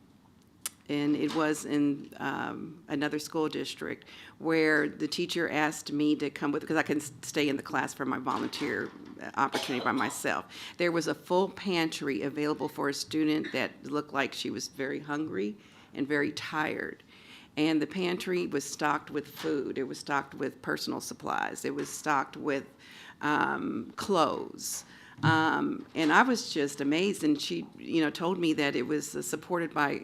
it was in another school district, where the teacher asked me to come with, because I can stay in the class for my volunteer opportunity by myself. There was a full pantry available for a student that looked like she was very hungry and very tired. And the pantry was stocked with food. It was stocked with personal supplies. It was stocked with clothes. And I was just amazed. And she, you know, told me that it was supported by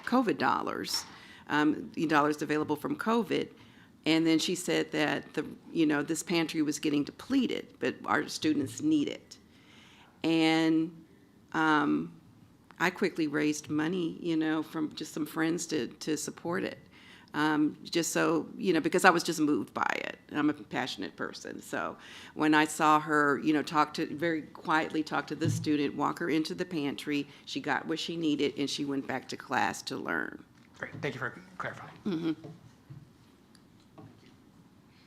COVID dollars, dollars available from COVID. And then she said that this pantry was getting depleted, but our students need it. And I quickly raised money, you know, from just some friends to support it. Just so, you know, because I was just moved by it. I'm a passionate person. So when I saw her, you know, very quietly talk to the student, walk her into the pantry, she got what she needed, and she went back to class to learn. Great, thank you for clarifying. Mm-hmm.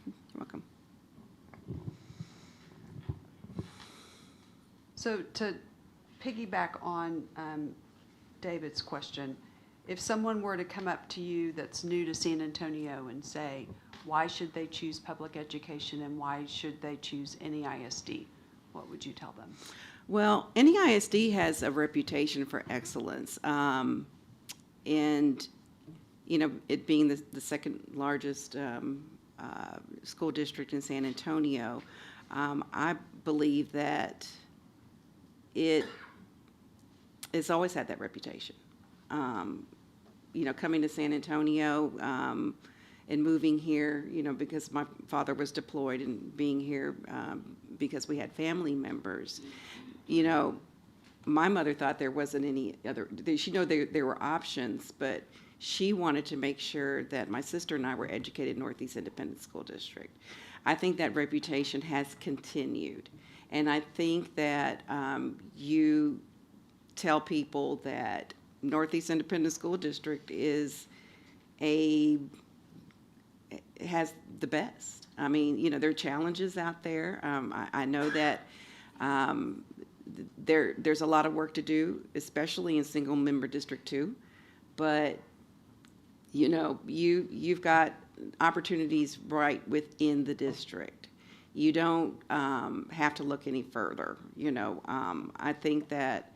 You're welcome. So to piggyback on David's question, if someone were to come up to you that's new to San Antonio and say, why should they choose public education and why should they choose any ISD, what would you tell them? Well, NEISD has a reputation for excellence. And, you know, it being the second largest school district in San Antonio, I believe that it's always had that reputation. You know, coming to San Antonio and moving here, you know, because my father was deployed, and being here because we had family members. You know, my mother thought there wasn't any other, she knew there were options, but she wanted to make sure that my sister and I were educated in Northeast Independent School District. I think that reputation has continued. And I think that you tell people that Northeast Independent School District has the best. I mean, you know, there are challenges out there. I know that there's a lot of work to do, especially in single member District 2, but You know, you've got opportunities right within the district. You don't have to look any further. You know, I think that,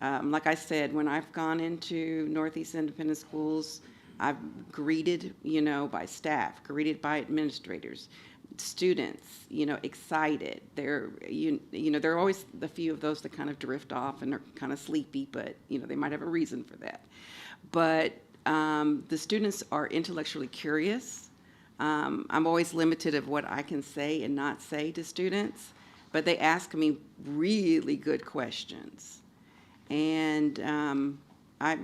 like I said, when I've gone into Northeast Independent Schools, I've greeted, you know, by staff, greeted by administrators, students, you know, excited. They're, you know, there are always a few of those that kind of drift off and are kind of sleepy, but, you know, they might have a reason for that. But the students are intellectually curious. I'm always limited of what I can say and not say to students, but they ask me really good questions. And I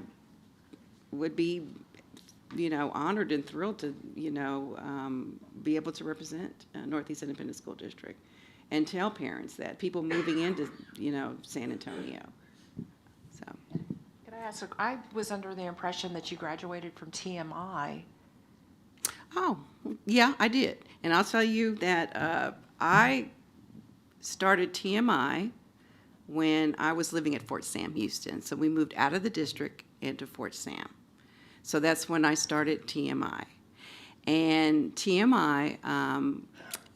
would be, you know, honored and thrilled to, you know, be able to represent Northeast Independent School District and tell parents that, people moving into, you know, San Antonio. So. Can I ask, I was under the impression that you graduated from TMI. Oh, yeah, I did. And I'll tell you that I started TMI when I was living at Fort Sam, Houston. So we moved out of the district into Fort Sam. So that's when I started TMI. And TMI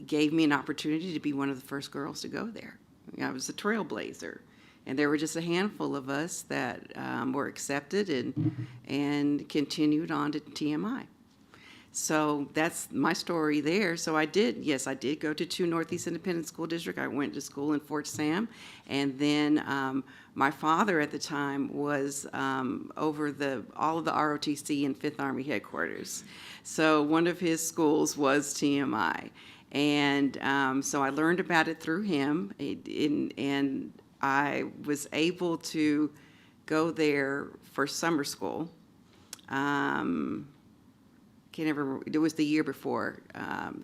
gave me an opportunity to be one of the first girls to go there. I was a trailblazer. And there were just a handful of us that were accepted and continued on to TMI. So that's my story there. So I did go to 2 Northeast Independent School District. I went to school in Fort Sam. And then my father at the time was over all of the ROTC and 5th Army headquarters. So one of his schools was TMI. And so I learned about it through him. And I was able to go there for summer school. Can't ever remember, it was the year before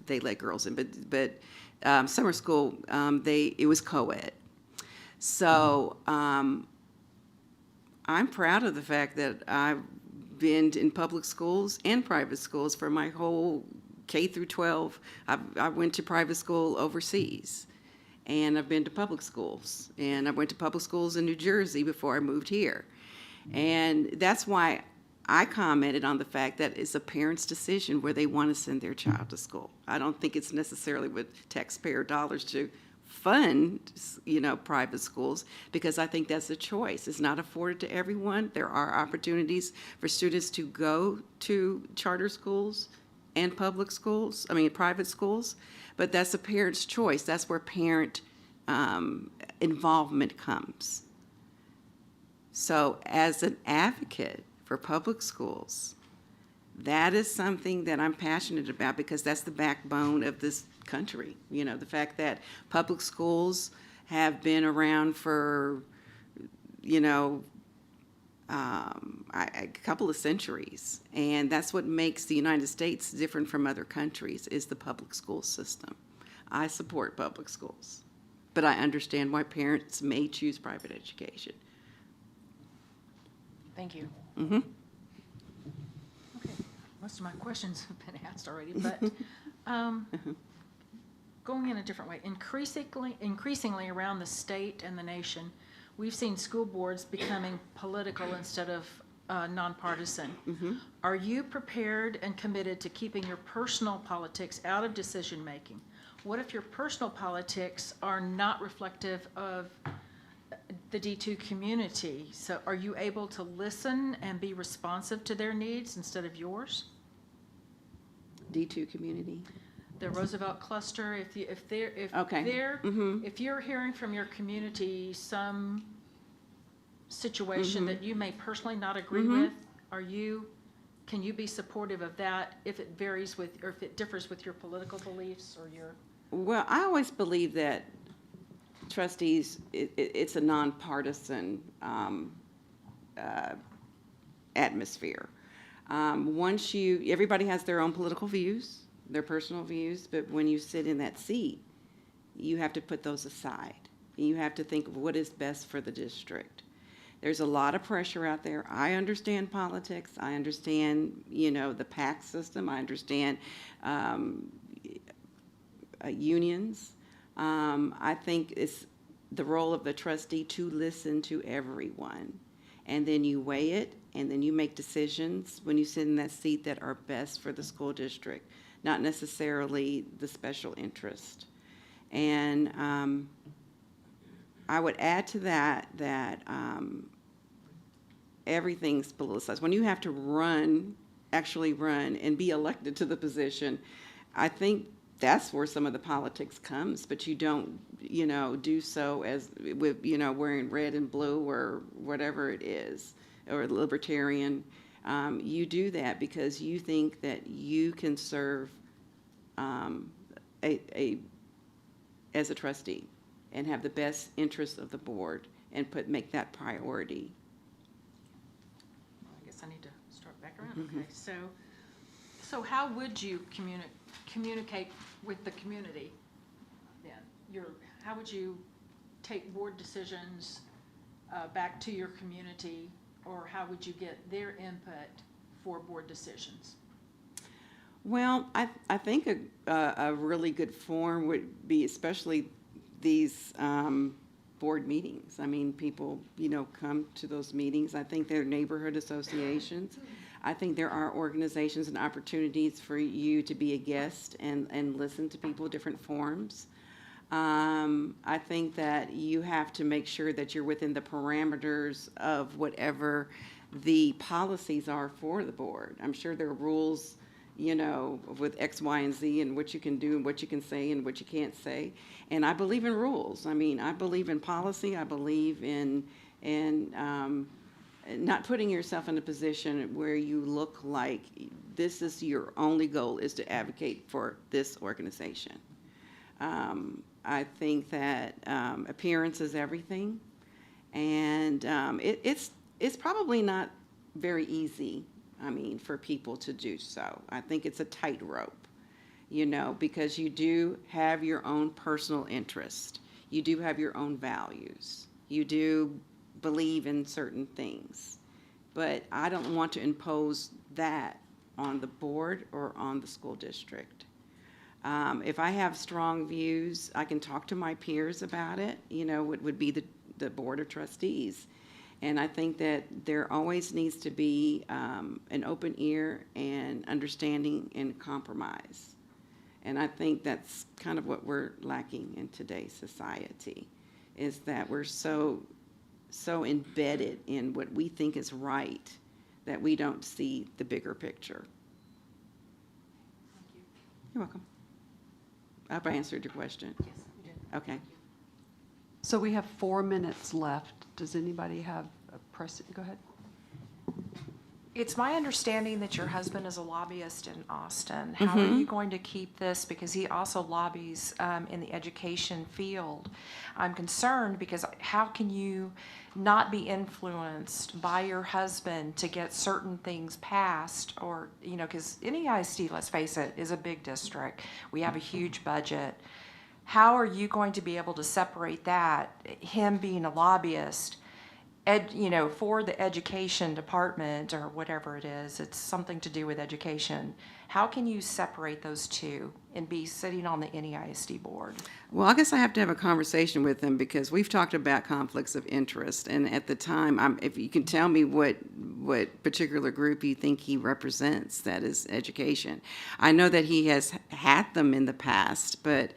they let girls in, but summer school, it was co-ed. So I'm proud of the fact that I've been in public schools and private schools for my whole K through 12. I went to private school overseas, and I've been to public schools. And I went to public schools in New Jersey before I moved here. And that's why I commented on the fact that it's a parent's decision where they want to send their child to school. I don't think it's necessarily with taxpayer dollars to fund, you know, private schools, because I think that's a choice. It's not afforded to everyone. There are opportunities for students to go to charter schools and private schools, but that's a parent's choice. That's where parent involvement comes. So as an advocate for public schools, that is something that I'm passionate about, because that's the backbone of this country. You know, the fact that public schools have been around for, you know, a couple of centuries. And that's what makes the United States different from other countries, is the public school system. I support public schools, but I understand why parents may choose private education. Thank you. Mm-hmm. Okay, most of my questions have been asked already, but going in a different way, increasingly around the state and the nation, we've seen school boards becoming political instead of nonpartisan. Mm-hmm. Are you prepared and committed to keeping your personal politics out of decision-making? What if your personal politics are not reflective of the D2 community? So are you able to listen and be responsive to their needs instead of yours? D2 community. The Roosevelt cluster, Okay. if you're hearing from your community some situation that you may personally not agree with, can you be supportive of that if it varies with, or if it differs with your political beliefs or your? Well, I always believe that trustees, it's a nonpartisan atmosphere. Everybody has their own political views, their personal views, but when you sit in that seat, you have to put those aside. And you have to think of what is best for the district. There's a lot of pressure out there. I understand politics. I understand, you know, the PAC system. I understand unions. I think it's the role of the trustee to listen to everyone, and then you weigh it and then you make decisions when you sit in that seat that are best for the school district, not necessarily the special interest. And I would add to that everything's politicized. When you have to actually run and be elected to the position, I think that's where some of the politics comes, but you don't, do so as with, wearing red and blue or whatever it is, or libertarian. You do that because you think that you can serve as a trustee and have the best interests of the board and make that priority. I guess I need to start back around. Okay, so how would you communicate with the community then? How would you take board decisions back to your community, or how would you get their input for board decisions? Well, I think a really good form would be, especially these board meetings. I mean, people, come to those meetings. I think they're neighborhood associations. I think there are organizations and opportunities for you to be a guest and listen to people, different forms. I think that you have to make sure that you're within the parameters of whatever the policies are for the board. I'm sure there are rules, with X, Y, and Z, and what you can do and what you can say and what you can't say. And I believe in rules. I mean, I believe in policy. I believe in not putting yourself in a position where you look like this is your only goal is to advocate for this organization. I think that appearance is everything, and it's probably not very easy, for people to do so. I think it's a tightrope, because you do have your own personal interest. You do have your own values. You do believe in certain things. But I don't want to impose that on the board or on the school district. If I have strong views, I can talk to my peers about it, it would be the board of trustees. And I think that there always needs to be an open ear and understanding and compromise. And I think that's kind of what we're lacking in today's society, is that we're so embedded in what we think is right that we don't see the bigger picture. Thank you. You're welcome. I hope I answered your question. Yes, you did. Okay. So we have 4 minutes left. Does anybody have a press? Go ahead. It's my understanding that your husband is a lobbyist in Austin. How are you going to keep this? Because he also lobbies in the education field. I'm concerned because how can you not be influenced by your husband to get certain things passed? Or, because NEISD, let's face it, is a big district. We have a huge budget. How are you going to be able to separate that, him being a lobbyist, for the education department or whatever it is, it's something to do with education. How can you separate those two and be sitting on the NEISD board? Well, I guess I have to have a conversation with him because we've talked about conflicts of interest. And at the time, if you can tell me what particular group you think he represents, that is education. I know that he has had them in the past, but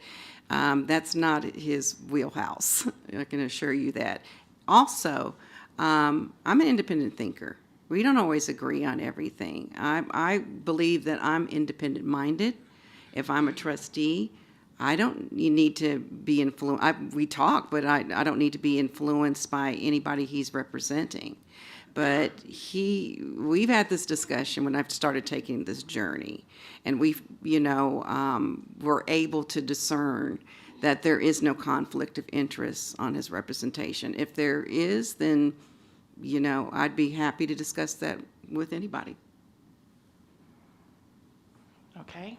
that's not his wheelhouse. I can assure you that. Also, I'm an independent thinker. We don't always agree on everything. I believe that I'm independent-minded. If I'm a trustee, you need to be influenced. We talk, but I don't need to be influenced by anybody he's representing. But we've had this discussion when I've started taking this journey, and we're able to discern that there is no conflict of interest on his representation. If there is, then, I'd be happy to discuss that with anybody. Okay.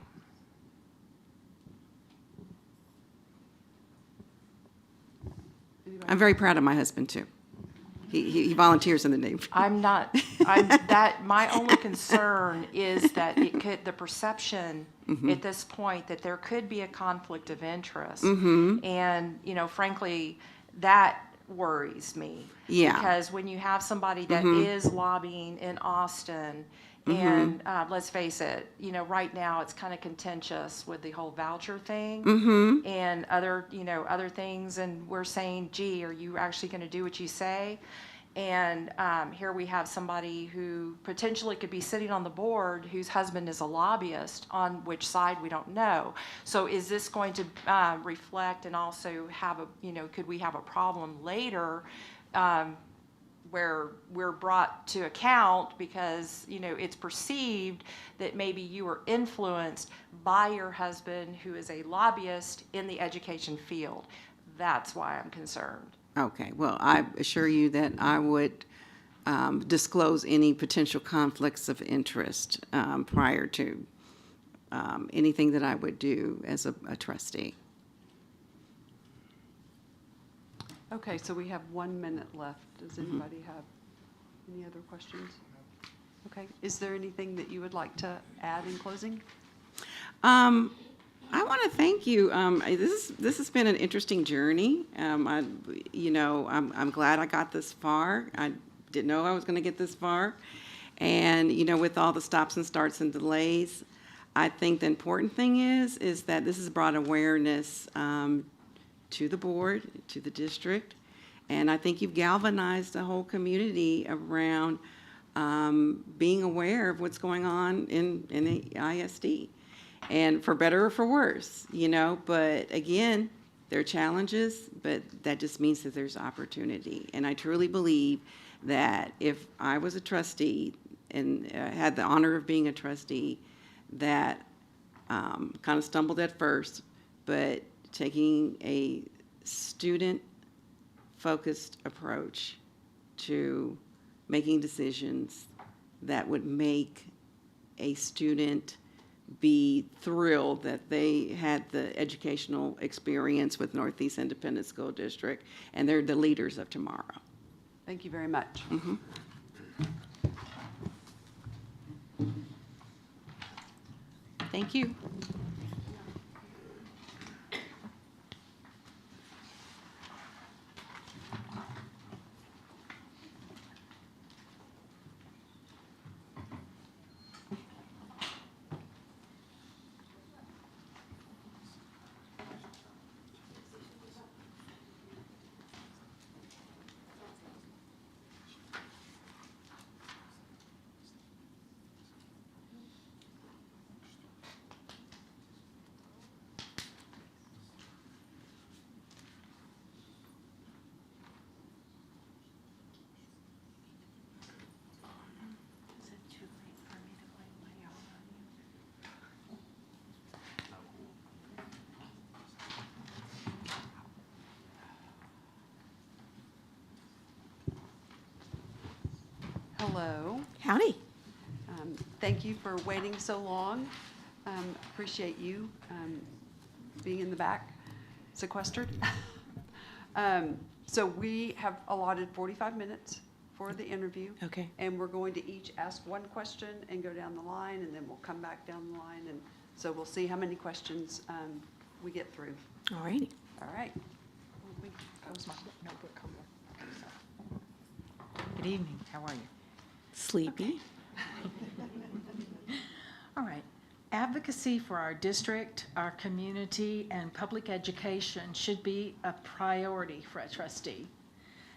I'm very proud of my husband, too. He volunteers in the name. My only concern is that the perception at this point that there could be a conflict of interest. And, frankly, that worries me. Yeah. Because when you have somebody that is lobbying in Austin, and let's face it, you know, right now it's kind of contentious with the whole voucher thing and other, you know, other things. And we're saying, gee, are you actually going to do what you say? And here we have somebody who potentially could be sitting on the board whose husband is a lobbyist, on which side we don't know. So is this going to reflect and also have a, you know, could we have a problem later where we're brought to account because, you know, it's perceived that maybe you were influenced by your husband who is a lobbyist in the education field? That's why I'm concerned. Okay, well, I assure you that I would disclose any potential conflicts of interest prior to anything that I would do as a trustee. Okay, so we have 1 minute left. Does anybody have any other questions? Okay, is there anything that you would like to add in closing? I want to thank you. This has been an interesting journey. I'm glad I got this far. I didn't know I was going to get this far, and you know, with all the stops and starts and delays, I think the important thing is that this has brought awareness to the board, to the district, and I think you've galvanized the whole community around being aware of what's going on in the ISD. And for better or for worse, you know, but again, there are challenges, but that just means that there's opportunity. And I truly believe that if I was a trustee and had the honor of being a trustee, that kind of stumbled at first, but taking a student-focused approach to making decisions that would make a student be thrilled that they had the educational experience with Northeast Independent School District, and they're the leaders of tomorrow. Thank you very much. Thank you. Hello. Howdy. Thank you for waiting so long. Appreciate you being in the back, sequestered. So we have allotted 45 minutes for the interview. Okay. And we're going to each ask one question and go down the line, and then we'll come back down the line. And so we'll see how many questions we get through. All righty. All right. Good evening, how are you? Sleepy. All right. Advocacy for our district, our community, and public education should be a priority for a trustee.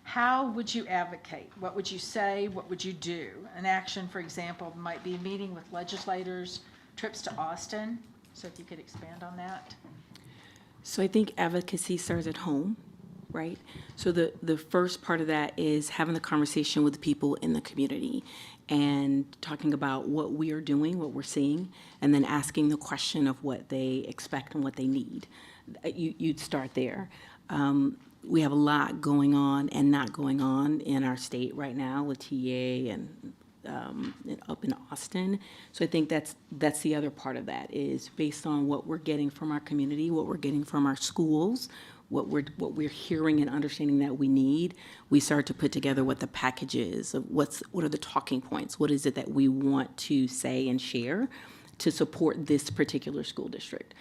How would you advocate? What would you say? What would you do? An action, for example, might be meeting with legislators, trips to Austin. So if you could expand on that. So I think advocacy starts at home, right? So the first part of that is having the conversation with the people in the community and talking about what we are doing, what we're seeing, and then asking the question of what they expect and what they need. You'd start there. We have a lot going on and not going on in our state right now with TA and up in Austin. So I think that's the other part of that is based on what we're getting from our community, what we're getting from our schools, what we're hearing and understanding that we need, we start to put together what the package is of what are the talking points, what is it that we want to say and share to support this particular school district.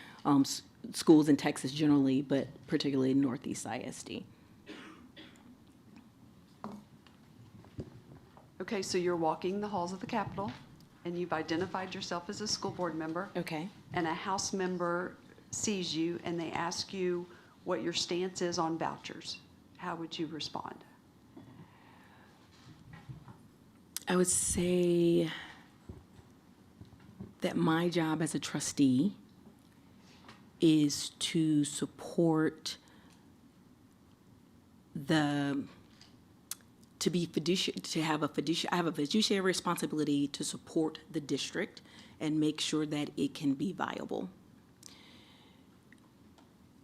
Schools in Texas generally, but particularly Northeast ISD. Okay, so you're walking the halls of the Capitol, and you've identified yourself as a school board member. Okay. And a House member sees you, and they ask you what your stance is on vouchers. How would you respond? I would say that my job as a trustee is to support I have a fiduciary responsibility to support the district and make sure that it can be viable.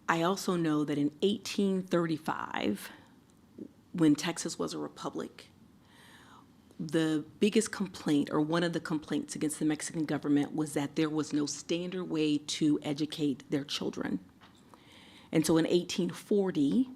I also know that in 1835, when Texas was a republic, the biggest complaint, or one of the complaints against the Mexican government, was that there was no standard way to educate their children. And so in 1840,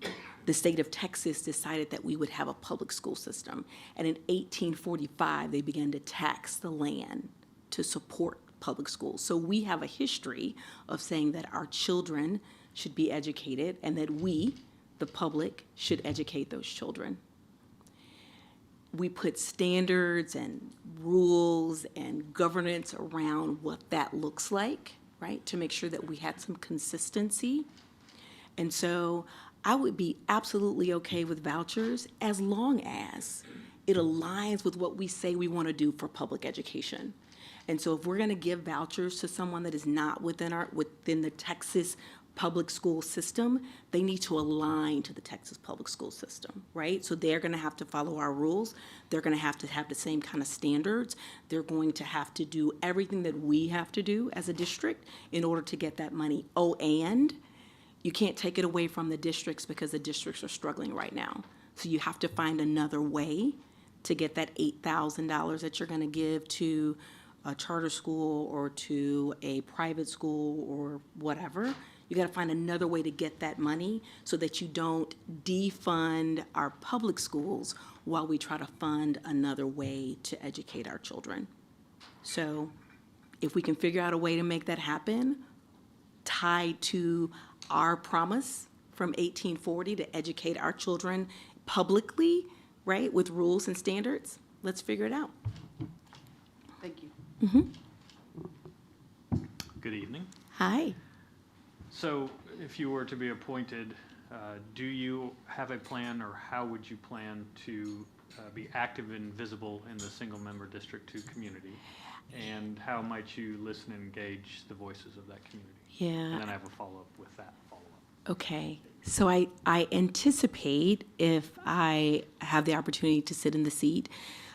the state of Texas decided that we would have a public school system. And in 1845, they began to tax the land to support public schools. So we have a history of saying that our children should be educated and that we, the public, should educate those children. We put standards and rules and governance around what that looks like, right, to make sure that we had some consistency. And so I would be absolutely okay with vouchers as long as it aligns with what we say we want to do for public education. And so if we're going to give vouchers to someone that is not within the Texas public school system, they need to align to the Texas public school system, right? So they're going to have to follow our rules. They're going to have the same kind of standards. They're going to have to do everything that we have to do as a district in order to get that money. Oh, and you can't take it away from the districts because the districts are struggling right now. So you have to find another way to get that $8,000 that you're going to give to a charter school or to a private school or whatever. You got to find another way to get that money so that you don't defund our public schools while we try to fund another way to educate our children. So if we can figure out a way to make that happen, tied to our promise from 1840 to educate our children publicly, right, with rules and standards, let's figure it out. Thank you. Good evening. Hi. So if you were to be appointed, do you have a plan, or how would you plan to be active and visible in the single-member District 2 community? And how might you listen and engage the voices of that community? Yeah. And then I have a follow-up with that follow-up. Okay. So I anticipate, if I have the opportunity to sit in the seat,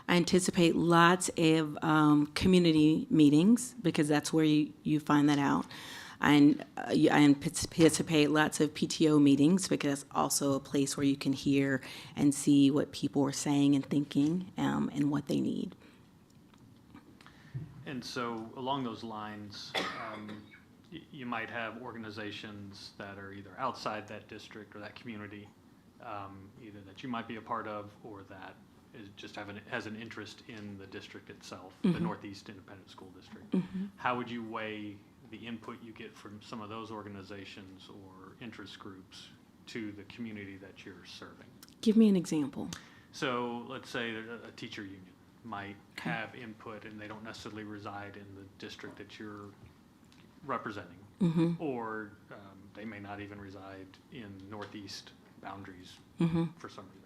I anticipate lots of community meetings, because that's where you find that out. And I anticipate lots of PTO meetings, because that's also a place where you can hear and see what people are saying and thinking, and what they need. And so along those lines, you might have organizations that are either outside that district or that community, either that you might be a part of, or that is just has an interest in the district itself, the Northeast Independent School District. How would you weigh the input you get from some of those organizations or interest groups to the community that you're serving? Give me an example. So let's say a teacher union might have input, and they don't necessarily reside in the district that you're representing, or they may not even reside in Northeast boundaries for some reason.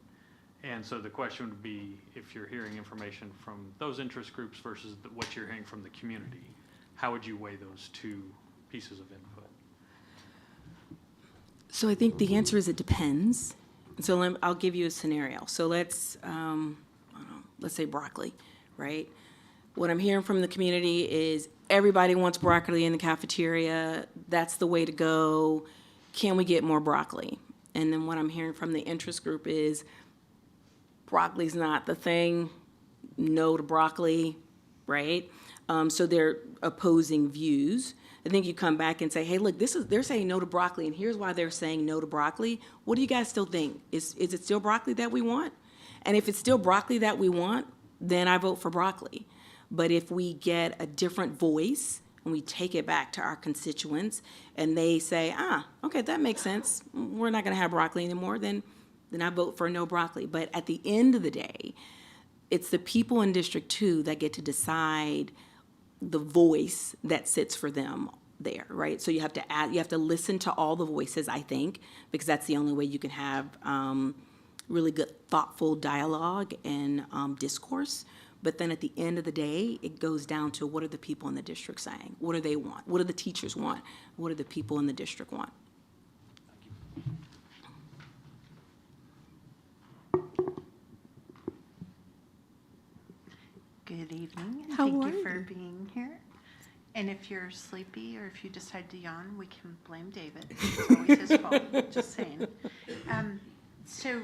And so the question would be, if you're hearing information from those interest groups versus what you're hearing from the community, how would you weigh those two pieces of input? So I think the answer is it depends. So I'll give you a scenario. So let's say broccoli, right? What I'm hearing from the community is everybody wants broccoli in the cafeteria. That's the way to go. Can we get more broccoli? And then what I'm hearing from the interest group is broccoli's not the thing. No to broccoli, right? So they're opposing views. I think you come back and say, hey, look, they're saying no to broccoli, and here's why they're saying no to broccoli. What do you guys still think? Is it still broccoli that we want? And if it's still broccoli that we want, then I vote for broccoli. But if we get a different voice and we take it back to our constituents and they say, okay, that makes sense, we're not going to have broccoli anymore, then I vote for no broccoli. But at the end of the day, it's the people in District 2 that get to decide the voice that sits for them there, right? So you have to listen to all the voices, I think, because that's the only way you can have really good, thoughtful dialogue and discourse. But then at the end of the day, it goes down to what are the people in the district saying? What do they want? What do the teachers want? What do the people in the district want? Good evening, and How thank are you for you? being here. And if you're sleepy or if you decide to yawn, we can blame David. It's always his fault, just saying. So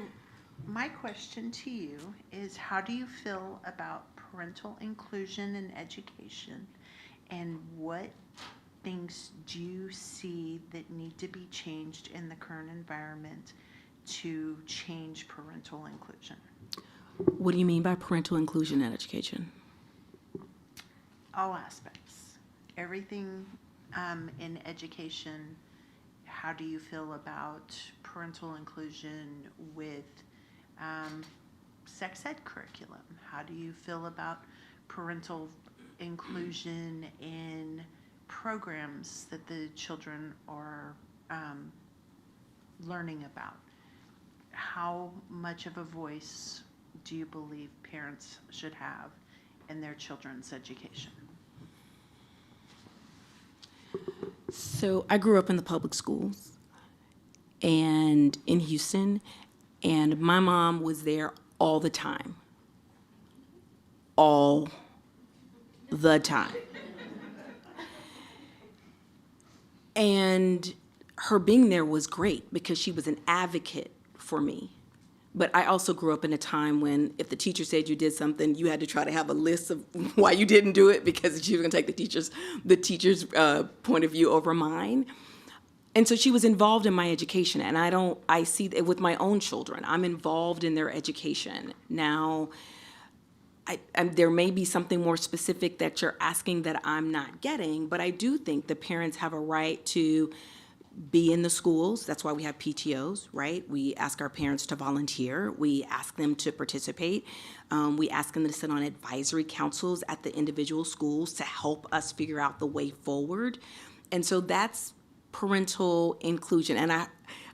my question to you is, how do you feel about parental inclusion in education? And what things do you see that need to be changed in the current environment to change parental inclusion? What do you mean by parental inclusion in education? All aspects, everything in education. How do you feel about parental inclusion with sex ed curriculum? How do you feel about parental inclusion in programs that the children are learning about? How much of a voice do you believe parents should have in their children's education? So I grew up in the public schools and in Houston, and my mom was there all the time. All the time. And her being there was great because she was an advocate for me. But I also grew up in a time when if the teacher said you did something, you had to try to have a list of why you didn't do it because she was going to take the teacher's point of view over mine. And so she was involved in my education, and I see it with my own children. I'm involved in their education. Now, there may be something more specific that you're asking that I'm not getting, but I do think the parents have a right to be in the schools. That's why we have PTOs, right? We ask our parents to volunteer. We ask them to participate. We ask them to sit on advisory councils at the individual schools to help us figure out the way forward. And so that's parental inclusion. And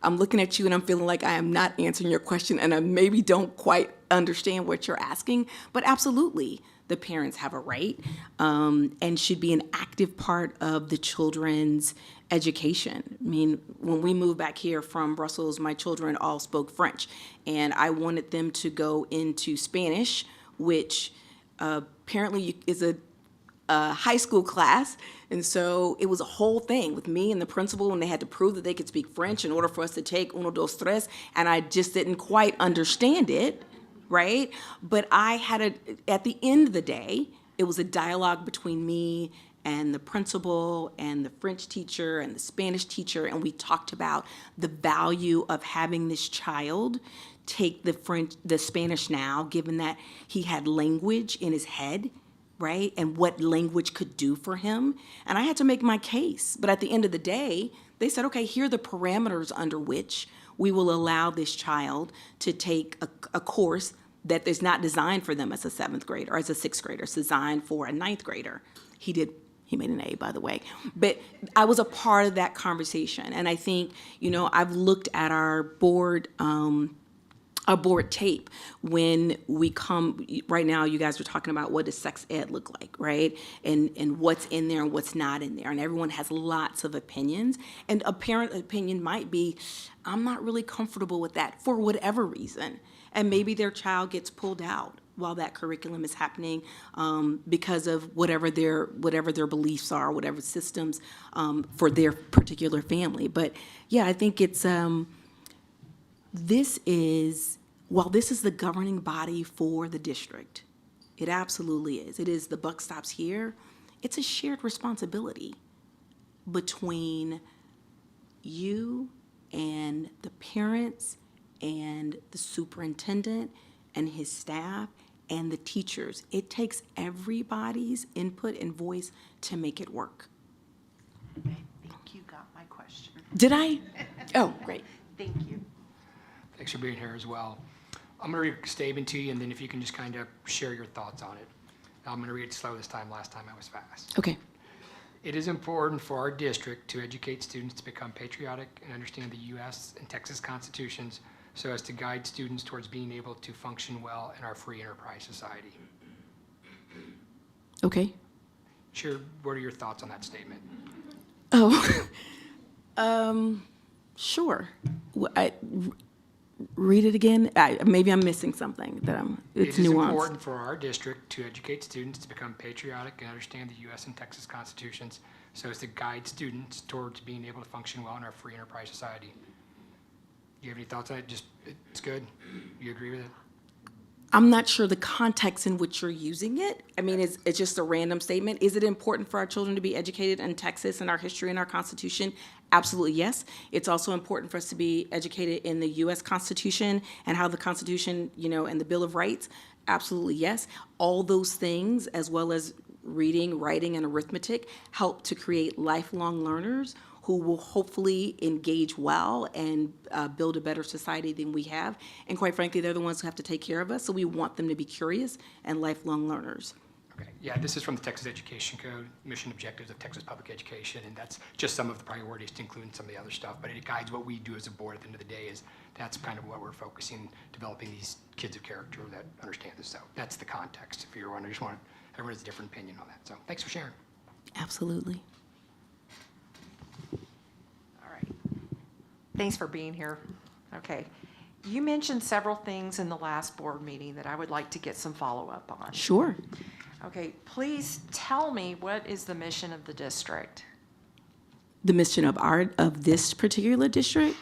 I'm looking at you and I'm feeling like I am not answering your question and I maybe don't quite understand what you're asking, but absolutely. The parents have a right and should be an active part of the children's education. I mean, when we moved back here from Brussels, my children all spoke French, and I wanted them to go into Spanish, which apparently is a high school class, and so it was a whole thing with me and the principal, and they had to prove that they could speak French in order for us to take uno, dos, tres, and I just didn't quite understand it. Right? But at the end of the day, it was a dialogue between me and the principal and the French teacher and the Spanish teacher, and we talked about the value of having this child take the Spanish now, given that he had language in his head, right? And what language could do for him. And I had to make my case. But at the end of the day, they said, okay, here are the parameters under which we will allow this child to take a course that is not designed for them as a 7th grader or as a 6th grader. It's designed for a 9th grader. He made an A, by the way. But I was a part of that conversation. And I think, I've looked at our board tape when we come, right now you guys are talking about what does sex ed look like, right? And what's in there and what's not in there. And everyone has lots of opinions. And a parent opinion might be, I'm not really comfortable with that for whatever reason. And maybe their child gets pulled out while that curriculum is happening because of whatever their beliefs are, whatever systems for their particular family. But yeah, I think it's, while this is the governing body for the district, it absolutely is. It is, the buck stops here. It's a shared responsibility between you and the parents and the superintendent and his staff and the teachers. It takes everybody's input and voice to make it work. I think you got my question. Did I? Oh, great. Thank you. Thanks for being here as well. I'm going to read a statement to you, and then if you can just kind of share your thoughts on it. I'm going to read it slow this time. Last time I was fast. Okay. It is important for our district to educate students to become patriotic and understand the U.S. and Texas constitutions so as to guide students towards being able to function well in our free enterprise society. Okay. Share, what are your thoughts on that statement? Oh, sure. Read it again. Maybe I'm missing something that it's It is nuanced. important for our district to educate students to become patriotic and understand the U.S. and Texas constitutions so as to guide students towards being able to function well in our free enterprise society. Do you have any thoughts on it? Just, it's good? You agree with it? I'm not sure the context in which you're using it. I mean, it's just a random statement. Is it important for our children to be educated in Texas and our history and our Constitution? Absolutely, yes. It's also important for us to be educated in the U.S. Constitution and how the Constitution, and the Bill of Rights. Absolutely, yes. All those things, as well as reading, writing, and arithmetic, help to create lifelong learners who will hopefully engage well and build a better society than we have. And quite frankly, they're the ones who have to take care of us, so we want them to be curious and lifelong learners. Okay, yeah, this is from the Texas Education Code, Mission Objectives of Texas Public Education, and that's just some of the priorities to include some of the other stuff, but it guides what we do as a board at the end of the day. Is that's kind of what we're focusing, developing these kids of character that understand this. So that's the context. If you're wondering, everyone has a different opinion on that. So thanks for sharing. Absolutely. All right. Thanks for being here. Okay. You mentioned several things in the last board meeting that I would like to get some follow-up on. Sure. Okay, please tell me, what is the mission of the district? The mission of this particular district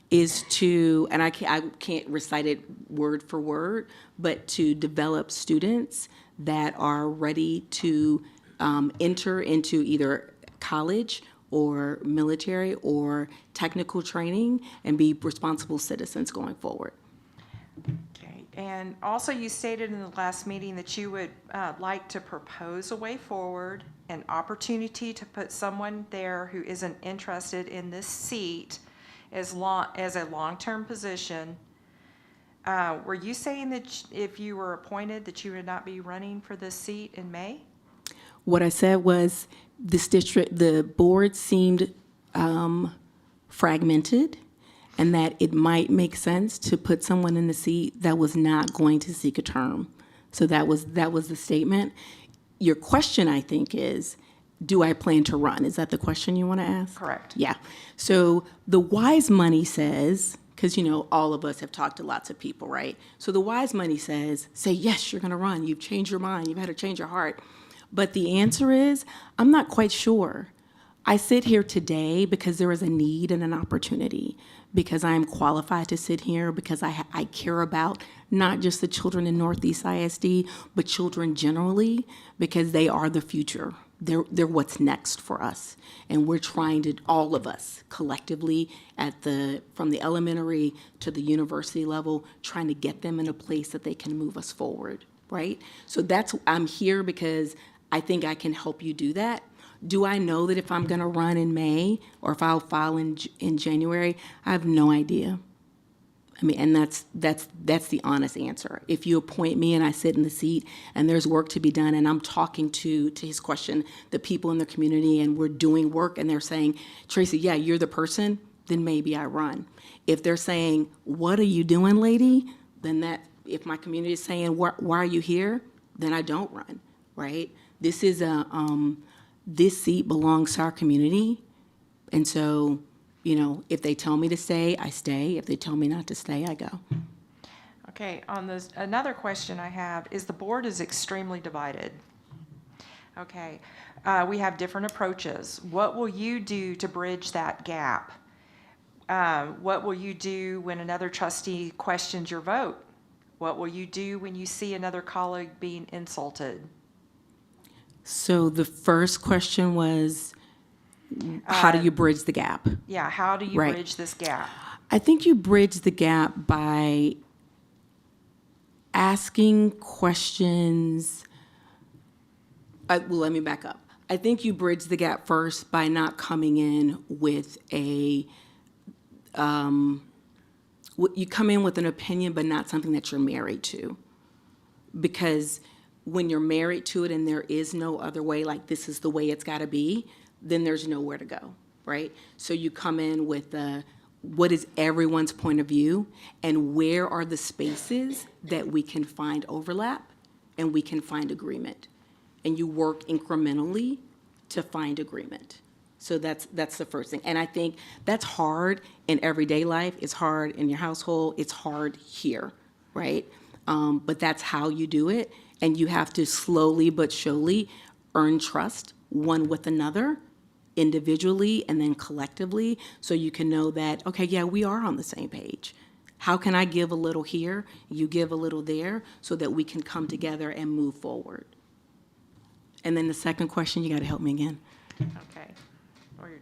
is to, and I can't recite it word for word, but to develop students that are ready to enter into either college or military or technical training and be responsible citizens going forward. Okay, and also you stated in the last meeting that you would like to propose a way forward, an opportunity to put someone there who isn't interested in this seat as a long-term position. Were you saying that if you were appointed that you would not be running for this seat in May? What I said was this district, the board seemed fragmented, and that it might make sense to put someone in the seat that was not going to seek a term. So that was the statement. Your question, I think, is, do I plan to run? Is that the question you want to ask? Correct. Yeah. So the wise money says, because, all of us have talked to lots of people, right? So the wise money says, say, yes, you're going to run. You've changed your mind. You've had to change your heart. But the answer is, I'm not quite sure. I sit here today because there is a need and an opportunity, because I am qualified to sit here, because I care about not just the children in Northeast ISD, but children generally, because they are the future. They're what's next for us. And we're trying to, all of us collectively, from the elementary to the university level, trying to get them in a place that they can move us forward, right? So I'm here because I think I can help you do that. Do I know that if I'm going to run in May or if I'll file in January? I have no idea. I mean, and that's the honest answer. If you appoint me and I sit in the seat and there's work to be done, and I'm talking to his question, the people in the community, and we're doing work and they're saying, Tracy, yeah, you're the person, then maybe I run. If they're saying, what are you doing, lady? Then if my community is saying, why are you here? Then I don't run, right? This is this seat belongs to our community. And so, if they tell me to stay, I stay. If they tell me not to stay, I go. Okay, on this, another question I have is the board is extremely divided. Okay, we have different approaches. What will you do to bridge that gap? What will you do when another trustee questions your vote? What will you do when you see another colleague being insulted? So the first question was, how do you bridge the gap? Yeah, how do you Right. bridge this gap? I think you bridge the gap by asking questions. Well, let me back up. I think you bridge the gap first by not coming in with you come in with an opinion, but not something that you're married to. Because when you're married to it and there is no other way, like this is the way it's got to be, then there's nowhere to go, right? So you come in with what is everyone's point of view, and where are the spaces that we can find overlap and we can find agreement. And you work incrementally to find agreement. So that's the first thing. And I think that's hard in everyday life. It's hard in your household. It's hard here, right? But that's how you do it. And you have to slowly but surely earn trust one with another, individually and then collectively, so you can know that, okay, yeah, we are on the same page. How can I give a little here, you give a little there, so that we can come together and move forward? And then the second question, you got to help me again. Okay. Well, you're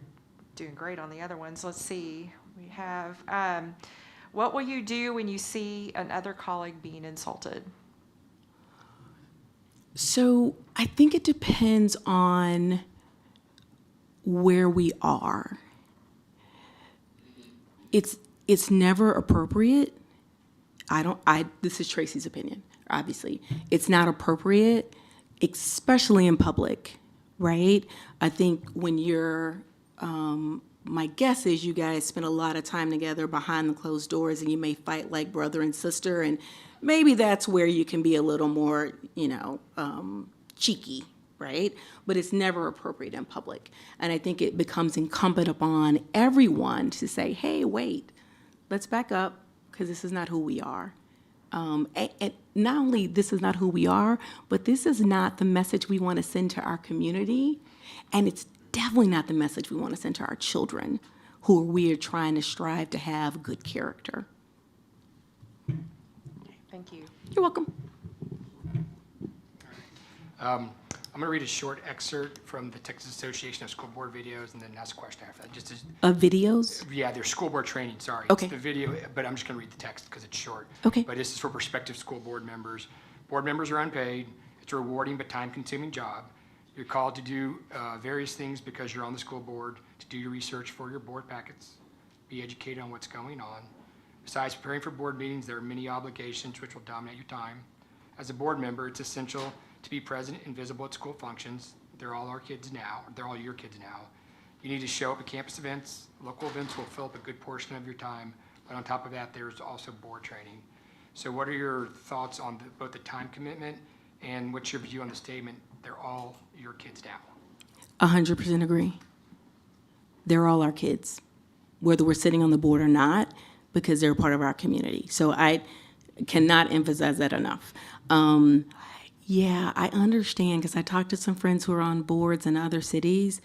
doing great on the other ones. Let's see. We have, what will you do when you see another colleague being insulted? So I think it depends on where we are. It's never appropriate. This is Tracy's opinion, obviously. It's not appropriate, especially in public, right? I think when you're, my guess is you guys spend a lot of time together behind the closed doors, and you may fight like brother and sister, and maybe that's where you can be a little more, cheeky, right? But it's never appropriate in public. And I think it becomes incumbent upon everyone to say, hey, wait, let's back up, because this is not who we are. And not only this is not who we are, but this is not the message we want to send to our community. And it's definitely not the message we want to send to our children, who we are trying to strive to have good character. Thank you. You're welcome. I'm going to read a short excerpt from the Texas Association of School Board videos and then ask a question after that. Just as, Videos? yeah, they're school board training, sorry. Okay. It's the video, but I'm just going to read the text because it's short. Okay. But this is for prospective school board members. Board members are unpaid. It's a rewarding but time-consuming job. You're called to do various things because you're on the school board, to do your research for your board packets, be educated on what's going on. Besides preparing for board meetings, there are many obligations which will dominate your time. As a board member, it's essential to be present and visible at school functions. They're all our kids now. They're all your kids now. You need to show up at campus events. Local events will fill up a good portion of your time. But on top of that, there's also board training. So what are your thoughts on both the time commitment and what's your view on the statement, they're all your kids now? 100% agree. They're all our kids, whether we're sitting on the board or not, because they're a part of our community. So I cannot emphasize that enough. Yeah, I understand, because I talked to some friends who are on boards in other cities,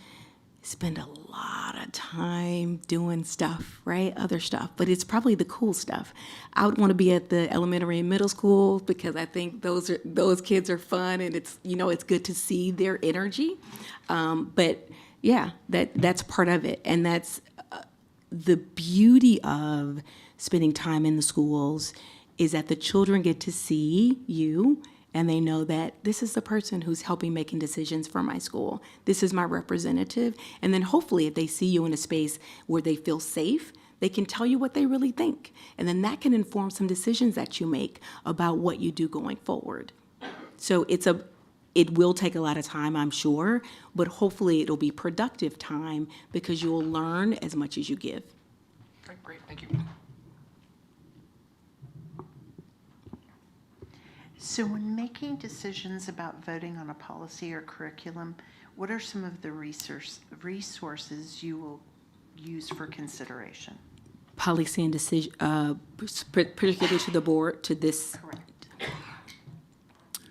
spend a lot of time doing stuff, right? Other stuff, but it's probably the cool stuff. I would want to be at the elementary and middle school because I think those kids are fun, and it's good to see their energy. But yeah, that's part of it, and that's the beauty of spending time in the schools is that the children get to see you. And they know that this is the person who's helping making decisions for my school. This is my representative. And then hopefully if they see you in a space where they feel safe, they can tell you what they really think. And then that can inform some decisions that you make about what you do going forward. So it will take a lot of time, I'm sure, but hopefully it'll be productive time because you'll learn as much as you give. Okay, great, thank you. So when making decisions about voting on a policy or curriculum, what are some of the resources you will use for consideration? Policy and decision, particularly to the board, to this. Correct.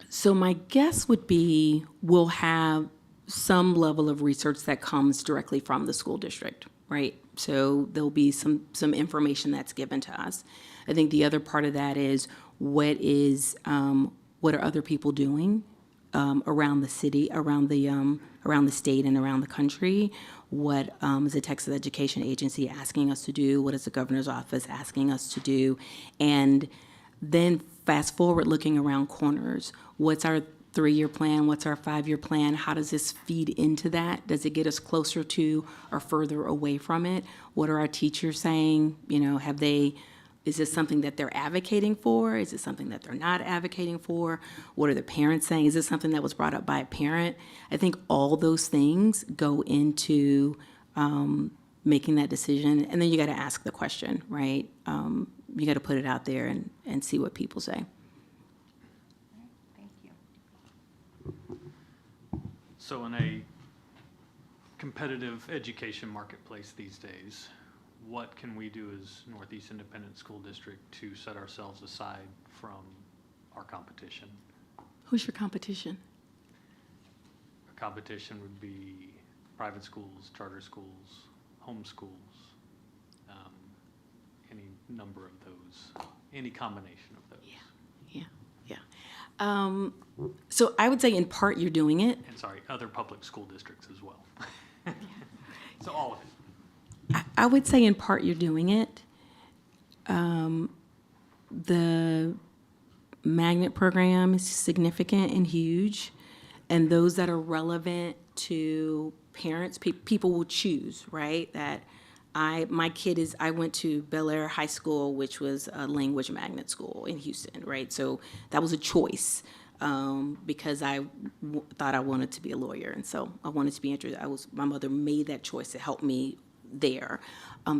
So my guess would be we'll have some level of research that comes directly from the school district, right? So there'll be some information that's given to us. I think the other part of that is what are other people doing around the city, around the state, and around the country? What is the Texas Education Agency asking us to do? What is the governor's office asking us to do? And then fast forward, looking around corners. What's our 3-year plan? What's our 5-year plan? How does this feed into that? Does it get us closer to or further away from it? What are our teachers saying? Have they Is this something that they're advocating for? Is it something that they're not advocating for? What are the parents saying? Is this something that was brought up by a parent? I think all those things go into making that decision. And then you got to ask the question, right? You got to put it out there and see what people say. Thank you. So in a competitive education marketplace these days, what can we do as Northeast Independent School District to set ourselves aside from our competition? Who's your competition? Our competition would be private schools, charter schools, homeschools, any number of those, any combination of those. Yeah. So I would say in part you're doing it. And sorry, other public school districts as well. So all of it. I would say in part you're doing it. The magnet program is significant and huge, and those that are relevant to parents, people will choose, right? That I went to Bel Air High School, which was a language magnet school in Houston, right? So that was a choice because I thought I wanted to be a lawyer, and so I wanted to be interested. My mother made that choice to help me there.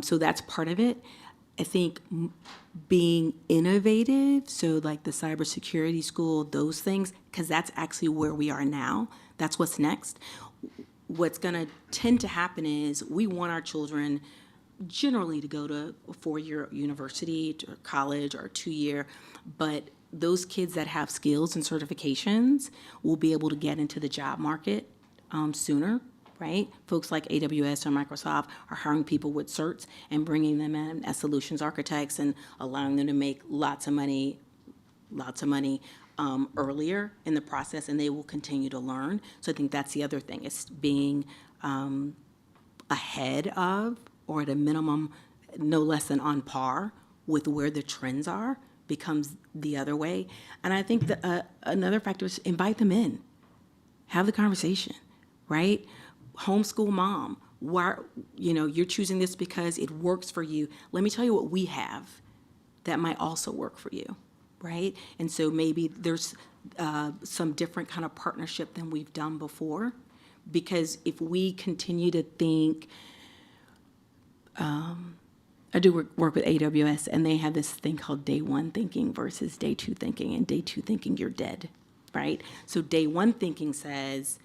So that's part of it. I think being innovative, so like the cybersecurity school, those things, because that's actually where we are now. That's what's next. What's going to tend to happen is we want our children generally to go to a 4-year university or college or a 2-year, but those kids that have skills and certifications will be able to get into the job market sooner. Right? Folks like AWS or Microsoft are hiring people with certs and bringing them in as solutions architects and allowing them to make lots of money earlier in the process, and they will continue to learn. So I think that's the other thing. It's being ahead of, or at a minimum, no less than on par with where the trends are becomes the other way. And I think that another factor is invite them in. Have the conversation, right? Homeschool mom, why, you're choosing this because it works for you. Let me tell you what we have that might also work for you, right? And so maybe there's some different kind of partnership than we've done before, because if we continue to think, I do work with AWS, and they have this thing called day one thinking versus day two thinking, and day two thinking, you're dead, right? So day one thinking says,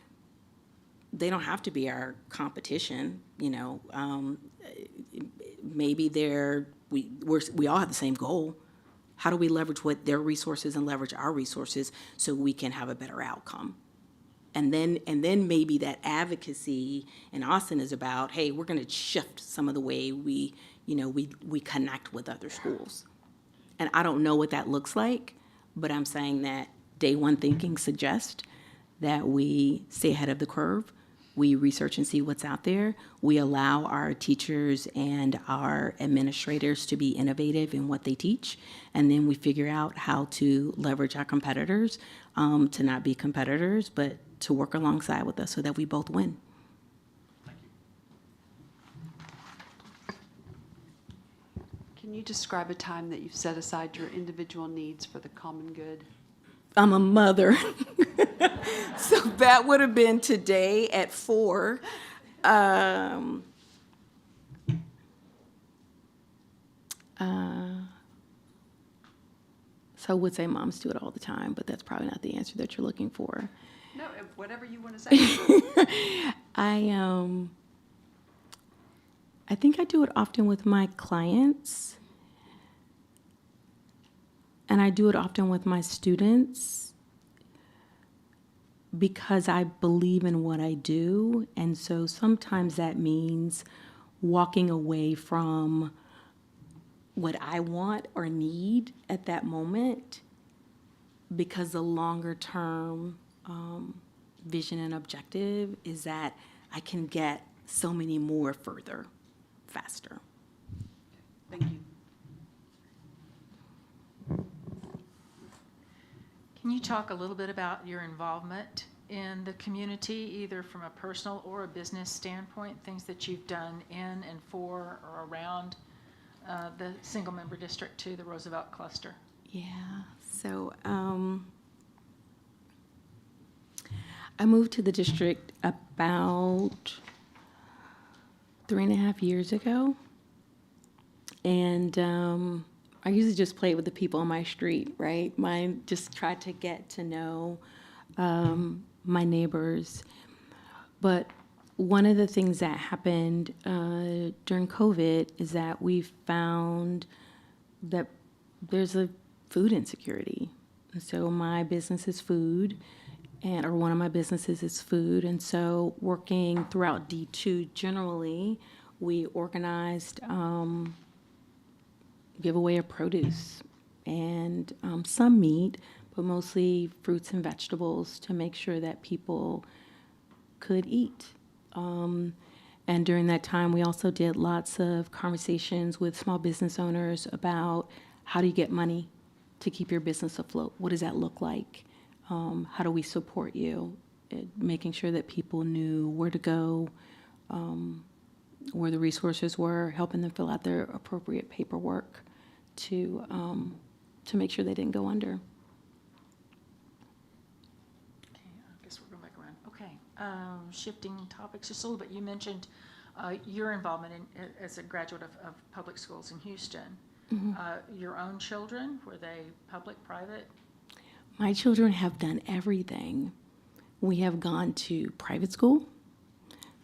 they don't have to be our competition, maybe we all have the same goal. How do we leverage what their resources and leverage our resources so we can have a better outcome? And then maybe that advocacy in Austin is about, hey, we're going to shift some of the way we connect with other schools. And I don't know what that looks like, but I'm saying that day one thinking suggests that we stay ahead of the curve. We research and see what's out there. We allow our teachers and our administrators to be innovative in what they teach. And then we figure out how to leverage our competitors to not be competitors, but to work alongside with us so that we both win. Can you describe a time that you've set aside your individual needs for the common good? I'm a mother. So that would have been today at 4. So I would say moms do it all the time, but that's probably not the answer that you're looking for. No, whatever you want to say. I think I do it often with my clients, and I do it often with my students because I believe in what I do. And so sometimes that means walking away from what I want or need at that moment, because the longer term vision and objective is that I can get so many more further, faster. Thank you. Can you talk a little bit about your involvement in the community, either from a personal or a business standpoint, things that you've done in and for or around the single-member district to the Roosevelt cluster? Yeah, so I moved to the district about 3.5 years ago. And I usually just played with the people on my street, right? Just tried to get to know my neighbors. But one of the things that happened during COVID is that we found that there's a food insecurity. And so my business is food, or one of my businesses is food. And so working throughout D2 generally, we organized giveaway of produce and some meat, but mostly fruits and vegetables to make sure that people could eat. And during that time, we also did lots of conversations with small business owners about how do you get money to keep your business afloat? What does that look like? How do we support you? Making sure that people knew where to go, where the resources were, helping them fill out their appropriate paperwork to make sure they didn't go under. Okay, I guess we're going back around. Okay, shifting topics just a little bit. You mentioned your involvement as a graduate of public schools in Houston. Your own children, were they public, private? My children have done everything. We have gone to private school.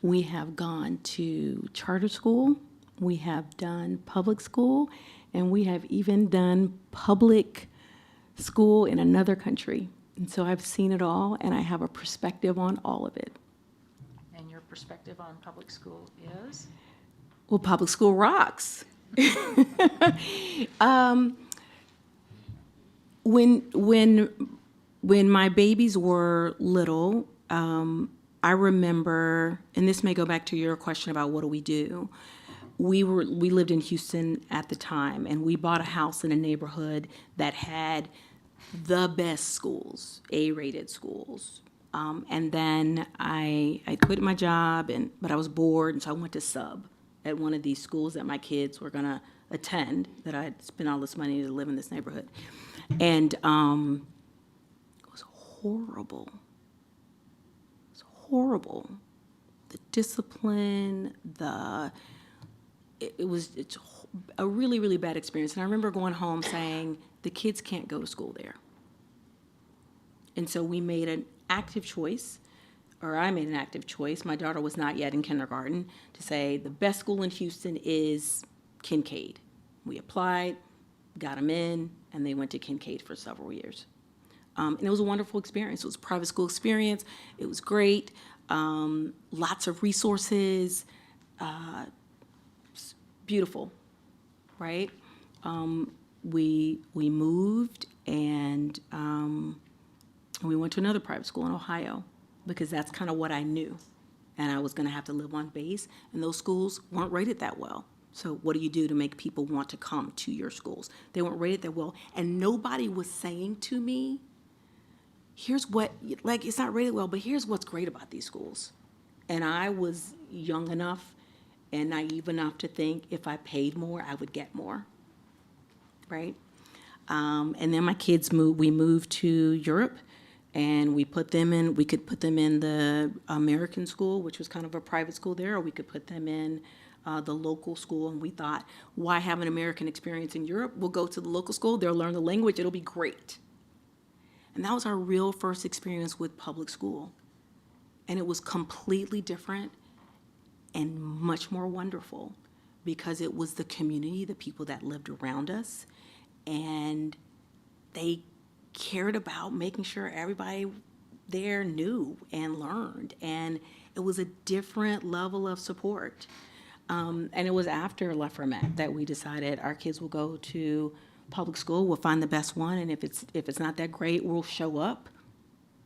We have gone to charter school. We have done public school. And we have even done public school in another country. And so I've seen it all, and I have a perspective on all of it. And your perspective on public school is? Well, public school rocks. When my babies were little, I remember, and this may go back to your question about what do we do. We lived in Houston at the time, and we bought a house in a neighborhood that had the best schools, A-rated schools. And then I quit my job, but I was bored, and so I went to sub at one of these schools that my kids were gonna attend, that I'd spent all this money to live in this neighborhood. And it was horrible. It was horrible. The discipline, it's a really, really bad experience. And I remember going home saying, the kids can't go to school there. And so we made an active choice, or I made an active choice. My daughter was not yet in kindergarten, to say the best school in Houston is Kincaid. We applied, got them in, and they went to Kincaid for several years. And it was a wonderful experience. It was a private school experience. It was great. Lots of resources. Beautiful, right? We moved, and we went to another private school in Ohio, because that's kind of what I knew. And I was going to have to live on base, and those schools weren't rated that well. So what do you do to make people want to come to your schools? They weren't rated that well, and nobody was saying to me, here's what, like, it's not rated well, but here's what's great about these schools. And I was young enough and naive enough to think if I paid more, I would get more, right? And then my kids we moved to Europe, and we could put them in the American school, which was kind of a private school there, or we could put them in the local school. And we thought, why have an American experience in Europe? We'll go to the local school, they'll learn the language, it'll be great. And that was our real first experience with public school. And it was completely different and much more wonderful, because it was the community, the people that lived around us, and they cared about making sure everybody there knew and learned, and it was a different level of support. And it was after La Fermette that we decided our kids will go to public school, we'll find the best one, and if it's not that great, we'll show up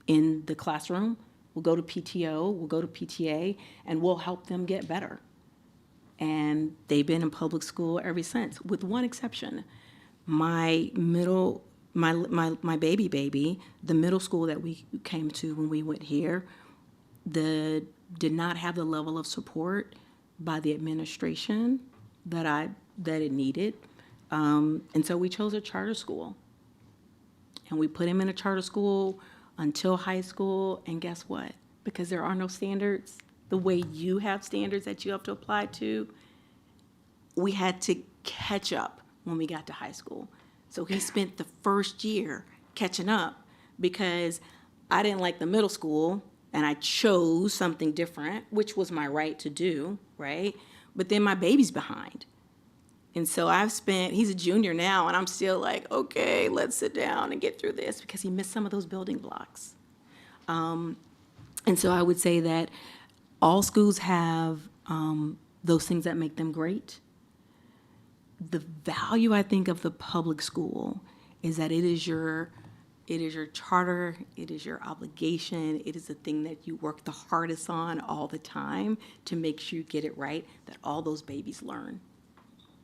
in the classroom, we'll go to PTO, we'll go to PTA, and we'll help them get better. And they've been in public school ever since, with one exception. My baby, the middle school that we came to when we went here, did not have the level of support by the administration that I that it needed. And so we chose a charter school. And we put him in a charter school until high school, and guess what? Because there are no standards, the way you have standards that you have to apply to, we had to catch up when we got to high school. So he spent the first year catching up because I didn't like the middle school and I chose something different, which was my right to do, right? But then my baby's behind. And so he's a junior now, and I'm still like, okay, let's sit down and get through this because he missed some of those building blocks. And so I would say that all schools have those things that make them great. The value, I think, of the public school is that it is your charter, it is your obligation, it is the thing that you work the hardest on all the time to make sure you get it right, that all those babies learn.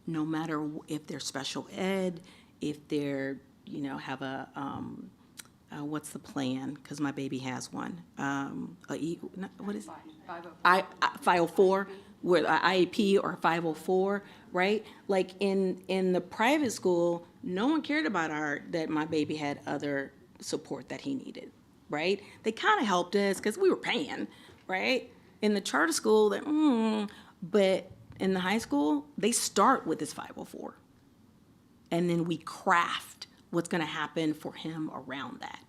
No matter if they're special ed, if they're, have a, what's the plan? Because my baby has one. What is it? 504, where IEP or 504, right? Like in the private school, no one cared about that my baby had other support that he needed, right? They kind of helped us because we were paying, right? In the charter school, but in the high school, they start with this 504. And then we craft what's going to happen for him around that.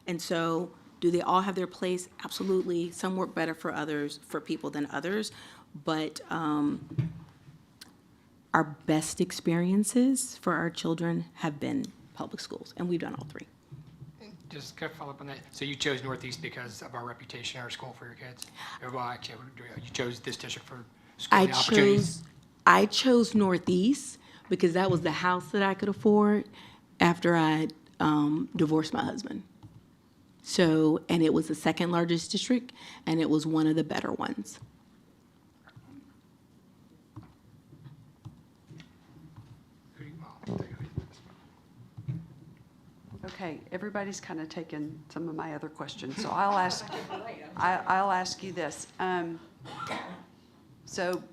And so do they all have their place? Absolutely. Some work better for people than others. But our best experiences for our children have been public schools, and we've done all three. Just to follow up on that, so you chose Northeast because of our reputation, our school for your kids? Or, well, actually, you chose this district for schooling opportunities? I chose Northeast because that was the house that I could afford after I divorced my husband. So, and it was the second largest district, and it was one of the better ones. Okay, everybody's kind of taken some of my other questions, so I'll ask you this. So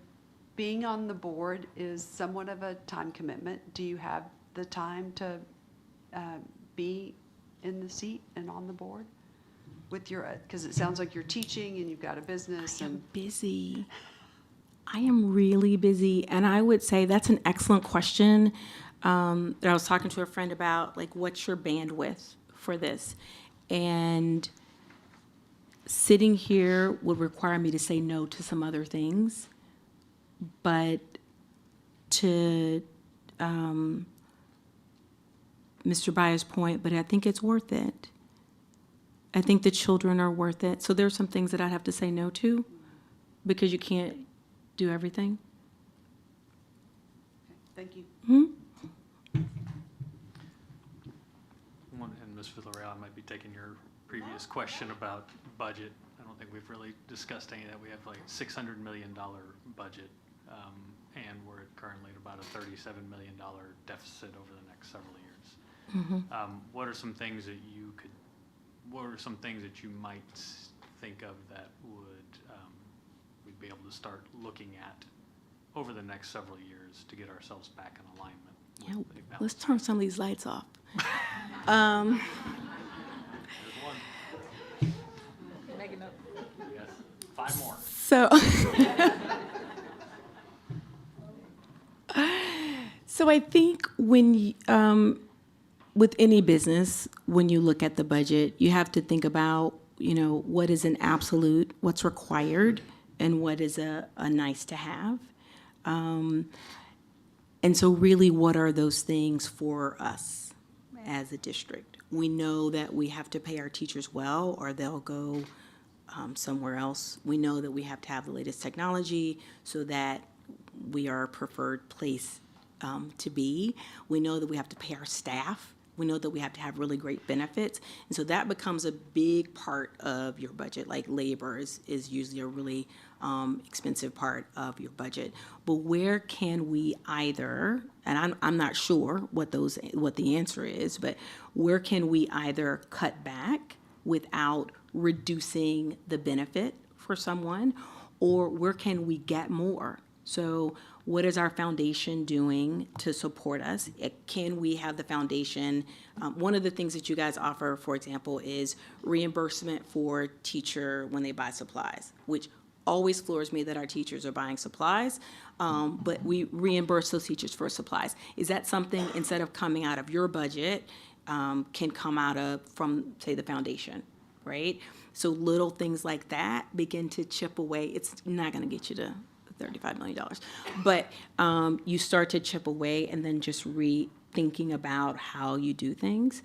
being on the board is somewhat of a time commitment. Do you have the time to be in the seat and on the board with because it sounds like you're teaching and you've got a business and. Busy. I am really busy, and I would say that's an excellent question. That I was talking to a friend about, like, what's your bandwidth for this? And sitting here would require me to say no to some other things, but to Mr. Baya's point, but I think it's worth it. I think the children are worth it. So there's some things that I'd have to say no to because you can't do everything. Thank you. Mm-hmm. And Ms. Villarreal, I might be taking your previous question about budget. I don't think we've really discussed any of that. We have like $600 million budget, and we're currently at about a $37 million deficit over the next several years. Mm-hmm. What are some things that you might think of that we'd be able to start looking at over the next several years to get ourselves back in alignment? Yeah, let's turn some of these lights off. There's one. Yes. 5 more. So I think with any business, when you look at the budget, you have to think about, what is an absolute, what's required, and what is a nice to have. And so really, what are those things for us as a district? We know that we have to pay our teachers well, or they'll go somewhere else. We know that we have to have the latest technology so that we are a preferred place to be. We know that we have to pay our staff. We know that we have to have really great benefits. And so that becomes a big part of your budget. Like labor is usually a really expensive part of your budget. But where can we either, and I'm not sure what the answer is, but where can we either cut back without reducing the benefit for someone, or where can we get more? So what is our foundation doing to support us? Can we have the foundation? One of the things that you guys offer, for example, is reimbursement for teacher when they buy supplies, which always floors me that our teachers are buying supplies, but we reimburse those teachers for supplies. Is that something, instead of coming out of your budget, can come out of, from, say, the foundation, right? So little things like that begin to chip away. It's not gonna get you to $35 million, but you start to chip away and then just rethinking about how you do things.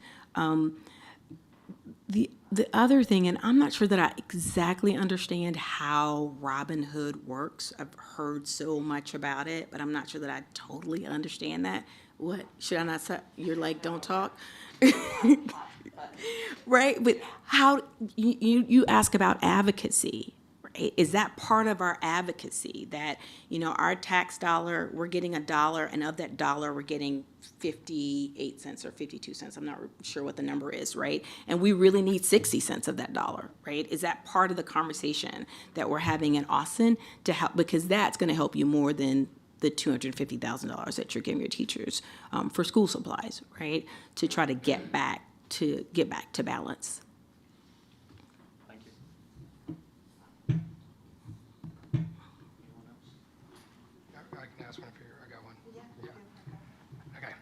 The other thing, and I'm not sure that I exactly understand how Robin Hood works. I've heard so much about it, but I'm not sure that I totally understand that. What, should I not say? You're like, don't talk? Right? But how, you ask about advocacy, right? Is that part of our advocacy that, you know, our tax dollar, we're getting $1, and of that dollar, we're getting 58 cents or 52 cents. I'm not sure what the number is, right? And we really need 60 cents of that dollar, right? Is that part of the conversation that we're having in Austin to help? Because that's going to help you more than the $250,000 that you're giving your teachers for school supplies, right? To try to get back to balance. Thank you. I can ask one if you're, I got one. Yeah. Okay.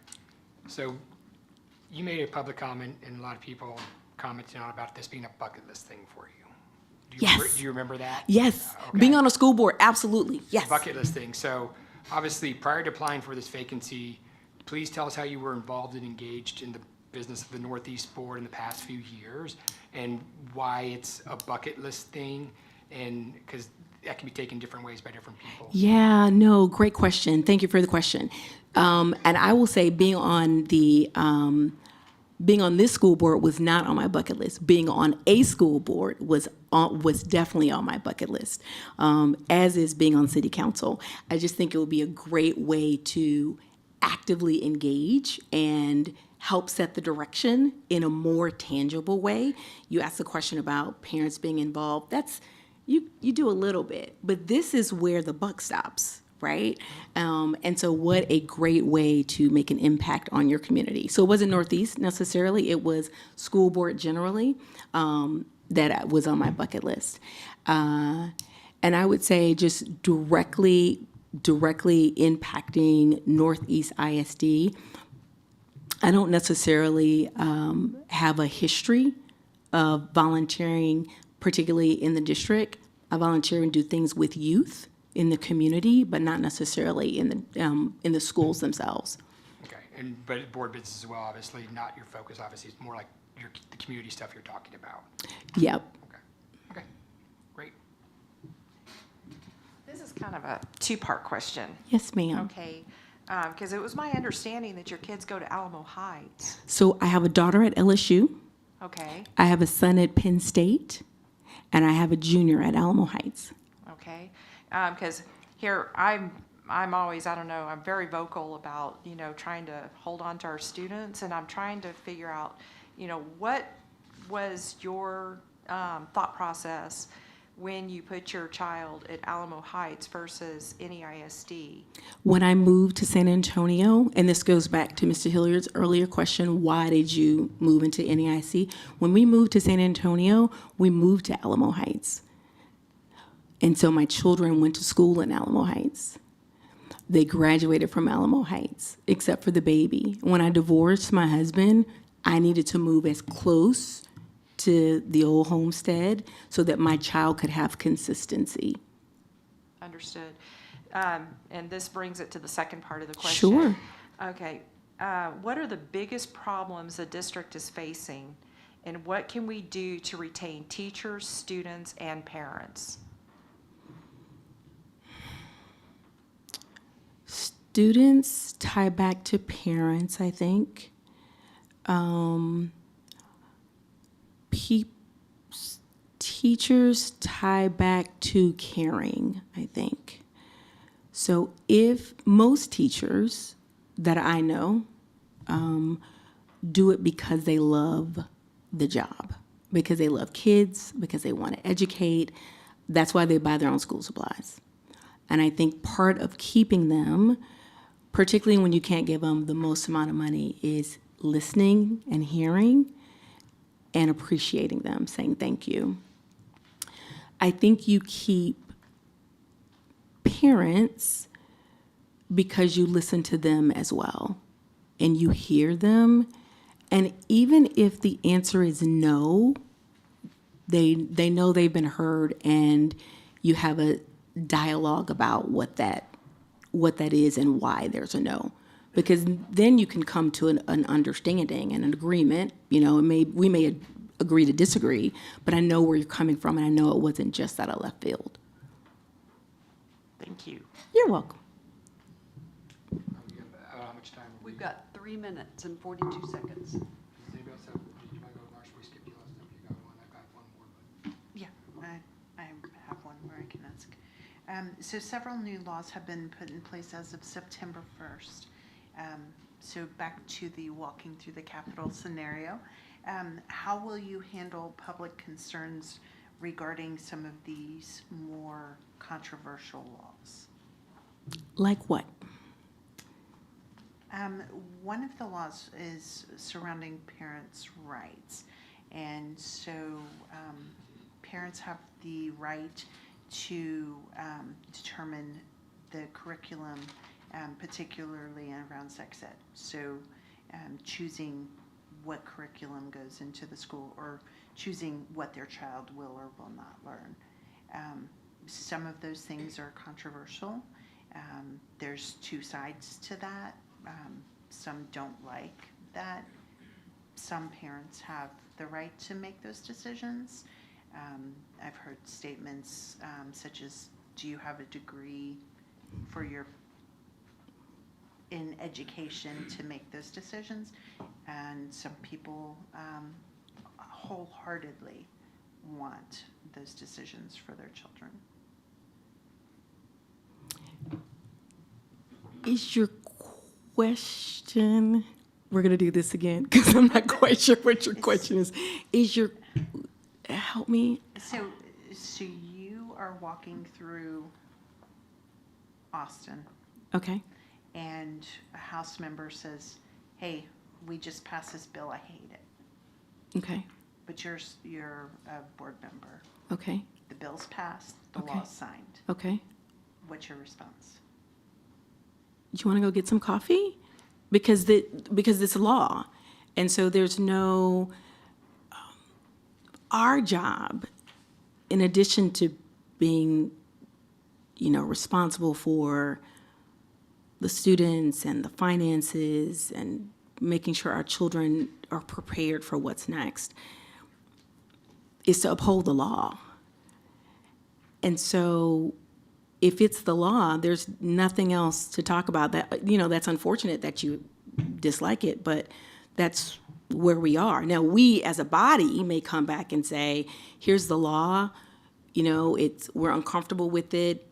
So you made a public comment, and a lot of people commented on about this being a bucket list thing for you. Yes. Do you remember that? Yes. Okay. Being on a school board, absolutely. Yes. Bucket list thing. So obviously, prior to applying for this vacancy, please tell us how you were involved and engaged in the business of the Northeast Board in the past few years, and why it's a bucket list thing, and because that can be taken different ways by different people. Yeah, no, great question. Thank you for the question. And I will say being on this school board was not on my bucket list. Being on a school board was definitely on my bucket list, as is being on city council. I just think it would be a great way to actively engage and help set the direction in a more tangible way. You asked the question about parents being involved. That's, you do a little bit, but this is where the buck stops, right? And so what a great way to make an impact on your community. So it wasn't Northeast necessarily, it was school board generally that was on my bucket list. And I would say just directly impacting Northeast ISD. I don't necessarily have a history of volunteering, particularly in the district. I volunteer and do things with youth in the community, but not necessarily in the schools themselves. Okay, but board business as well, obviously, not your focus, obviously, it's more like the community stuff you're talking about. Yep. Okay, great. This is kind of a two-part question. Yes, ma'am. Okay, because it was my understanding that your kids go to Alamo Heights. So I have a daughter at LSU. Okay, I have a son at Penn State, and I have a junior at Alamo Heights. okay. Because here, I'm always, I don't know, I'm very vocal about, you know, trying to hold on to our students, and I'm trying to figure out, you know, what was your thought process when you put your child at Alamo Heights versus NEISD? When I moved to San Antonio, and this goes back to Mr. Hilliard's earlier question, why did you move into NEIC? When we moved to San Antonio, we moved to Alamo Heights. And so my children went to school in Alamo Heights. They graduated from Alamo Heights, except for the baby. When I divorced my husband, I needed to move as close to the old homestead so that my child could have consistency. Understood. And this brings it to the second part of the question. Sure. Okay. What are the biggest problems the district is facing, and what can we do to retain teachers, students, and parents? Students tie back to parents, I think. Teachers tie back to caring, I think. So if most teachers that I know do it because they love the job, because they love kids, because they want to educate, that's why they buy their own school supplies. And I think part of keeping them, particularly when you can't give them the most amount of money, is listening and hearing and appreciating them, saying thank you. I think you keep parents because you listen to them as well and you hear them. And even if the answer is no, they know they've been heard, and you have a dialogue about what that is and why there's a no. Because then you can come to an understanding and an agreement. You know, we may agree to disagree, but I know where you're coming from, and I know it wasn't just out of left field. Thank you. You're welcome. How much time? We've got 3 minutes and 42 seconds. Does anybody else have, did you want to go, Marsh, we skipped you last time, you got one, I got one more, but. Yeah, I have one where I can ask. So several new laws have been put in place as of September 1st. So back to the walking through the Capitol scenario. How will you handle public concerns regarding some of these more controversial laws? Like what? One of the laws is surrounding parents' rights. And so parents have the right to determine the curriculum, particularly around sex ed. So choosing what curriculum goes into the school, or choosing what their child will or will not learn. Some of those things are controversial. There's two sides to that. Some don't like that. Some parents have the right to make those decisions. I've heard statements such as, do you have a degree in education to make those decisions? And some people wholeheartedly want those decisions for their children. Is your question, we're going to do this again because I'm not quite sure what your question is. Help me. So you are walking through Austin, Okay. and a House member says, hey, we just passed this bill, I hate it. Okay. But you're a board member. Okay. The bill's passed, the Okay. law's signed. Okay. What's your response? Do you want to go get some coffee? Because it's a law. And so there's no, our job, in addition to being, responsible for the students and the finances and making sure our children are prepared for what's next, is to uphold the law. And so if it's the law, there's nothing else to talk about. That, that's unfortunate that you dislike it, but that's where we are. Now, we as a body may come back and say, here's the law, we're uncomfortable with it.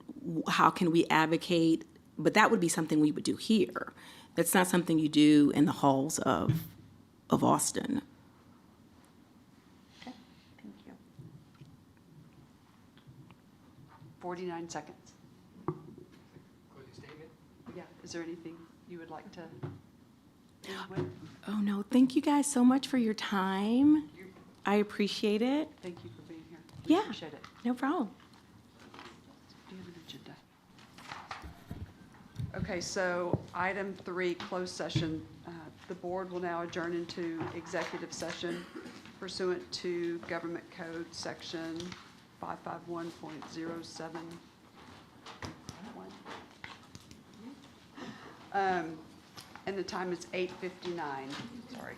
How can we advocate? But that would be something we would do here. That's not something you do in the halls of Austin. Okay, thank you. 49 seconds. Closing statement? Yeah, is there anything you would like to end with? Oh, no, thank you guys so much for your time. I appreciate it. Thank you for being here. We Yeah. appreciate it. No problem. Do you have an agenda? Okay, so item 3, closed session. The board will now adjourn into executive session pursuant to Government Code Section 551.07. And the time is 8:59. Sorry.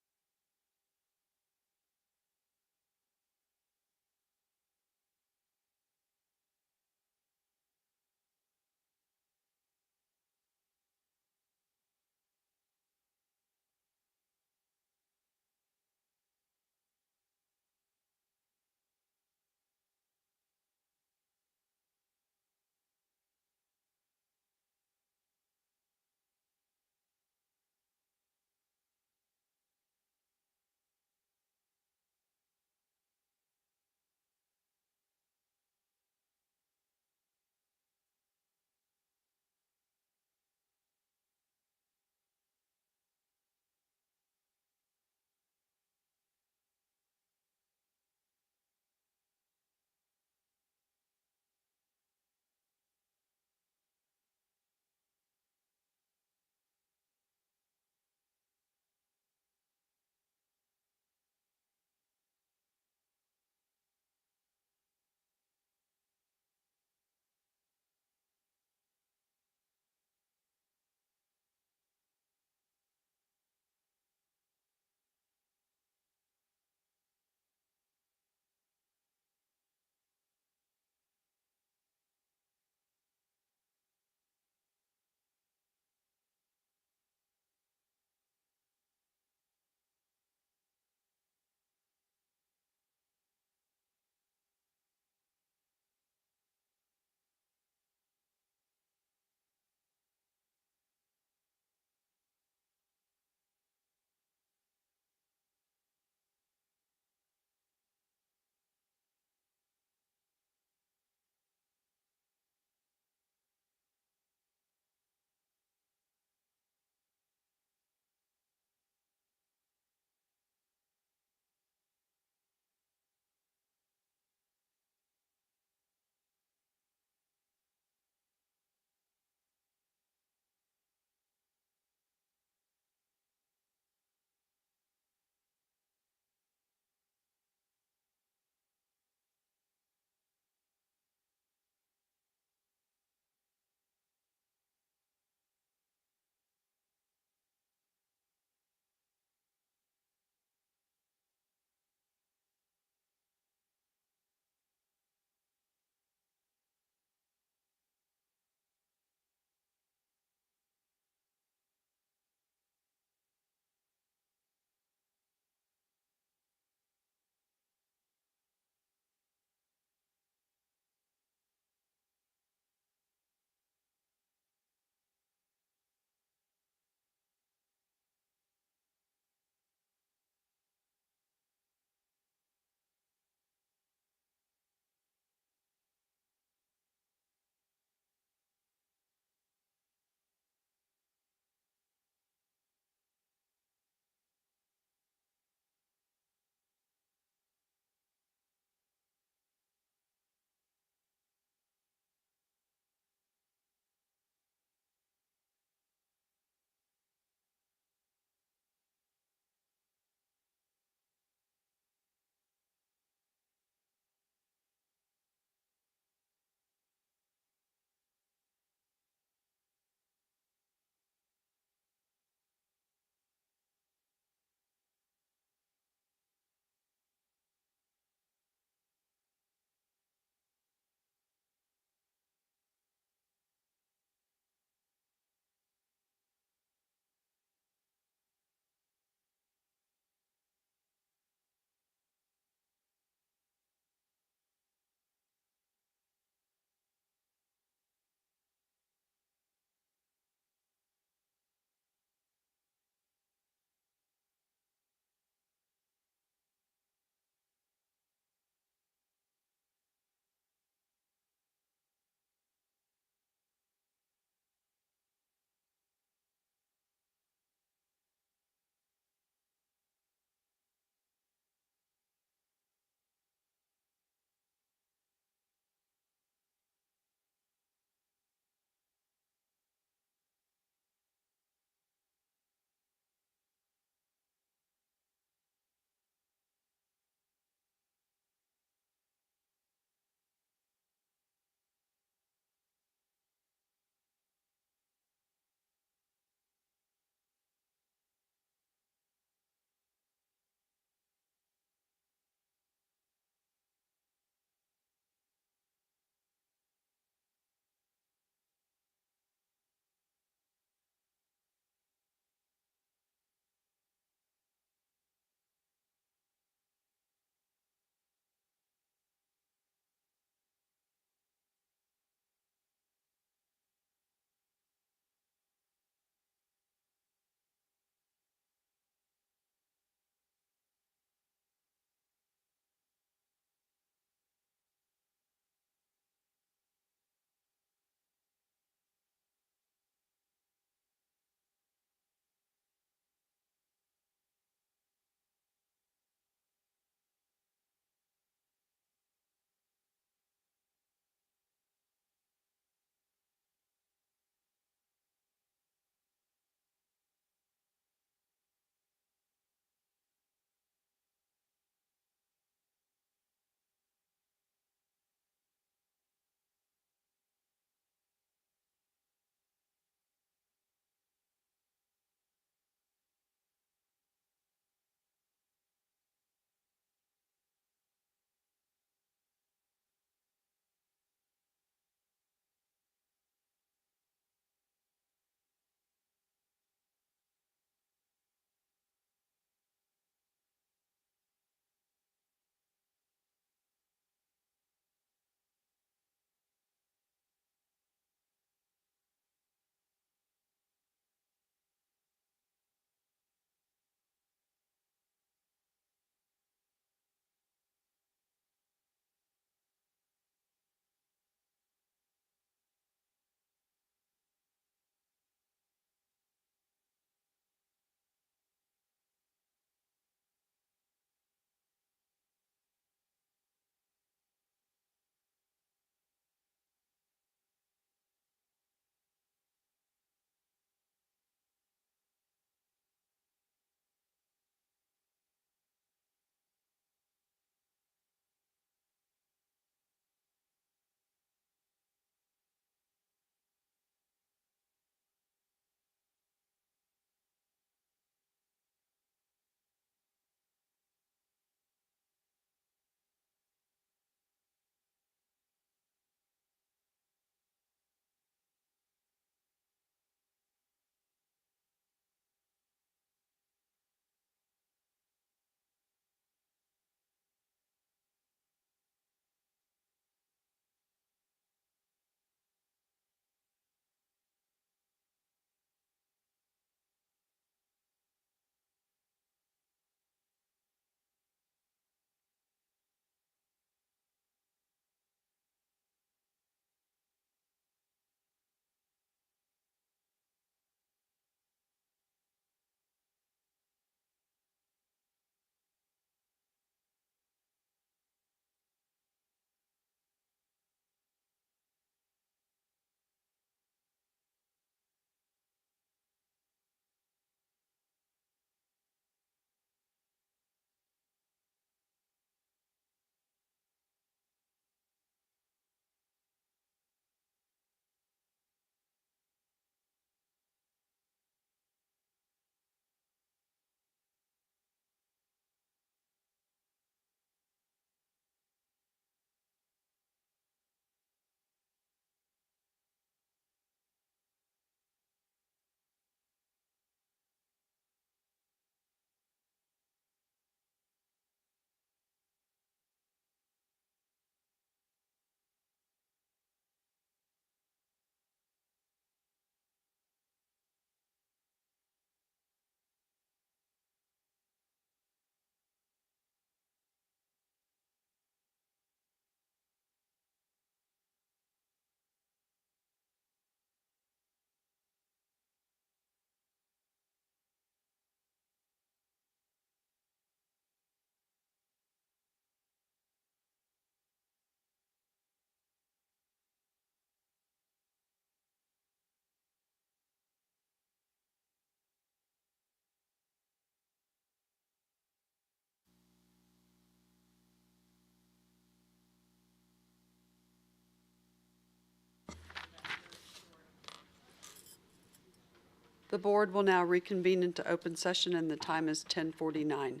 The board will now reconvene into open session, and the time is 10:49.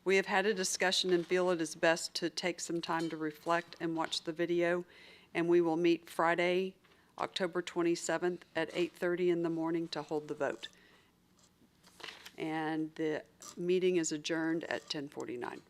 We have had a discussion and feel it is best to take some time to reflect and watch the video, and we will meet Friday, October 27th at 8:30 in the morning to hold the vote. And the meeting is adjourned at 10:49.